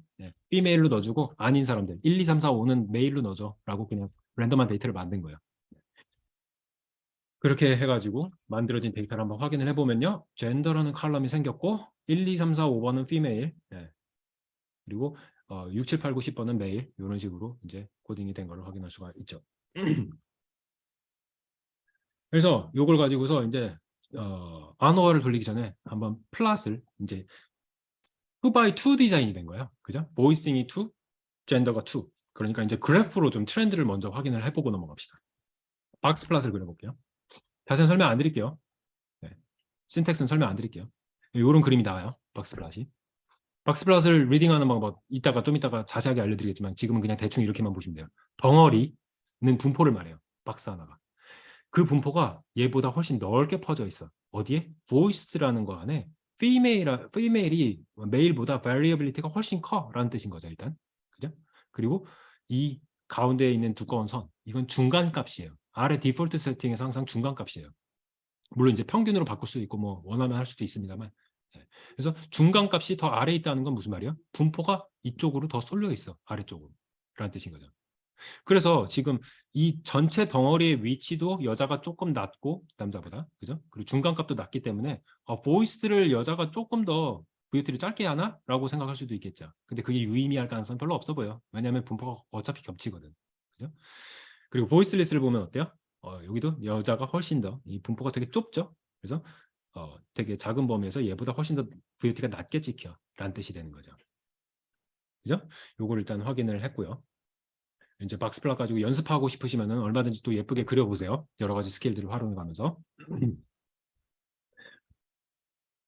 Speaker 2: 비메일로 넣어주고 아닌 사람들 1, 2, 3, 4, 5는 메일로 넣어줘 라고 그냥 랜덤한 데이터를 만든 거예요. 그렇게 해가지고 만들어진 데이터를 한번 확인을 해보면요. 젠더라는 칼럼이 생겼고 1, 2, 3, 4, 5번은 피메일 그리고 6, 7, 8, 9, 10번은 메일 이런 식으로 이제 코딩이 된 걸 확인할 수가 있죠. 그래서 이걸 가지고서 이제 아노어를 돌리기 전에 한번 플랫을 이제 2x2 디자인이 된 거예요. 그죠? 보이싱이 2, 젠더가 2. 그러니까 이제 그래프로 좀 트렌드를 먼저 확인을 해보고 넘어갑시다. 박스 플랫을 그려볼게요. 자세한 설명 안 드릴게요. 네. 신텍스는 설명 안 드릴게요. 이런 그림이 나와요. 박스 플랫이. 박스 플랫을 리딩하는 방법 좀 이따가 자세하게 알려드리겠지만 지금은 그냥 대충 이렇게만 보시면 돼요. 덩어리는 분포를 말해요. 박스 하나가. 그 분포가 얘보다 훨씬 넓게 퍼져 있어. 어디에? voiced라는 거 안에 female이 메일보다 variability가 훨씬 커라는 뜻인 거죠, 일단. 그죠? 그리고 이 가운데에 있는 두꺼운 선, 이건 중간 값이에요. 아래 디폴트 세팅에서 항상 중간 값이에요. 물론 이제 평균으로 바꿀 수도 있고 뭐 원하면 할 수도 있습니다만. 그래서 중간 값이 더 아래에 있다는 건 무슨 말이에요? 분포가 이쪽으로 더 쏠려 있어. 아래쪽으로. 라는 뜻인 거죠. 그래서 지금 이 전체 덩어리의 위치도 여자가 조금 낮고 남자보다, 그죠? 그리고 중간값도 낮기 때문에 보이스를 여자가 조금 더 VOT를 짧게 하나라고 생각할 수도 있겠죠. 근데 그게 유의미할 가능성은 별로 없어 보여. 왜냐하면 분포가 어차피 겹치거든, 그죠? 그리고 보이스리스를 보면 어때요? 여기도 여자가 훨씬 더 이 분포가 되게 좁죠. 그래서 되게 작은 범위에서 얘보다 훨씬 더 VOT가 낮게 찍혀라는 뜻이 되는 거죠. 그죠? 요걸 일단 확인을 했고요. 이제 박스플랫 가지고 연습하고 싶으시면은 얼마든지 또 예쁘게 그려보세요. 여러 가지 스킬들을 활용해가면서.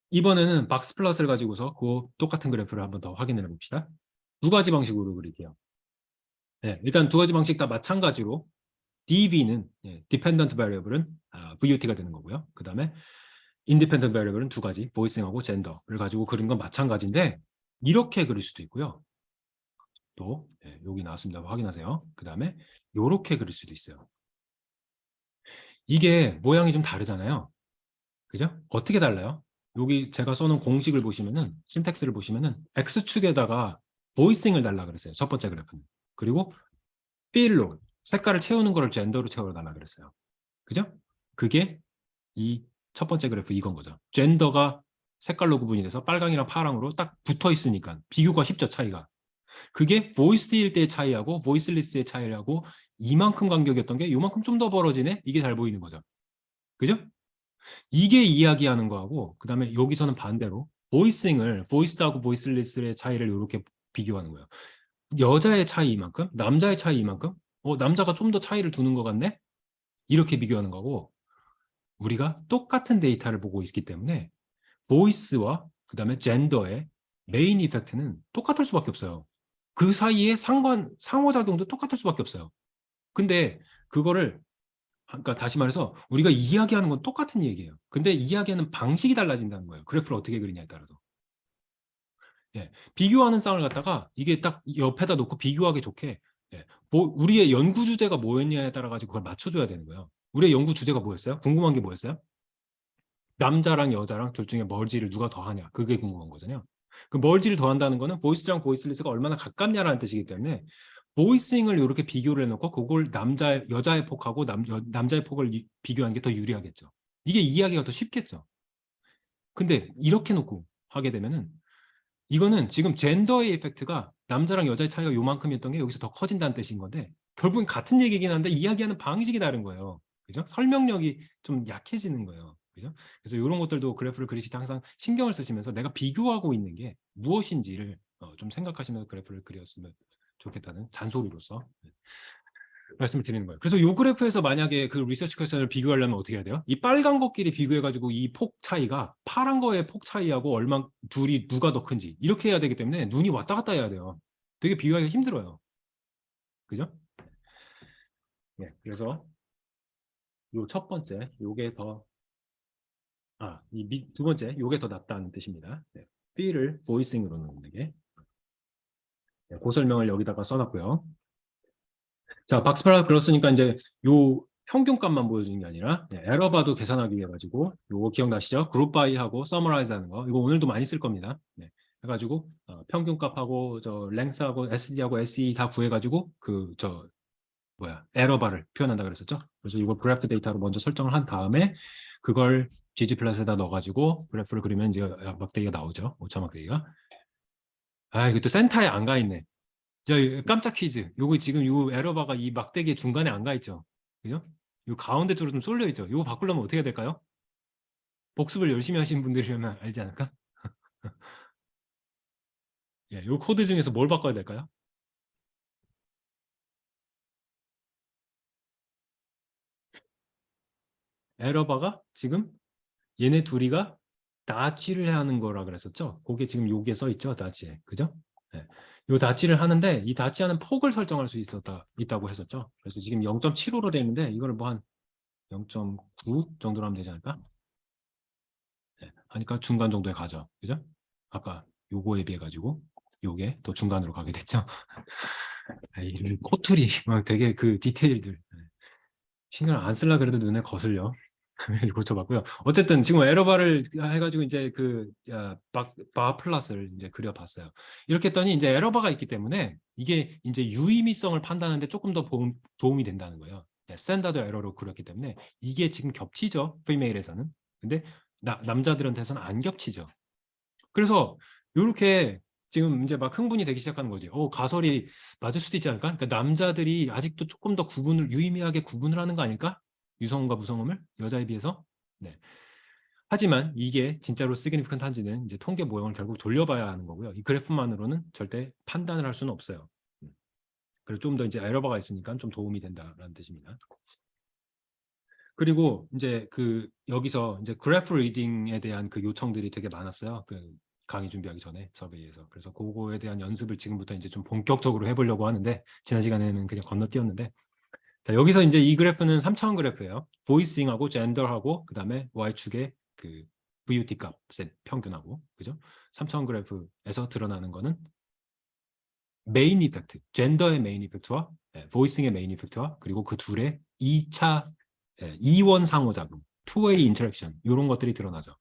Speaker 2: 이번에는 박스플랫을 가지고서 그 똑같은 그래프를 한번 더 확인해 봅시다. 두 가지 방식으로 그릴게요. 네, 일단 두 가지 방식 다 마찬가지로 DV는 Dependent Variable은 VOT가 되는 거고요. 그 다음에 Independent Variable은 두 가지, 보이싱하고 젠더를 가지고 그린 건 마찬가지인데 이렇게 그릴 수도 있고요. 또 여기 나왔습니다. 확인하세요. 그 다음에 이렇게 그릴 수도 있어요. 이게 모양이 좀 다르잖아요. 그죠? 어떻게 달라요? 여기 제가 써놓은 공식을 보시면은, 신텍스를 보시면은 X축에다가 보이싱을 달라 그랬어요. 첫 번째 그래프는. 그리고 필로, 색깔을 채우는 거를 젠더로 채워달라 그랬어요. 그죠? 그게 이 첫 번째 그래프 이건 거죠. 젠더가 색깔로 구분이 돼서 빨강이랑 파랑으로 딱 붙어 있으니까 비교가 쉽죠, 차이가. 그게 보이스일 때의 차이하고 보이스리스의 차이하고 이만큼 간격이었던 게 이만큼 좀 더 벌어지네? 이게 잘 보이는 거죠. 그죠? 이게 이야기하는 거하고 그 다음에 여기서는 반대로 보이싱을 보이스드하고 보이스리스의 차이를 이렇게 비교하는 거예요. 여자의 차이 이만큼, 남자의 차이 이만큼, 남자가 좀 더 차이를 두는 것 같네? 이렇게 비교하는 거고 우리가 똑같은 데이터를 보고 있기 때문에 보이스와 그 다음에 젠더의 메인 이펙트는 똑같을 수밖에 없어요. 그 사이에 상호작용도 똑같을 수밖에 없어요. 근데 그거를 그러니까 다시 말해서 우리가 이야기하는 건 똑같은 얘기예요. 근데 이야기하는 방식이 달라진다는 거예요. 그래프를 어떻게 그리냐에 따라서. 비교하는 쌍을 갖다가 이게 딱 옆에다 놓고 비교하기 좋게 우리의 연구 주제가 뭐였냐에 따라 가지고 그걸 맞춰줘야 되는 거예요. 우리의 연구 주제가 뭐였어요? 궁금한 게 뭐였어요? 남자랑 여자랑 둘 중에 멀지를 누가 더 하냐. 그게 궁금한 거잖아요. 그 멀지를 더한다는 거는 보이스랑 보이스리스가 얼마나 가깝냐라는 뜻이기 때문에 보이싱을 이렇게 비교를 해놓고 그걸 여자의 폭하고 남자의 폭을 비교하는 게 더 유리하겠죠. 이게 이해하기가 더 쉽겠죠. 근데 이렇게 놓고 하게 되면은 이거는 지금 젠더의 이펙트가 남자랑 여자의 차이가 요만큼이었던 게 여기서 더 커진다는 뜻인 건데 결국은 같은 얘기긴 한데 이야기하는 방식이 다른 거예요. 그죠? 설명력이 좀 약해지는 거예요. 그죠? 그래서 이런 것들도 그래프를 그리실 때 항상 신경을 쓰시면서 내가 비교하고 있는 게 무엇인지를 좀 생각하시면서 그래프를 그렸으면 좋겠다는 잔소리로서 말씀을 드리는 거예요. 그래서 이 그래프에서 만약에 그 리서치 퀘스천을 비교하려면 어떻게 해야 돼요? 이 빨간 것끼리 비교해가지고 이 폭 차이가 파란 거의 폭 차이하고 둘이 누가 더 큰지 이렇게 해야 되기 때문에 눈이 왔다 갔다 해야 돼요. 되게 비교하기가 힘들어요. 그죠? 그래서 요 첫 번째, 요게 더, 두 번째, 요게 더 낫다는 뜻입니다. B를 보이싱으로 넣는 게. 그 설명을 여기다가 써놨고요. 자, 박스파라 그렇으니까 이제 요 평균값만 보여주는 게 아니라 에러바도 계산하기 위해 가지고 요거 기억나시죠? 그룹 바이하고 서머라이즈 하는 거. 이거 오늘도 많이 쓸 겁니다. 해가지고 평균값하고 저 랭스하고 SD하고 SE 다 구해가지고 에러바를 표현한다 그랬었죠? 그래서 이걸 그래프 데이터로 먼저 설정을 한 다음에 그걸 gg플랫에다 넣어가지고 그래프를 그리면 이제 막대기가 나오죠. 오차 막대기가. 이것도 센터에 안 가 있네. 자, 깜짝 퀴즈. 요거 지금 요 에러바가 이 막대기 중간에 안 가 있죠. 그죠? 요 가운데 쪽으로 좀 쏠려 있죠. 요거 바꾸려면 어떻게 해야 될까요? 복습을 열심히 하신 분들이라면 알지 않을까? 예, 요 코드 중에서 뭘 바꿔야 될까요? 에러바가 지금 얘네 둘이가 다치를 하는 거라 그랬었죠. 그게 지금 여기에 써 있죠, 다치에. 그죠? 예. 요 다치를 하는데 이 다치하는 폭을 설정할 수 있다고 했었죠. 그래서 지금 0.75로 되어 있는데 이걸 뭐 한 0.9 정도로 하면 되지 않을까? 예. 하니까 중간 정도에 가죠. 그죠? 아까 요거에 비해 가지고 요게 더 중간으로 가게 됐죠. 이 코툴이 막 되게 그 디테일들 신경 안 쓸라 그래도 눈에 거슬려. 고쳐봤고요. 어쨌든 지금 에러바를 해가지고 이제 바 플러스를 이제 그려봤어요. 이렇게 했더니 이제 에러바가 있기 때문에 이게 이제 유의미성을 판단하는데 조금 더 도움이 된다는 거예요. 스탠다드 에러로 그렸기 때문에 이게 지금 겹치죠. 프리메일에서는. 근데 남자들한테서는 안 겹치죠. 그래서 이렇게 지금 이제 막 흥분이 되기 시작하는 거지. 가설이 맞을 수도 있지 않을까? 그러니까 남자들이 아직도 조금 더 유의미하게 구분을 하는 거 아닐까? 유성음과 무성음을 여자에 비해서. 네. 하지만 이게 진짜로 시그니피컨트한지는 이제 통계 모형을 결국 돌려봐야 하는 거고요. 이 그래프만으로는 절대 판단을 할 수는 없어요. 그리고 좀 더 이제 에러바가 있으니까 좀 도움이 된다라는 뜻입니다. 그리고 이제 여기서 이제 그래프 리딩에 대한 그 요청들이 되게 많았어요. 강의 준비하기 전에 서베이에서. 그래서 그거에 대한 연습을 지금부터 이제 좀 본격적으로 해보려고 하는데 지난 시간에는 그냥 건너뛰었는데 자 여기서 이제 이 그래프는 3차원 그래프예요. 보이싱하고 젠더하고 그다음에 y축의 그 VUT 값의 평균하고 그죠? 3차원 그래프에서 드러나는 거는 메인 이펙트, 젠더의 메인 이펙트와 보이싱의 메인 이펙트와 그리고 그 둘의 2차 이원 상호작용, 투웨이 인터랙션 이런 것들이 드러나죠.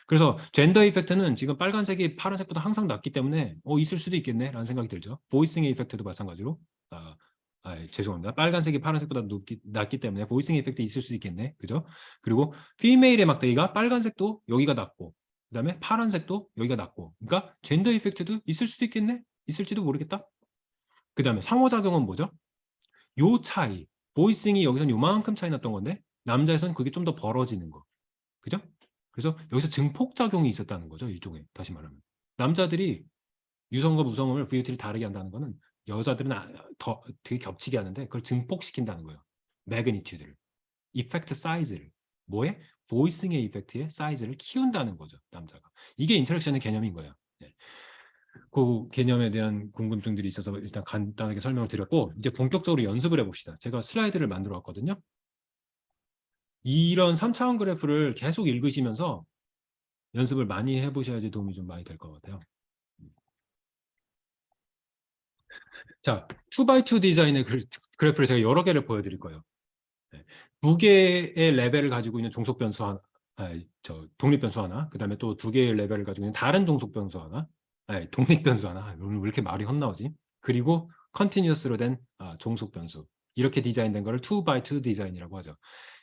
Speaker 2: 그래서 젠더 이펙트는 지금 빨간색이 파란색보다 항상 낮기 때문에 있을 수도 있겠네라는 생각이 들죠. 보이싱의 이펙트도 마찬가지로 죄송합니다. 빨간색이 파란색보다 낮기 때문에 보이싱 이펙트 있을 수 있겠네. 그죠? 그리고 피메일의 막대기가 빨간색도 여기가 낮고 그다음에 파란색도 여기가 낮고 그러니까 젠더 이펙트도 있을 수도 있겠네. 있을지도 모르겠다. 그다음에 상호작용은 뭐죠? 요 차이. 보이싱이 여기서는 요만큼 차이 났던 건데 남자에서는 그게 좀 더 벌어지는 거. 그죠? 그래서 여기서 증폭작용이 있었다는 거죠. 일종의 다시 말하면. 남자들이 유성과 무성음을 VOT를 다르게 한다는 거는 여자들은 더 되게 겹치게 하는데 그걸 증폭시킨다는 거예요. 매그니튜드를. 이펙트 사이즈를. 뭐에? 보이싱의 이펙트의 사이즈를 키운다는 거죠. 남자가. 이게 인터랙션의 개념인 거예요. 네. 그 개념에 대한 궁금증들이 있어서 일단 간단하게 설명을 드렸고 이제 본격적으로 연습을 해봅시다. 제가 슬라이드를 만들어 왔거든요. 이런 3차원 그래프를 계속 읽으시면서 연습을 많이 해보셔야지 도움이 좀 많이 될 것 같아요. 자, 2x2 디자인의 그래프를 제가 여러 개를 보여드릴 거예요. 두 개의 레벨을 가지고 있는 종속 변수 하나, 독립 변수 하나, 그 다음에 또 두 개의 레벨을 가지고 있는 다른 종속 변수 하나, 독립 변수 하나, 오늘 왜 이렇게 말이 헛나오지? 그리고 컨티뉴어스로 된 종속 변수. 이렇게 디자인된 거를 2x2 디자인이라고 하죠.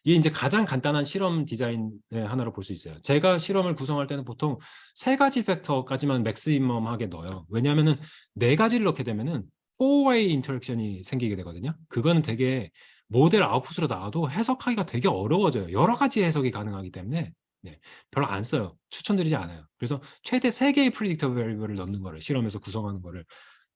Speaker 2: 이게 이제 가장 간단한 실험 디자인의 하나로 볼 수 있어요. 제가 실험을 구성할 때는 보통 세 가지 팩터까지만 맥시멈하게 넣어요. 왜냐하면은 네 가지를 넣게 되면은 4-way 인터랙션이 생기게 되거든요. 그거는 되게 모델 아웃풋으로 나와도 해석하기가 되게 어려워져요. 여러 가지 해석이 가능하기 때문에 별로 안 써요. 추천드리지 않아요. 그래서 최대 3개의 프리딕터 베리블을 넣는 거를 실험에서 구성하는 거를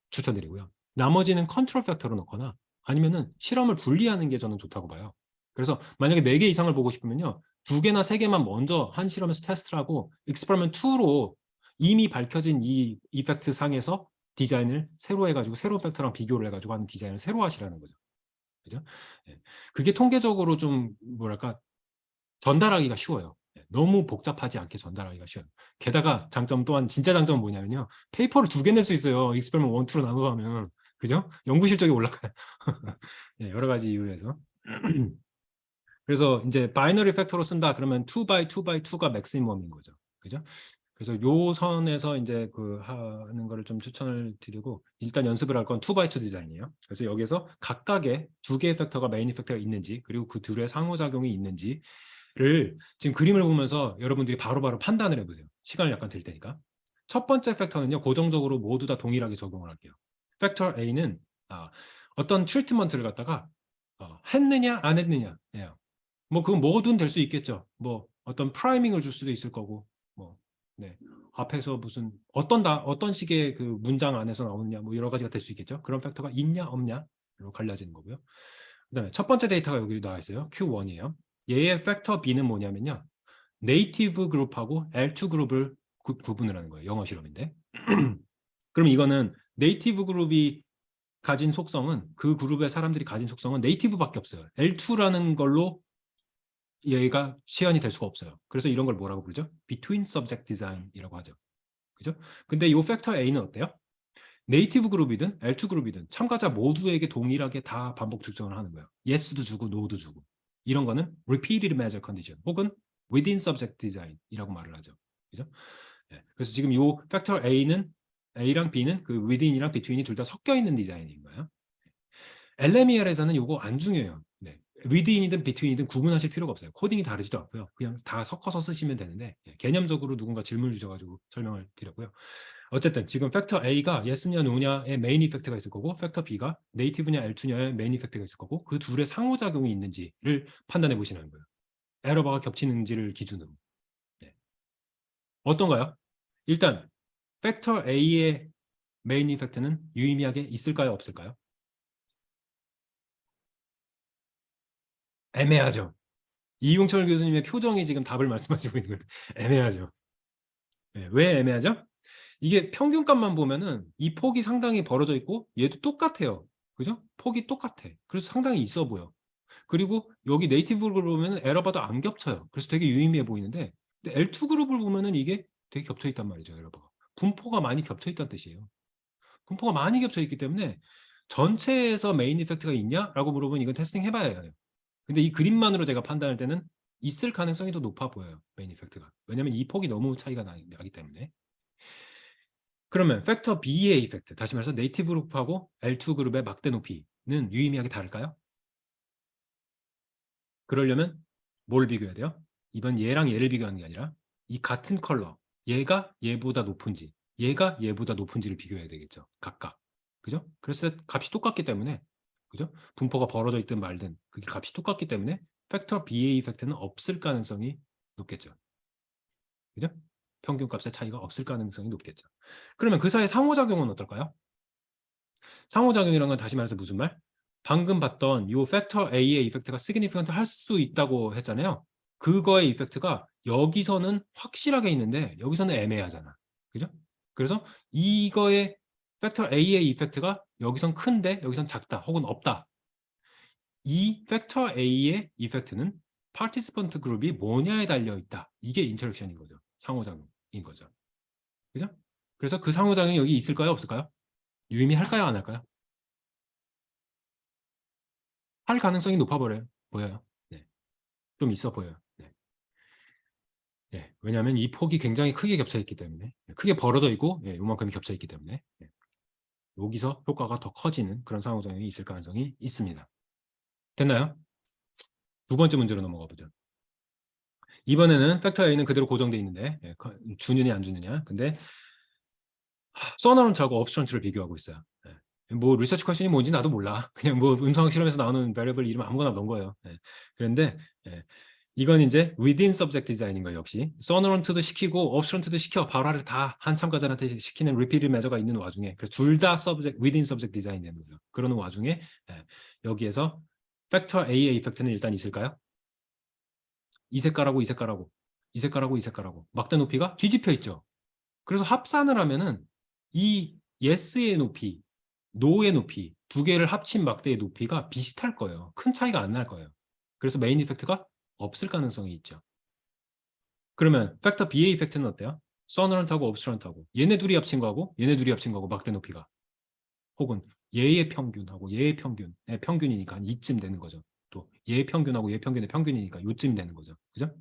Speaker 2: 추천드리고요. 나머지는 컨트롤 팩터로 넣거나 아니면은 실험을 분리하는 게 저는 좋다고 봐요. 그래서 만약에 4개 이상을 보고 싶으면요. 2개나 3개만 먼저 한 실험에서 테스트를 하고 익스퍼리먼트 2로 이미 밝혀진 이 이펙트 상에서 디자인을 새로 해가지고 새로운 팩터랑 비교를 해가지고 하는 디자인을 새로 하시라는 거죠. 그죠? 그게 통계적으로 좀 뭐랄까 전달하기가 쉬워요. 너무 복잡하지 않게 전달하기가 쉬워요. 게다가 장점 또한 진짜 장점은 뭐냐면요. 페이퍼를 2개 낼 수 있어요. 익스페리먼트 1, 2로 나눠서 하면. 그죠? 연구 실적이 올라가요. 여러 가지 이유에서. 그래서 이제 바이너리 팩터로 쓴다 그러면 2x2x2가 맥시멈인 거죠. 그죠? 그래서 요 선에서 이제 하는 거를 좀 추천을 드리고 일단 연습을 할 건 2x2 디자인이에요. 그래서 여기서 각각의 두 개의 팩터가 메인 이펙터가 있는지 그리고 그 둘의 상호작용이 있는지를 지금 그림을 보면서 여러분들이 바로바로 판단을 해보세요. 시간을 약간 들 테니까. 첫 번째 팩터는요. 고정적으로 모두 다 동일하게 적용을 할게요. 팩터 A는 어떤 트리트먼트를 갖다가 했느냐 안 했느냐 예요. 뭐 그건 뭐든 될 수 있겠죠. 뭐 어떤 프라이밍을 줄 수도 있을 거고, 뭐, 네. 앞에서 무슨 어떤 식의 그 문장 안에서 나오느냐, 뭐 여러 가지가 될 수 있겠죠. 그런 팩터가 있냐 없냐로 갈라지는 거고요. 그다음에 첫 번째 데이터가 여기 나와 있어요. Q1이에요. 얘의 팩터 B는 뭐냐면요. 네이티브 그룹하고 L2 그룹을 구분을 하는 거예요. 영어 실험인데. 그럼 이거는 네이티브 그룹이 가진 속성은 그 그룹의 사람들이 가진 속성은 네이티브밖에 없어요. L2라는 걸로 얘가 시연이 될 수가 없어요. 그래서 이런 걸 뭐라고 부르죠? Between Subject Design이라고 하죠. 그죠? 근데 이 팩터 A는 어때요? 네이티브 그룹이든 L2 그룹이든 참가자 모두에게 동일하게 다 반복 측정을 하는 거예요. Yes도 주고 No도 주고. 이런 거는 Repeated Measure Condition 혹은 Within Subject Design이라고 말을 하죠. 그죠? 네. 그래서 지금 이 팩터 A랑 B는 그 Within이랑 Between이 둘 다 섞여 있는 디자인인 거예요. LMER에서는 이거 안 중요해요. 네. within이든 between이든 구분하실 필요가 없어요. 코딩이 다르지도 않고요. 그냥 다 섞어서 쓰시면 되는데 개념적으로 누군가 질문을 주셔가지고 설명을 드렸고요. 어쨌든 지금 팩터 A가 yes냐 no냐의 메인 이펙트가 있을 거고 팩터 B가 네이티브냐 L2냐의 메인 이펙트가 있을 거고 그 둘의 상호작용이 있는지를 판단해 보시는 거예요. 에러바가 겹치는지를 기준으로. 네. 어떤가요? 일단 팩터 A의 메인 이펙트는 유의미하게 있을까요? 없을까요? 애매하죠. 이용철 교수님의 표정이 지금 답을 말씀하시고 있는 거예요. 애매하죠. 네, 왜 애매하죠? 이게 평균값만 보면은 이 폭이 상당히 벌어져 있고 얘도 똑같아요. 그죠? 폭이 똑같아. 그래서 상당히 있어 보여. 그리고 여기 네이티브 그룹을 보면 에러바도 안 겹쳐요. 그래서 되게 유의미해 보이는데 근데 L2 그룹을 보면은 이게 되게 겹쳐 있단 말이죠. 에러바가. 분포가 많이 겹쳐 있다는 뜻이에요. 분포가 많이 겹쳐 있기 때문에 전체에서 메인 이펙트가 있냐라고 물어보면 이건 테스팅 해봐야 해요. 근데 이 그림만으로 제가 판단할 때는 있을 가능성이 더 높아 보여요. 메인 이펙트가. 왜냐면 이 폭이 너무 차이가 나기 때문에. 그러면 팩터 B의 이펙트, 다시 말해서 네이티브 그룹하고 L2 그룹의 막대 높이는 유의미하게 다를까요? 그러려면 뭘 비교해야 돼요? 이번 얘랑 얘를 비교하는 게 아니라 이 같은 컬러, 얘가 얘보다 높은지, 얘가 얘보다 높은지를 비교해야 되겠죠. 각각. 그죠? 그래서 값이 똑같기 때문에, 그죠? 분포가 벌어져 있든 말든 그게 값이 똑같기 때문에 팩터 B의 이펙트는 없을 가능성이 높겠죠. 그죠? 평균값의 차이가 없을 가능성이 높겠죠. 그러면 그 사이의 상호작용은 어떨까요? 상호작용이란 건 다시 말해서 무슨 말? 방금 봤던 이 팩터 A의 이펙트가 significant 할 수 있다고 했잖아요. 그거의 이펙트가 여기서는 확실하게 있는데 여기서는 애매하잖아. 그죠? 그래서 이거의 팩터 A의 이펙트가 여기선 큰데 여기선 작다 혹은 없다. 이 팩터 A의 이펙트는 파티시펀트 그룹이 뭐냐에 달려 있다. 이게 인터랙션인 거죠. 상호작용인 거죠. 그죠? 그래서 그 상호작용이 여기 있을까요? 없을까요? 유의미할까요? 안 할까요? 할 가능성이 높아 보여요. 네. 좀 있어 보여요. 네. 네. 왜냐하면 이 폭이 굉장히 크게 겹쳐 있기 때문에 크게 벌어져 있고 요만큼이 겹쳐 있기 때문에 여기서 효과가 더 커지는 그런 상호작용이 있을 가능성이 있습니다. 됐나요? 두 번째 문제로 넘어가 보죠. 이번에는 팩터 A는 그대로 고정되어 있는데 주느냐 안 주느냐. 근데 서너런트하고 업스트런트를 비교하고 있어요. 뭐 리서치 퀘션이 뭔지 나도 몰라. 그냥 뭐 음성 실험에서 나오는 베리어블 이름 아무거나 넣은 거예요. 그런데 이건 이제 within subject design인 거예요. 역시 서너런트도 시키고 업스트런트도 시켜 바로를 다 한 참가자한테 시키는 repeated measure가 있는 와중에 그래서 둘 다 subject within subject design 되는 거죠. 그러는 와중에 여기에서 팩터 A의 이펙트는 일단 있을까요? 이 색깔하고 이 색깔하고 이 색깔하고 이 색깔하고 막대 높이가 뒤집혀 있죠. 그래서 합산을 하면은 이 yes의 높이, no의 높이 두 개를 합친 막대의 높이가 비슷할 거예요. 큰 차이가 안 날 거예요. 그래서 메인 이펙트가 없을 가능성이 있죠. 그러면 팩터 B의 이펙트는 어때요? 서너런트하고 업스트런트하고 얘네 둘이 합친 거하고 얘네 둘이 합친 거하고 막대 높이가 혹은 얘의 평균하고 얘의 평균의 평균이니까 이쯤 되는 거죠. 또 얘의 평균하고 얘 평균의 평균이니까 요쯤 되는 거죠. 그죠?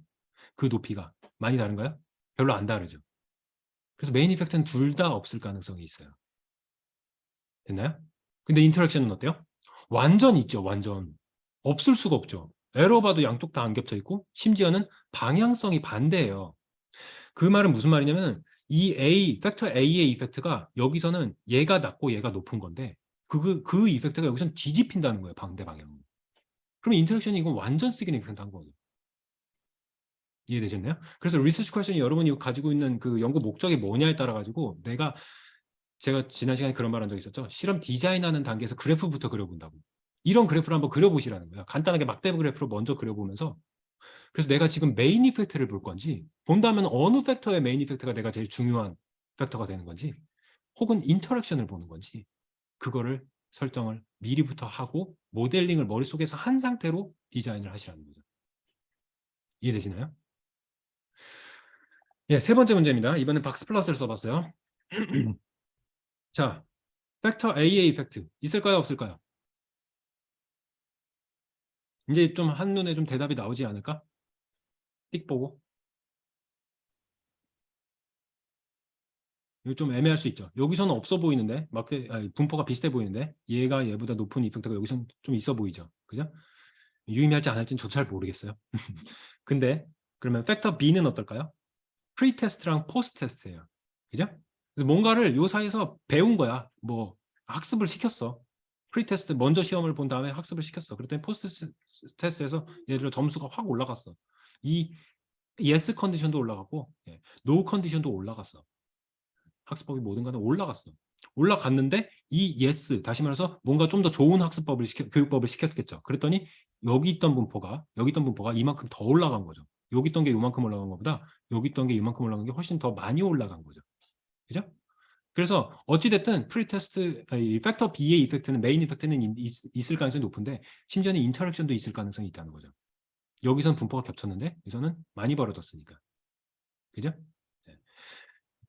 Speaker 2: 그 높이가 많이 다른가요? 별로 안 다르죠. 그래서 메인 이펙트는 둘 다 없을 가능성이 있어요. 됐나요? 근데 인터랙션은 어때요? 완전 있죠, 완전. 없을 수가 없죠. 에러 봐도 양쪽 다 안 겹쳐 있고, 심지어는 방향성이 반대예요. 그 말은 무슨 말이냐면, 팩터 A의 이펙트가 여기서는 얘가 낮고 얘가 높은 건데, 그 이펙트가 여기서는 뒤집힌다는 거예요, 반대 방향으로. 그럼 인터랙션이 이건 완전 시그니피컨트 한 거죠. 이해되셨나요? 그래서 리서치 퀘션이 여러분이 가지고 있는 그 연구 목적이 뭐냐에 따라 가지고 제가 지난 시간에 그런 말 한 적 있었죠. 실험 디자인하는 단계에서 그래프부터 그려본다고. 이런 그래프를 한번 그려보시라는 거야. 간단하게 막대 그래프로 먼저 그려보면서 그래서 내가 지금 메인 이펙트를 볼 건지 본다면 어느 팩터의 메인 이펙트가 내가 제일 중요한 팩터가 되는 건지 혹은 인터랙션을 보는 건지 그거를 설정을 미리부터 하고 모델링을 머릿속에서 한 상태로 디자인을 하시라는 거죠. 이해되시나요? 예, 세 번째 문제입니다. 이번엔 박스 플러스를 써봤어요. 자, 팩터 A의 이펙트 있을까요? 없을까요? 이제 좀 한눈에 좀 대답이 나오지 않을까? 띡 보고. 이거 좀 애매할 수 있죠. 여기서는 없어 보이는데, 분포가 비슷해 보이는데, 얘가 얘보다 높은 이펙트가 여기서는 좀 있어 보이죠. 그죠? 유의미할지 안 할지는 저도 잘 모르겠어요. 근데, 그러면 팩터 B는 어떨까요? 프리 테스트랑 포스트 테스트예요. 그죠? 그래서 뭔가를 요 사이에서 배운 거야. 뭐, 학습을 시켰어. 프리 테스트 먼저 시험을 본 다음에 학습을 시켰어. 그랬더니 포스트 테스트에서 예를 들어 점수가 확 올라갔어. 이 예스 컨디션도 올라갔고, 노 컨디션도 올라갔어. 학습법이 뭐든 간에 올라갔어. 올라갔는데 이 yes, 다시 말해서 뭔가 좀 더 좋은 교육법을 시켰겠죠. 그랬더니 여기 있던 분포가 이만큼 더 올라간 거죠. 여기 있던 게 이만큼 올라간 것보다 여기 있던 게 이만큼 올라간 게 훨씬 더 많이 올라간 거죠. 그죠? 그래서 어찌됐든 프리테스트, 팩터 B의 이펙트는 메인 이펙트는 있을 가능성이 높은데 심지어는 인터랙션도 있을 가능성이 있다는 거죠. 여기선 분포가 겹쳤는데 여기서는 많이 벌어졌으니까. 그죠? 네.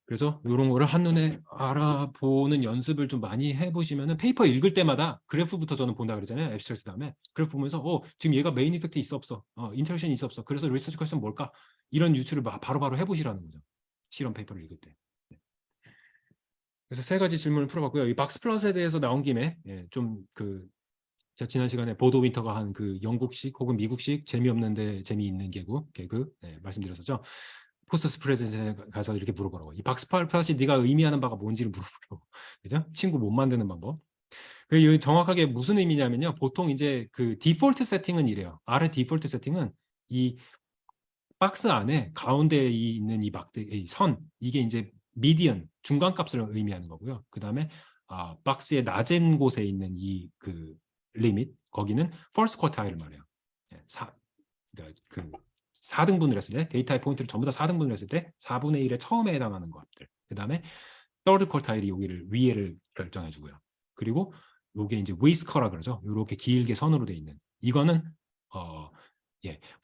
Speaker 2: 그래서 이런 거를 한눈에 알아보는 연습을 좀 많이 해보시면은 페이퍼 읽을 때마다 그래프부터 저는 본다 그러잖아요. 앱스트랙트 다음에 그래프 보면서 지금 얘가 메인 이펙트 있어 없어, 인터랙션이 있어 없어. 그래서 리서치 퀘스천 뭘까? 이런 유추를 바로바로 해보시라는 거죠. 실험 페이퍼를 읽을 때. 네. 그래서 세 가지 질문을 풀어봤고요. 이 박스 플러스에 대해서 나온 김에 제가 지난 시간에 보도 윈터가 한 그 영국식 혹은 미국식 재미없는데 재미있는 개그 말씀드렸었죠. 포스트 프레젠에 가서 이렇게 물어보라고. 이 박스 플러스 네가 의미하는 바가 뭔지를 물어보라고. 그죠? 친구 못 만드는 방법. 그 정확하게 무슨 의미냐면요. 보통 이제 그 디폴트 세팅은 이래요. 아래 디폴트 세팅은 이 박스 안에 가운데에 있는 이 선, 이게 이제 미디언, 중간값을 의미하는 거고요. 그 다음에 박스의 낮은 곳에 있는 이 그 리밋, 거기는 first quartile 말해요. 그러니까 그 4등분을 했을 때, 데이터의 포인트를 전부 다 4등분을 했을 때 4분의 1의 처음에 해당하는 것들. 그 다음에 third quartile이 여기를 위에를 결정해 주고요. 그리고 요게 이제 위스커라 그러죠. 이렇게 길게 선으로 돼 있는. 이거는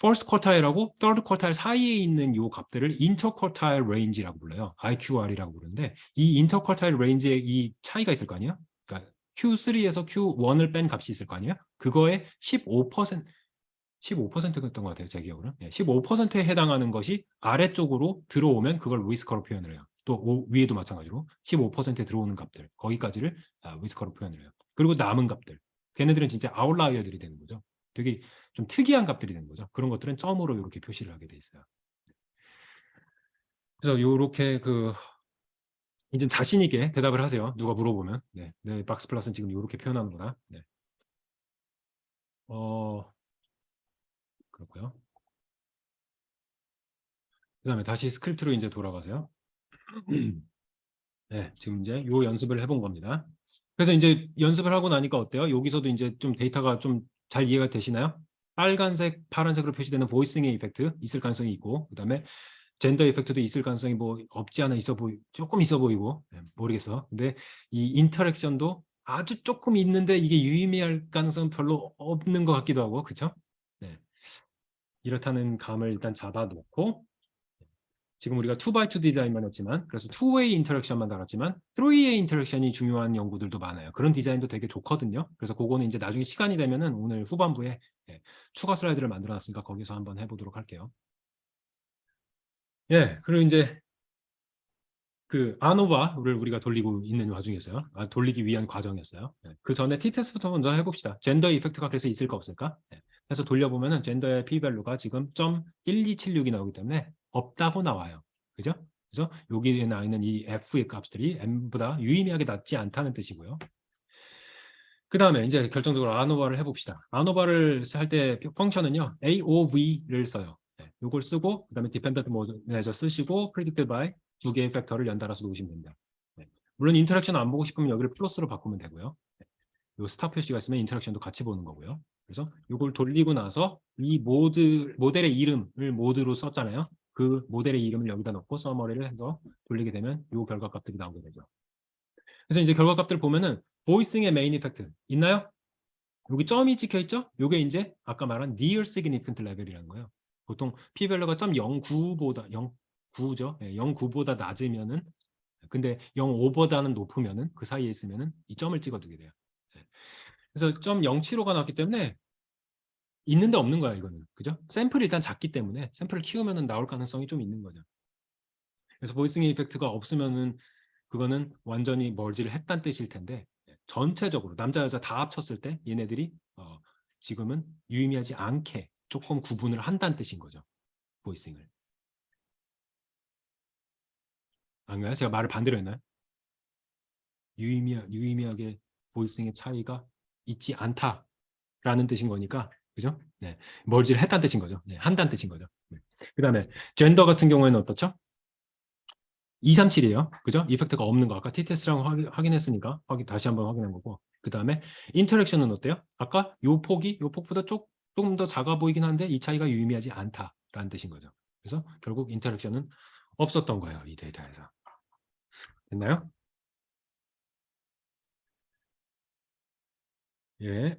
Speaker 2: first quartile하고 third quartile 사이에 있는 요 값들을 interquartile range라고 불러요. IQR이라고 부르는데 이 interquartile range에 이 차이가 있을 거 아니에요? 그러니까 Q3에서 Q1을 뺀 값이 있을 거 아니에요? 그거의 15%였던 것 같아요. 제 기억으로는. 15%에 해당하는 것이 아래쪽으로 들어오면 그걸 위스커로 표현을 해요. 또 위에도 마찬가지로 15%에 들어오는 값들, 거기까지를 위스커로 표현을 해요. 그리고 남은 값들, 걔네들은 진짜 아웃라이어들이 되는 거죠. 되게 좀 특이한 값들이 되는 거죠. 그런 것들은 점으로 이렇게 표시를 하게 돼 있어요. 그래서 이렇게 이제 자신 있게 대답을 하세요. 누가 물어보면. 네, 박스 플러스는 지금 이렇게 표현하는구나. 네. 그렇고요. 그다음에 다시 스크립트로 이제 돌아가세요. 네, 지금 이제 요 연습을 해본 겁니다. 그래서 이제 연습을 하고 나니까 어때요? 여기서도 이제 좀 데이터가 좀 잘 이해가 되시나요? 빨간색, 파란색으로 표시되는 보이싱의 이펙트 있을 가능성이 있고, 그다음에 젠더 이펙트도 있을 가능성이 뭐 없지 않아 조금 있어 보이고, 모르겠어. 근데 이 인터랙션도 아주 조금 있는데 이게 유의미할 가능성은 별로 없는 것 같기도 하고, 그렇죠? 네. 이렇다는 감을 일단 잡아놓고 지금 우리가 2x2 디자인만 했지만 그래서 2way 인터랙션만 다뤘지만 3way 인터랙션이 중요한 연구들도 많아요. 그런 디자인도 되게 좋거든요. 그래서 그거는 이제 나중에 시간이 되면은 오늘 후반부에 추가 슬라이드를 만들어 놨으니까 거기서 한번 해보도록 할게요. 그리고 이제 그 아노바를 우리가 돌리고 있는 와중이었어요. 돌리기 위한 과정이었어요. 그 전에 t-테스트부터 먼저 해봅시다. 젠더 이펙트가 그래서 있을까 없을까? 그래서 돌려보면은 젠더의 p-밸류가 지금 0.1276이 나오기 때문에 없다고 나와요. 그죠? 그래서 여기에 나와 있는 이 f의 값들이 m보다 유의미하게 낮지 않다는 뜻이고요. 그 다음에 이제 결정적으로 아노바를 해봅시다. 아노바를 할 때 펑션은요, AOV를 써요. 요걸 쓰고 그다음에 dependent measure 쓰시고 predicted by 두 개의 팩터를 연달아서 놓으시면 됩니다. 물론 인터랙션 안 보고 싶으면 여기를 플러스로 바꾸면 되고요. 요 스탑 표시가 있으면 인터랙션도 같이 보는 거고요. 그래서 요걸 돌리고 나서 이 모델의 이름을 모드로 썼잖아요. 그 모델의 이름을 여기다 넣고 서머리를 해서 돌리게 되면 요 결과값들이 나오게 되죠. 그래서 이제 결과값들 보면은 보이싱의 메인 이펙트 있나요? 여기 점이 찍혀 있죠? 요게 이제 아까 말한 near significant level이라는 거예요. 보통 p-value가 0.09보다 0.9죠. 0.9보다 낮으면은 근데 0.5보다는 높으면은 그 사이에 있으면은 이 점을 찍어두게 돼요. 그래서 0.075가 나왔기 때문에 있는데 없는 거야 이거는. 그죠? 샘플이 일단 작기 때문에 샘플을 키우면은 나올 가능성이 좀 있는 거죠. 그래서 보이싱 이펙트가 없으면은 그거는 완전히 멀지를 했다는 뜻일 텐데 전체적으로 남자 여자 다 합쳤을 때 얘네들이 지금은 유의미하지 않게 조금 구분을 한다는 뜻인 거죠. 보이싱을. 아닌가요? 제가 말을 반대로 했나요? 유의미하게 보이싱의 차이가 있지 않다라는 뜻인 거니까 그죠? 네. 멀지를 했다는 뜻인 거죠. 네. 한다는 뜻인 거죠. 네. 그다음에 젠더 같은 경우에는 어떻죠? 237이에요. 그죠? 이펙트가 없는 거. 아까 TTS랑 확인했으니까 다시 한번 확인한 거고. 그 다음에 인터랙션은 어때요? 아까 요 폭보다 조금 더 작아 보이긴 한데 이 차이가 유의미하지 않다라는 뜻인 거죠. 그래서 결국 인터랙션은 없었던 거예요. 이 데이터에서. 됐나요? 예.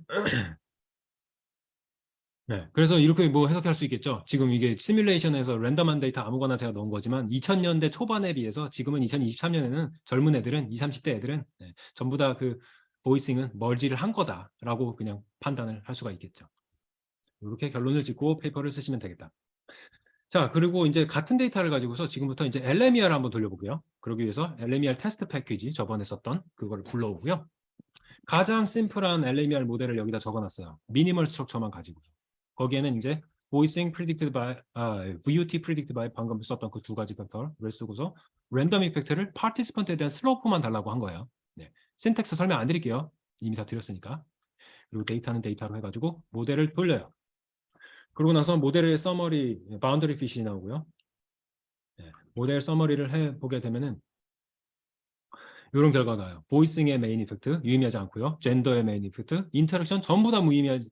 Speaker 2: 네. 그래서 이렇게 뭐 해석할 수 있겠죠. 지금 이게 시뮬레이션에서 랜덤한 데이터 아무거나 제가 넣은 거지만 2000년대 초반에 비해서 지금은 2023년에는 젊은 애들은 20, 30대 애들은 전부 다 그 보이싱은 멀지를 한 거다라고 그냥 판단을 할 수가 있겠죠. 이렇게 결론을 짓고 페이퍼를 쓰시면 되겠다. 자, 그리고 이제 같은 데이터를 가지고서 지금부터 이제 LMER을 한번 돌려보고요. 그러기 위해서 LMER 테스트 패키지 저번에 썼던 그거를 불러오고요. 가장 심플한 LMER 모델을 여기다 적어놨어요. 미니멀 스트럭처만 가지고. 거기에는 이제 voicing predicted by, VUT predicted by 방금 썼던 그 두 가지 팩터를 쓰고서 랜덤 이펙트를 파티시펀트에 대한 슬로프만 달라고 한 거예요. 네. 신텍스 설명 안 드릴게요. 이미 다 드렸으니까. 그리고 데이터는 데이터로 해가지고 모델을 돌려요. 그러고 나서 모델의 서머리, 바운더리 핏이 나오고요. 네. 모델 서머리를 해보게 되면은 이런 결과가 나와요. 보이싱의 메인 이펙트 유의미하지 않고요. 젠더의 메인 이펙트, 인터랙션 전부 다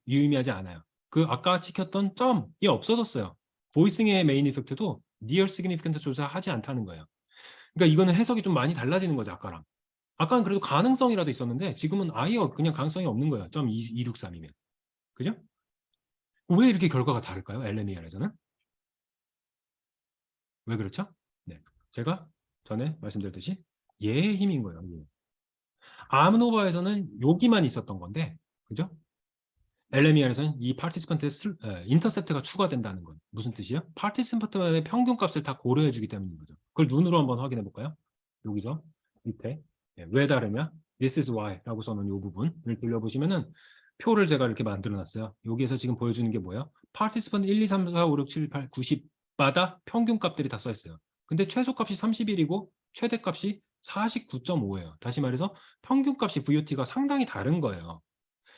Speaker 2: 유의미하지 않아요. 그 아까 찍혔던 점이 없어졌어요. 보이싱의 메인 이펙트도 near significant 조사하지 않다는 거예요. 그러니까 이거는 해석이 좀 많이 달라지는 거죠, 아까랑. 아까는 그래도 가능성이라도 있었는데 지금은 아예 그냥 가능성이 없는 거예요. 0.263이면. 그죠? 왜 이렇게 결과가 다를까요? LMER에서는? 왜 그렇죠? 네. 제가 전에 말씀드렸듯이 얘의 힘인 거예요. 얘. 암노바에서는 여기만 있었던 건데, 그죠? LMER에서는 이 파티시펀트의 인터셉트가 추가된다는 건 무슨 뜻이에요? 파티시펀트의 평균값을 다 고려해 주기 때문인 거죠. 그걸 눈으로 한번 확인해 볼까요? 여기서 밑에 왜 다르냐? This is why라고 써놓은 이 부분을 돌려보시면은 표를 제가 이렇게 만들어 놨어요. 여기에서 지금 보여주는 게 뭐예요? 파티시펀트 1, 2, 3, 4, 5, 6, 7, 8, 90마다 평균값들이 다 써 있어요. 근데 최소값이 31이고 최대값이 49.5예요. 다시 말해서 평균값이 VOT가 상당히 다른 거예요.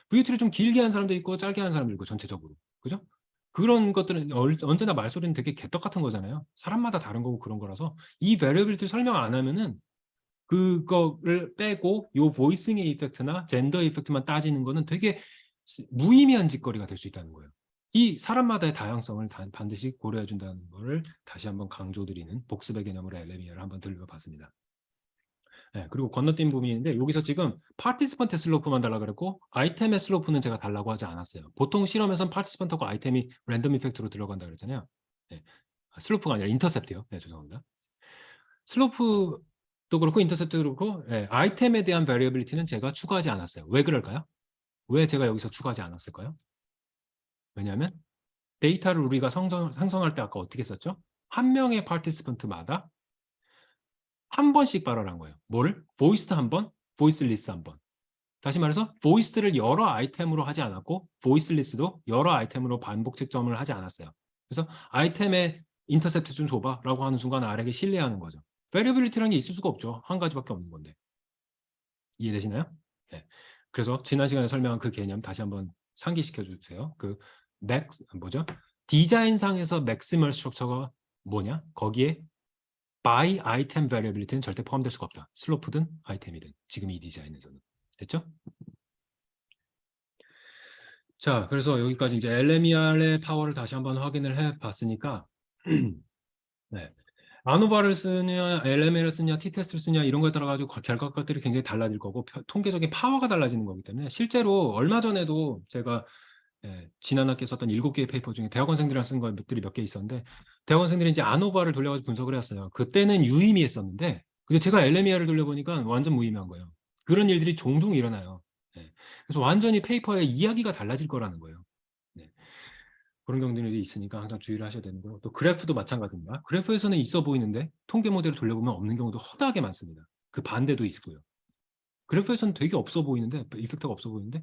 Speaker 2: VOT를 좀 길게 한 사람도 있고 짧게 한 사람도 있고 전체적으로. 그죠? 그런 것들은 언제나 말소리는 되게 개떡 같은 거잖아요. 사람마다 다른 거고 그런 거라서 이 베리어빌티 설명 안 하면은 그거를 빼고 요 보이싱의 이펙트나 젠더 이펙트만 따지는 거는 되게 무의미한 짓거리가 될 수 있다는 거예요. 이 사람마다의 다양성을 반드시 고려해 준다는 거를 다시 한번 강조드리는 복습의 개념으로 LMER을 한번 들려봤습니다. 네, 그리고 건너뛴 부분인데 여기서 지금 파티시펀트 슬로프만 달라고 그랬고 아이템의 슬로프는 제가 달라고 하지 않았어요. 보통 실험에서는 파티시펀트하고 아이템이 랜덤 이펙트로 들어간다 그랬잖아요. 네, 슬로프가 아니라 인터셉트요. 네, 죄송합니다. 슬로프도 그렇고 인터셉트도 그렇고 아이템에 대한 베리어빌리티는 제가 추가하지 않았어요. 왜 그럴까요? 왜 제가 여기서 추가하지 않았을까요? 왜냐하면 데이터를 우리가 생성할 때 아까 어떻게 썼죠? 한 명의 파티시펀트마다 한 번씩 발언한 거예요. 뭐를? 보이스드 한 번, 보이스리스 한 번. 다시 말해서 보이스드를 여러 아이템으로 하지 않았고 보이스리스도 여러 아이템으로 반복 측정을 하지 않았어요. 그래서 아이템의 인터셉트 좀 줘봐 라고 하는 순간 R에게 신뢰하는 거죠. 베리어빌리티라는 게 있을 수가 없죠. 한 가지밖에 없는 건데. 이해되시나요? 네. 그래서 지난 시간에 설명한 그 개념 다시 한번 상기시켜 주세요. 그 맥 뭐죠? 디자인상에서 맥시멀 스트럭처가 뭐냐? 거기에 by item variability는 절대 포함될 수가 없다. 슬로프든 아이템이든 지금 이 디자인에서는. 됐죠? 자, 그래서 여기까지 이제 LMER의 파워를 다시 한번 확인을 해 봤으니까 네. 아노바를 쓰냐, LMA를 쓰냐, T테스트를 쓰냐 이런 거에 따라 가지고 결과값들이 굉장히 달라질 거고 통계적인 파워가 달라지는 거기 때문에 실제로 얼마 전에도 제가 지난 학기에 썼던 7개의 페이퍼 중에 대학원생들이랑 쓴 것들이 몇 개 있었는데 대학원생들이 이제 아노바를 돌려가지고 분석을 해왔어요. 그때는 유의미했었는데 근데 제가 LMER을 돌려보니까 완전 무의미한 거예요. 그런 일들이 종종 일어나요. 그래서 완전히 페이퍼의 이야기가 달라질 거라는 거예요. 네. 그런 경우들이 있으니까 항상 주의를 하셔야 되는 거고 또 그래프도 마찬가지입니다. 그래프에서는 있어 보이는데 통계 모델을 돌려보면 없는 경우도 허다하게 많습니다. 그 반대도 있고요. 그래프에서는 되게 없어 보이는데 이펙트가 없어 보이는데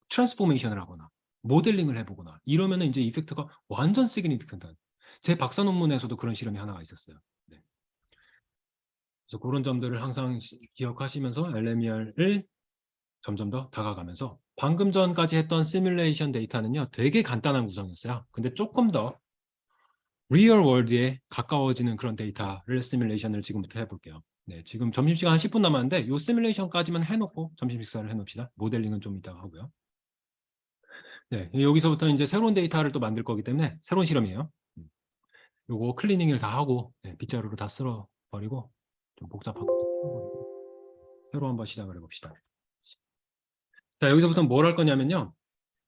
Speaker 2: 트랜스포메이션을 하거나 모델링을 해보거나 이러면은 이제 이펙트가 완전 시그니피컨트한 제 박사 논문에서도 그런 실험이 하나가 있었어요. 네. 그래서 그런 점들을 항상 기억하시면서 LMER을 점점 더 다가가면서 방금 전까지 했던 시뮬레이션 데이터는요 되게 간단한 구성이었어요. 근데 조금 더 리얼 월드에 가까워지는 그런 데이터를 시뮬레이션을 지금부터 해볼게요. 네, 지금 점심시간 한 10분 남았는데 이 시뮬레이션까지만 해놓고 점심 식사를 해놓읍시다. 모델링은 좀 이따가 하고요. 네, 여기서부터 이제 새로운 데이터를 또 만들 거기 때문에 새로운 실험이에요. 요거 클리닝을 다 하고 빗자루로 다 쓸어버리고 좀 복잡하고 새로 한번 시작을 해봅시다. 자, 여기서부터 뭘 할 거냐면요.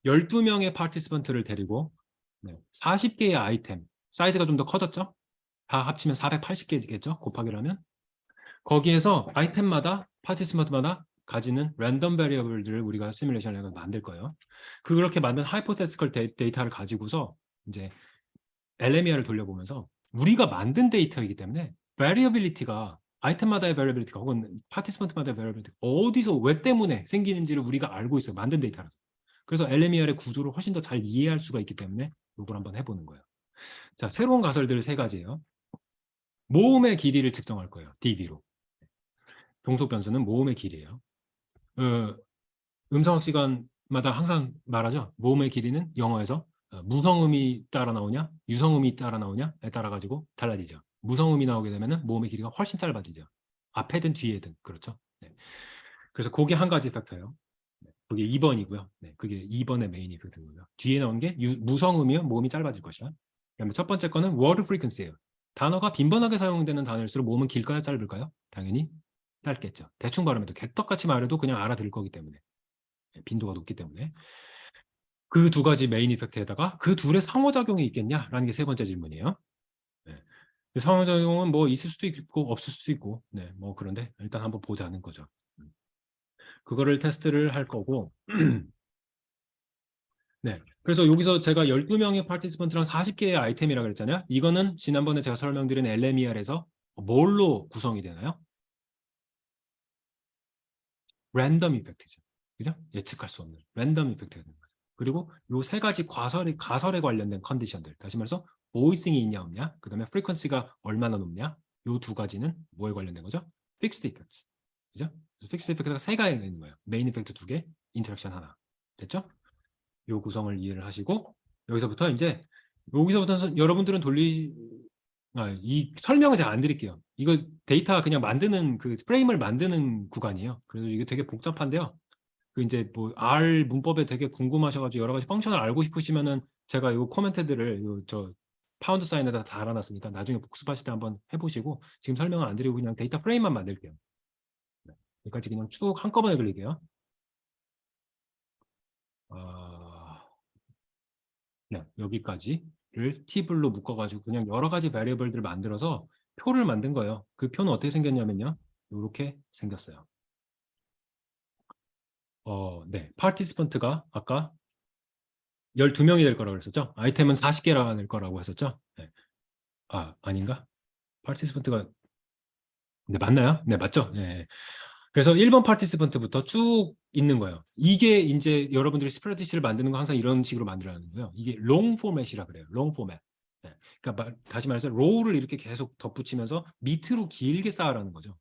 Speaker 2: 12명의 파티시펀트를 데리고 40개의 아이템, 사이즈가 좀 더 커졌죠? 다 합치면 480개겠죠? 곱하기를 하면. 거기에서 아이템마다, 파티시먼트마다 가지는 랜덤 베리어블들을 우리가 시뮬레이션을 만들 거예요. 그렇게 만든 하이포테티컬 데이터를 가지고서 이제 LMER을 돌려보면서 우리가 만든 데이터이기 때문에 베리어빌리티가 아이템마다의 베리어빌리티가 혹은 파티시먼트마다의 베리어빌리티가 어디서 왜 때문에 생기는지를 우리가 알고 있어요. 만든 데이터라서. 그래서 LMER의 구조를 훨씬 더 잘 이해할 수가 있기 때문에 이걸 한번 해보는 거예요. 자, 새로운 가설들 세 가지예요. 모음의 길이를 측정할 거예요. dB로. 종속 변수는 모음의 길이에요. 음성학 시간마다 항상 말하죠. 모음의 길이는 영어에서 무성음이 따라 나오냐, 유성음이 따라 나오냐에 따라 가지고 달라지죠. 무성음이 나오게 되면 모음의 길이가 훨씬 짧아지죠. 앞에든 뒤에든 그렇죠. 네. 그래서 그게 한 가지 팩터예요. 그게 2번이고요. 네, 그게 2번의 메인 이펙트고요. 뒤에 나온 게 무성음이면 모음이 짧아질 것이야. 그다음에 첫 번째 거는 word frequency예요. 단어가 빈번하게 사용되는 단어일수록 모음은 길까요, 짧을까요? 당연히 짧겠죠. 대충 발음해도 개떡같이 말해도 그냥 알아들을 거기 때문에 빈도가 높기 때문에 그 두 가지 메인 이펙트에다가 그 둘의 상호작용이 있겠냐라는 게 세 번째 질문이에요. 네. 상호작용은 뭐 있을 수도 있고 없을 수도 있고 뭐 그런데 일단 한번 보자는 거죠. 그거를 테스트를 할 거고 네. 그래서 여기서 제가 12명의 파티시펀트랑 40개의 아이템이라고 그랬잖아요. 이거는 지난번에 제가 설명드린 LMER에서 뭘로 구성이 되나요? 랜덤 이펙트죠. 그죠? 예측할 수 없는 랜덤 이펙트가 되는 거죠. 그리고 요 세 가지 가설에 관련된 컨디션들. 다시 말해서 보이싱이 있냐 없냐, 그다음에 프리퀀시가 얼마나 높냐. 요 두 가지는 뭐에 관련된 거죠? 픽스드 이펙트. 그죠? 픽스드 이펙트가 세 가지가 있는 거예요. 메인 이펙트 두 개, 인터랙션 하나. 됐죠? 요 구성을 이해를 하시고 여기서부터 이제 여기서부터 여러분들은 이 설명을 잘 안 드릴게요. 이거 데이터 그냥 만드는 그 프레임을 만드는 구간이에요. 그래서 이게 되게 복잡한데요. 그 이제 뭐 R 문법에 되게 궁금하셔가지고 여러 가지 펑션을 알고 싶으시면은 제가 요 코멘트들을 저 파운드 사인에다 달아놨으니까 나중에 복습하실 때 한번 해보시고 지금 설명을 안 드리고 그냥 데이터 프레임만 만들게요. 여기까지 그냥 쭉 한꺼번에 그릴게요. 네, 여기까지를 팁으로 묶어가지고 그냥 여러 가지 베리어블들을 만들어서 표를 만든 거예요. 그 표는 어떻게 생겼냐면요. 이렇게 생겼어요. 네. 파티시펀트가 아까 12명이 될 거라고 했었죠. 아이템은 40개라 될 거라고 했었죠. 네. 아닌가? 파티시펀트가 네, 맞나요? 네, 맞죠? 네. 그래서 1번 파티시펀트부터 쭉 있는 거예요. 이게 이제 여러분들이 스프레드시트를 만드는 거 항상 이런 식으로 만들어야 하는데요. 이게 롱 포맷이라 그래요. 롱 포맷. 네. 그러니까 다시 말해서 로우를 이렇게 계속 덧붙이면서 밑으로 길게 쌓으라는 거죠.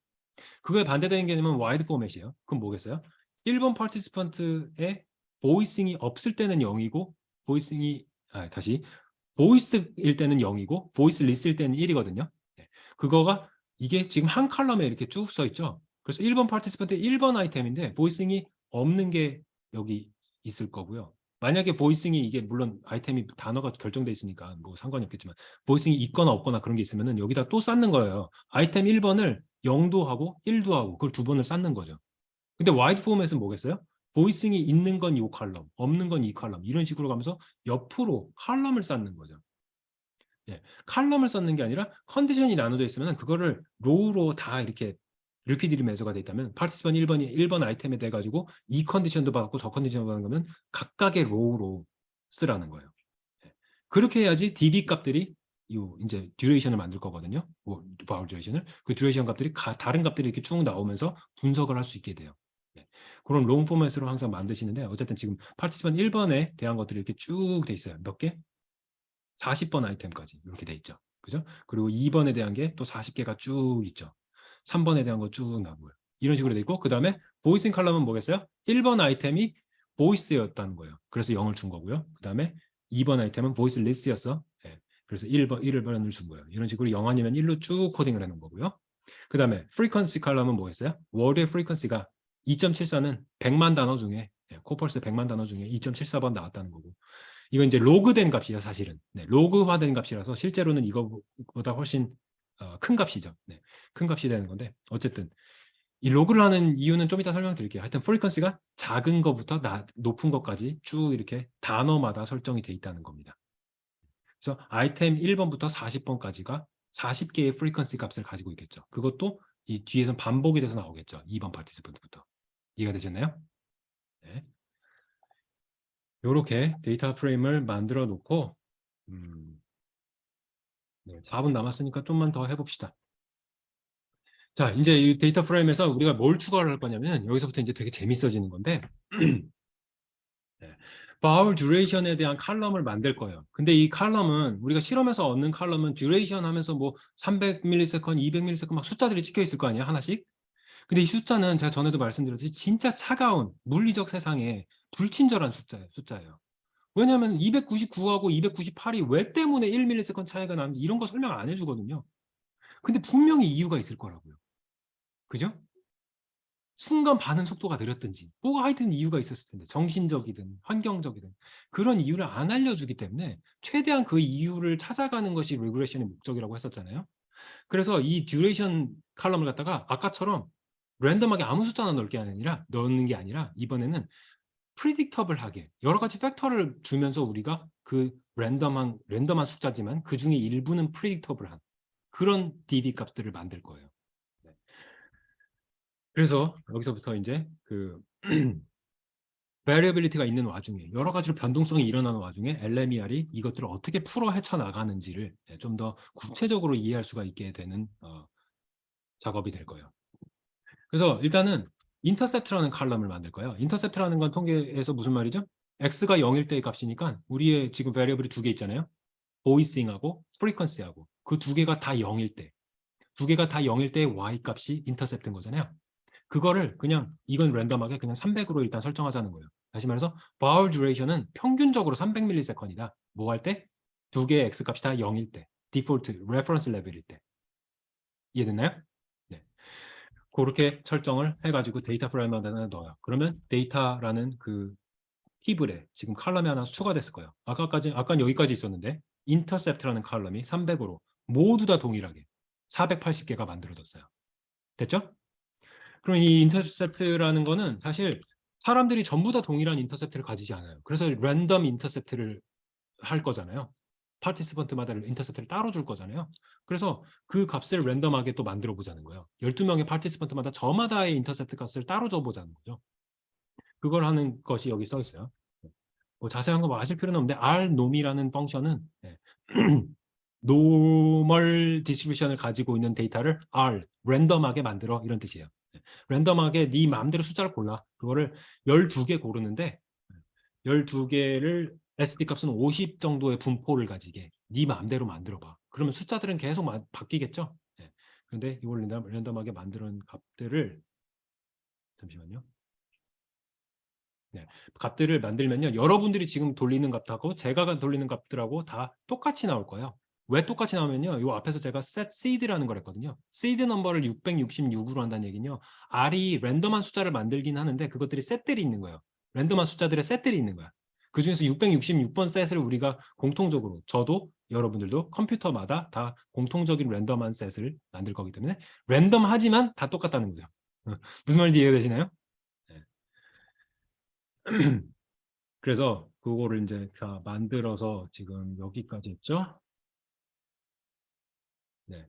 Speaker 2: 그거에 반대되는 개념은 와이드 포맷이에요. 그럼 뭐겠어요? 1번 파티시펀트의 보이싱이 없을 때는 0이고 보이싱이 다시 보이스일 때는 0이고 보이스리스일 때는 1이거든요. 그거가 이게 지금 한 칼럼에 이렇게 쭉 써 있죠. 그래서 1번 파티시펀트 1번 아이템인데 보이싱이 없는 게 여기 있을 거고요. 만약에 보이싱이 이게 물론 아이템이 단어가 결정돼 있으니까 뭐 상관이 없겠지만 보이싱이 있거나 없거나 그런 게 있으면은 여기다 또 쌓는 거예요. 아이템 1번을 0도 하고 1도 하고 그걸 두 번을 쌓는 거죠. 근데 와이드 포맷은 뭐겠어요? 보이싱이 있는 건 이 칼럼, 없는 건 이 칼럼 이런 식으로 가면서 옆으로 칼럼을 쌓는 거죠. 예, 칼럼을 쌓는 게 아니라 컨디션이 나눠져 있으면 그거를 로우로 다 이렇게 repeatedly 매저가 돼 있다면 파티시펀트 1번이 1번 아이템에 돼 가지고 이 컨디션도 받고 저 컨디션도 받는 거면 각각의 로우로 쓰라는 거예요. 예, 그렇게 해야지 DB 값들이 이제 듀레이션을 만들 거거든요. 뭐 바울 듀레이션을 그 듀레이션 값들이 다른 값들이 이렇게 쭉 나오면서 분석을 할 수 있게 돼요. 예, 그런 롱 포맷으로 항상 만드시는데 어쨌든 지금 파티시펀트 1번에 대한 것들이 이렇게 쭉 돼 있어요. 몇 개? 40번 아이템까지 이렇게 돼 있죠. 그죠? 그리고 2번에 대한 게 또 40개가 쭉 있죠. 3번에 대한 거 쭉 나오고요. 이런 식으로 돼 있고 그 다음에 보이싱 칼럼은 뭐겠어요? 1번 아이템이 보이스였다는 거예요. 그래서 0을 준 거고요. 그 다음에 2번 아이템은 보이스 리스였어. 예. 그래서 1번을 준 거예요. 이런 식으로 0 아니면 1로 쭉 코딩을 해놓은 거고요. 그 다음에 프리퀀시 칼럼은 뭐겠어요? 월드의 프리퀀시가 2.74는 100만 단어 중에 코펄스 100만 단어 중에 2.74번 나왔다는 거고 이건 이제 로그된 값이에요, 사실은. 네, 로그화된 값이라서 실제로는 이거보다 훨씬 큰 값이죠. 네, 큰 값이 되는 건데 어쨌든 이 로그를 하는 이유는 좀 이따 설명드릴게요. 하여튼 프리퀀시가 작은 것부터 높은 것까지 쭉 이렇게 단어마다 설정이 돼 있다는 겁니다. 그래서 아이템 1번부터 40번까지가 40개의 프리퀀시 값을 가지고 있겠죠. 그것도 이 뒤에서 반복이 돼서 나오겠죠. 2번 파티시펀트부터. 이해가 되셨나요? 네. 이렇게 데이터 프레임을 만들어 놓고 네, 4분 남았으니까 좀만 더 해봅시다. 자, 이제 이 데이터 프레임에서 우리가 뭘 추가를 할 거냐면 여기서부터 이제 되게 재밌어지는 건데 네, 바울 듀레이션에 대한 칼럼을 만들 거예요. 근데 이 칼럼은 우리가 실험에서 얻는 칼럼은 듀레이션 하면서 뭐 300ms, 200ms 막 숫자들이 찍혀 있을 거 아니에요, 하나씩. 근데 이 숫자는 제가 전에도 말씀드렸듯이 진짜 차가운 물리적 세상에 불친절한 숫자예요. 왜냐하면 299하고 298이 왜 때문에 1ms 차이가 나는지 이런 거 설명 안 해주거든요. 근데 분명히 이유가 있을 거라고요. 그죠? 순간 반응 속도가 느렸든지 뭐가 하여튼 이유가 있었을 텐데 정신적이든 환경적이든 그런 이유를 안 알려주기 때문에 최대한 그 이유를 찾아가는 것이 리그레션의 목적이라고 했었잖아요. 그래서 이 듀레이션 칼럼을 갖다가 아까처럼 랜덤하게 아무 숫자나 넣는 게 아니라 이번에는 프리딕터블하게 여러 가지 팩터를 주면서 우리가 그 랜덤한 숫자지만 그 중에 일부는 프리딕터블한 그런 DB 값들을 만들 거예요. 네. 그래서 여기서부터 이제 그 variability가 있는 와중에 여러 가지로 변동성이 일어나는 와중에 LMER이 이것들을 어떻게 풀어 헤쳐나가는지를 좀 더 구체적으로 이해할 수가 있게 되는 작업이 될 거예요. 그래서 일단은 인터셉트라는 칼럼을 만들 거예요. 인터셉트라는 건 통계에서 무슨 말이죠? x가 0일 때의 값이니까 우리의 지금 variable이 두 개 있잖아요. 보이싱하고 프리퀀시하고 그 두 개가 다 0일 때, 두 개가 다 0일 때의 y 값이 인터셉트인 거잖아요. 그거를 그냥 이건 랜덤하게 그냥 300으로 일단 설정하자는 거예요. 다시 말해서 바울 듀레이션은 평균적으로 300ms이다. 뭐 할 때? 두 개의 x 값이 다 0일 때, 디폴트 레퍼런스 레벨일 때. 이해됐나요? 네. 그렇게 설정을 해가지고 데이터 프레임 하나 넣어요. 그러면 데이터라는 그 티블에 지금 칼럼이 하나 추가됐을 거예요. 아까 여기까지 있었는데 인터셉트라는 칼럼이 300으로 모두 다 동일하게 480개가 만들어졌어요. 됐죠? 그럼 이 인터셉트라는 거는 사실 사람들이 전부 다 동일한 인터셉트를 가지지 않아요. 그래서 랜덤 인터셉트를 할 거잖아요. 파티시펀트마다 인터셉트를 따로 줄 거잖아요. 그래서 그 값을 랜덤하게 또 만들어 보자는 거예요. 12명의 파티시펀트마다 저마다의 인터셉트 값을 따로 줘 보자는 거죠. 그걸 하는 것이 여기 써 있어요. 뭐 자세한 거 뭐 아실 필요는 없는데 rnom이라는 펑션은 노멀 디스트리뷰션을 가지고 있는 데이터를 랜덤하게 만들어 이런 뜻이에요. 랜덤하게 네 마음대로 숫자를 골라. 그거를 12개 고르는데 12개를 SD 값은 50 정도의 분포를 가지게 네 마음대로 만들어 봐. 그러면 숫자들은 계속 바뀌겠죠? 네. 그런데 이걸 랜덤하게 만드는 값들을 잠시만요. 네. 값들을 만들면요. 여러분들이 지금 돌리는 값하고 제가 돌리는 값들하고 다 똑같이 나올 거예요. 왜 똑같이 나오면요. 요 앞에서 제가 set seed라는 걸 했거든요. seed 넘버를 666으로 한다는 얘기는요. R이 랜덤한 숫자를 만들긴 하는데 그것들이 셋들이 있는 거예요. 랜덤한 숫자들의 셋들이 있는 거야. 그 중에서 666번 셋을 우리가 공통적으로 저도 여러분들도 컴퓨터마다 다 공통적인 랜덤한 셋을 만들 거기 때문에 랜덤하지만 다 똑같다는 거죠. 무슨 말인지 이해되시나요? 네. 그래서 그거를 이제 다 만들어서 지금 여기까지 했죠. 네.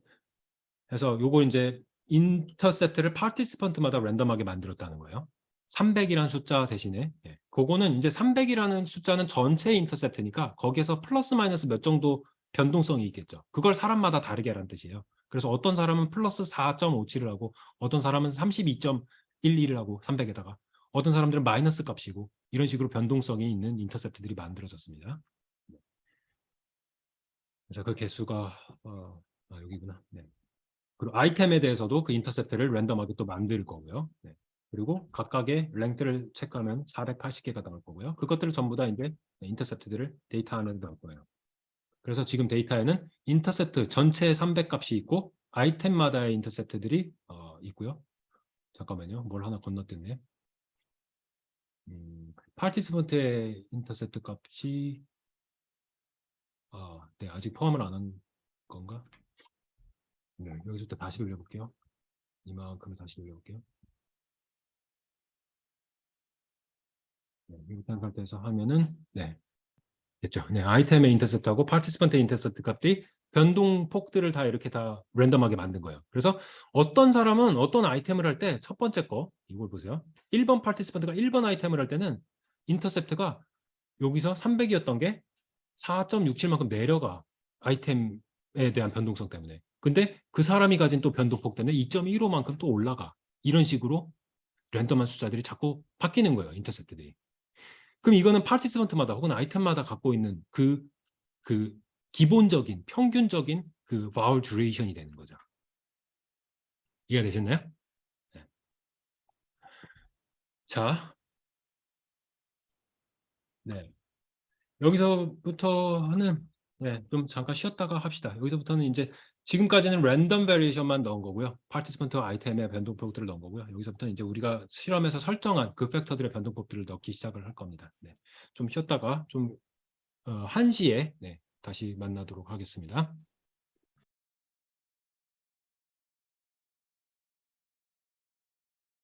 Speaker 2: 그래서 요거 이제 인터셉트를 파티시펀트마다 랜덤하게 만들었다는 거예요. 300이라는 숫자 대신에 그거는 이제 300이라는 숫자는 전체 인터셉트니까 거기에서 플러스 마이너스 몇 정도 변동성이 있겠죠. 그걸 사람마다 다르게 하라는 뜻이에요. 그래서 어떤 사람은 플러스 4.57을 하고 어떤 사람은 32.11을 하고 300에다가 어떤 사람들은 마이너스 값이고 이런 식으로 변동성이 있는 인터셉트들이 만들어졌습니다. 그래서 그 개수가 여기구나. 네. 그리고 아이템에 대해서도 그 인터셉트를 랜덤하게 또 만들 거고요. 네. 그리고 각각의 랭크를 체크하면 480개가 나올 거고요. 그것들을 전부 다 이제 인터셉트들을 데이터 안에 넣을 거예요. 그래서 지금 데이터에는 인터셉트 전체 300값이 있고 아이템마다의 인터셉트들이 있고요. 잠깐만요. 뭘 하나 건너뛰네. 파티시펀트의 인터셉트 값이 네, 아직 포함을 안 한 건가? 네, 여기서부터 다시 돌려볼게요. 이만큼 다시 돌려볼게요. 네, 이렇게 한 상태에서 하면은 네, 됐죠. 네, 아이템의 인터셉트하고 파티시펀트의 인터셉트 값이 변동폭들을 다 이렇게 다 랜덤하게 만든 거예요. 그래서 어떤 사람은 어떤 아이템을 할 때 첫 번째 거 이걸 보세요. 1번 파티시펀트가 1번 아이템을 할 때는 인터셉트가 여기서 300이었던 게 4.67만큼 내려가. 아이템에 대한 변동성 때문에. 근데 그 사람이 가진 또 변동폭 때문에 2.15만큼 또 올라가. 이런 식으로 랜덤한 숫자들이 자꾸 바뀌는 거예요. 인터셉트들이. 그럼 이거는 파티시펀트마다 혹은 아이템마다 갖고 있는 그 기본적인 평균적인 그 vowel duration이 되는 거죠. 이해가 되셨나요? 네. 자, 네. 여기서부터는 네, 좀 잠깐 쉬었다가 합시다. 여기서부터는 이제 지금까지는 랜덤 베리에이션만 넣은 거고요. 파티시펀트 아이템의 변동폭들을 넣은 거고요. 여기서부터는 이제 우리가 실험에서 설정한 그 팩터들의 변동폭들을 넣기 시작을 할 겁니다. 네. 좀 쉬었다가 좀 1시에 네, 다시 만나도록 하겠습니다.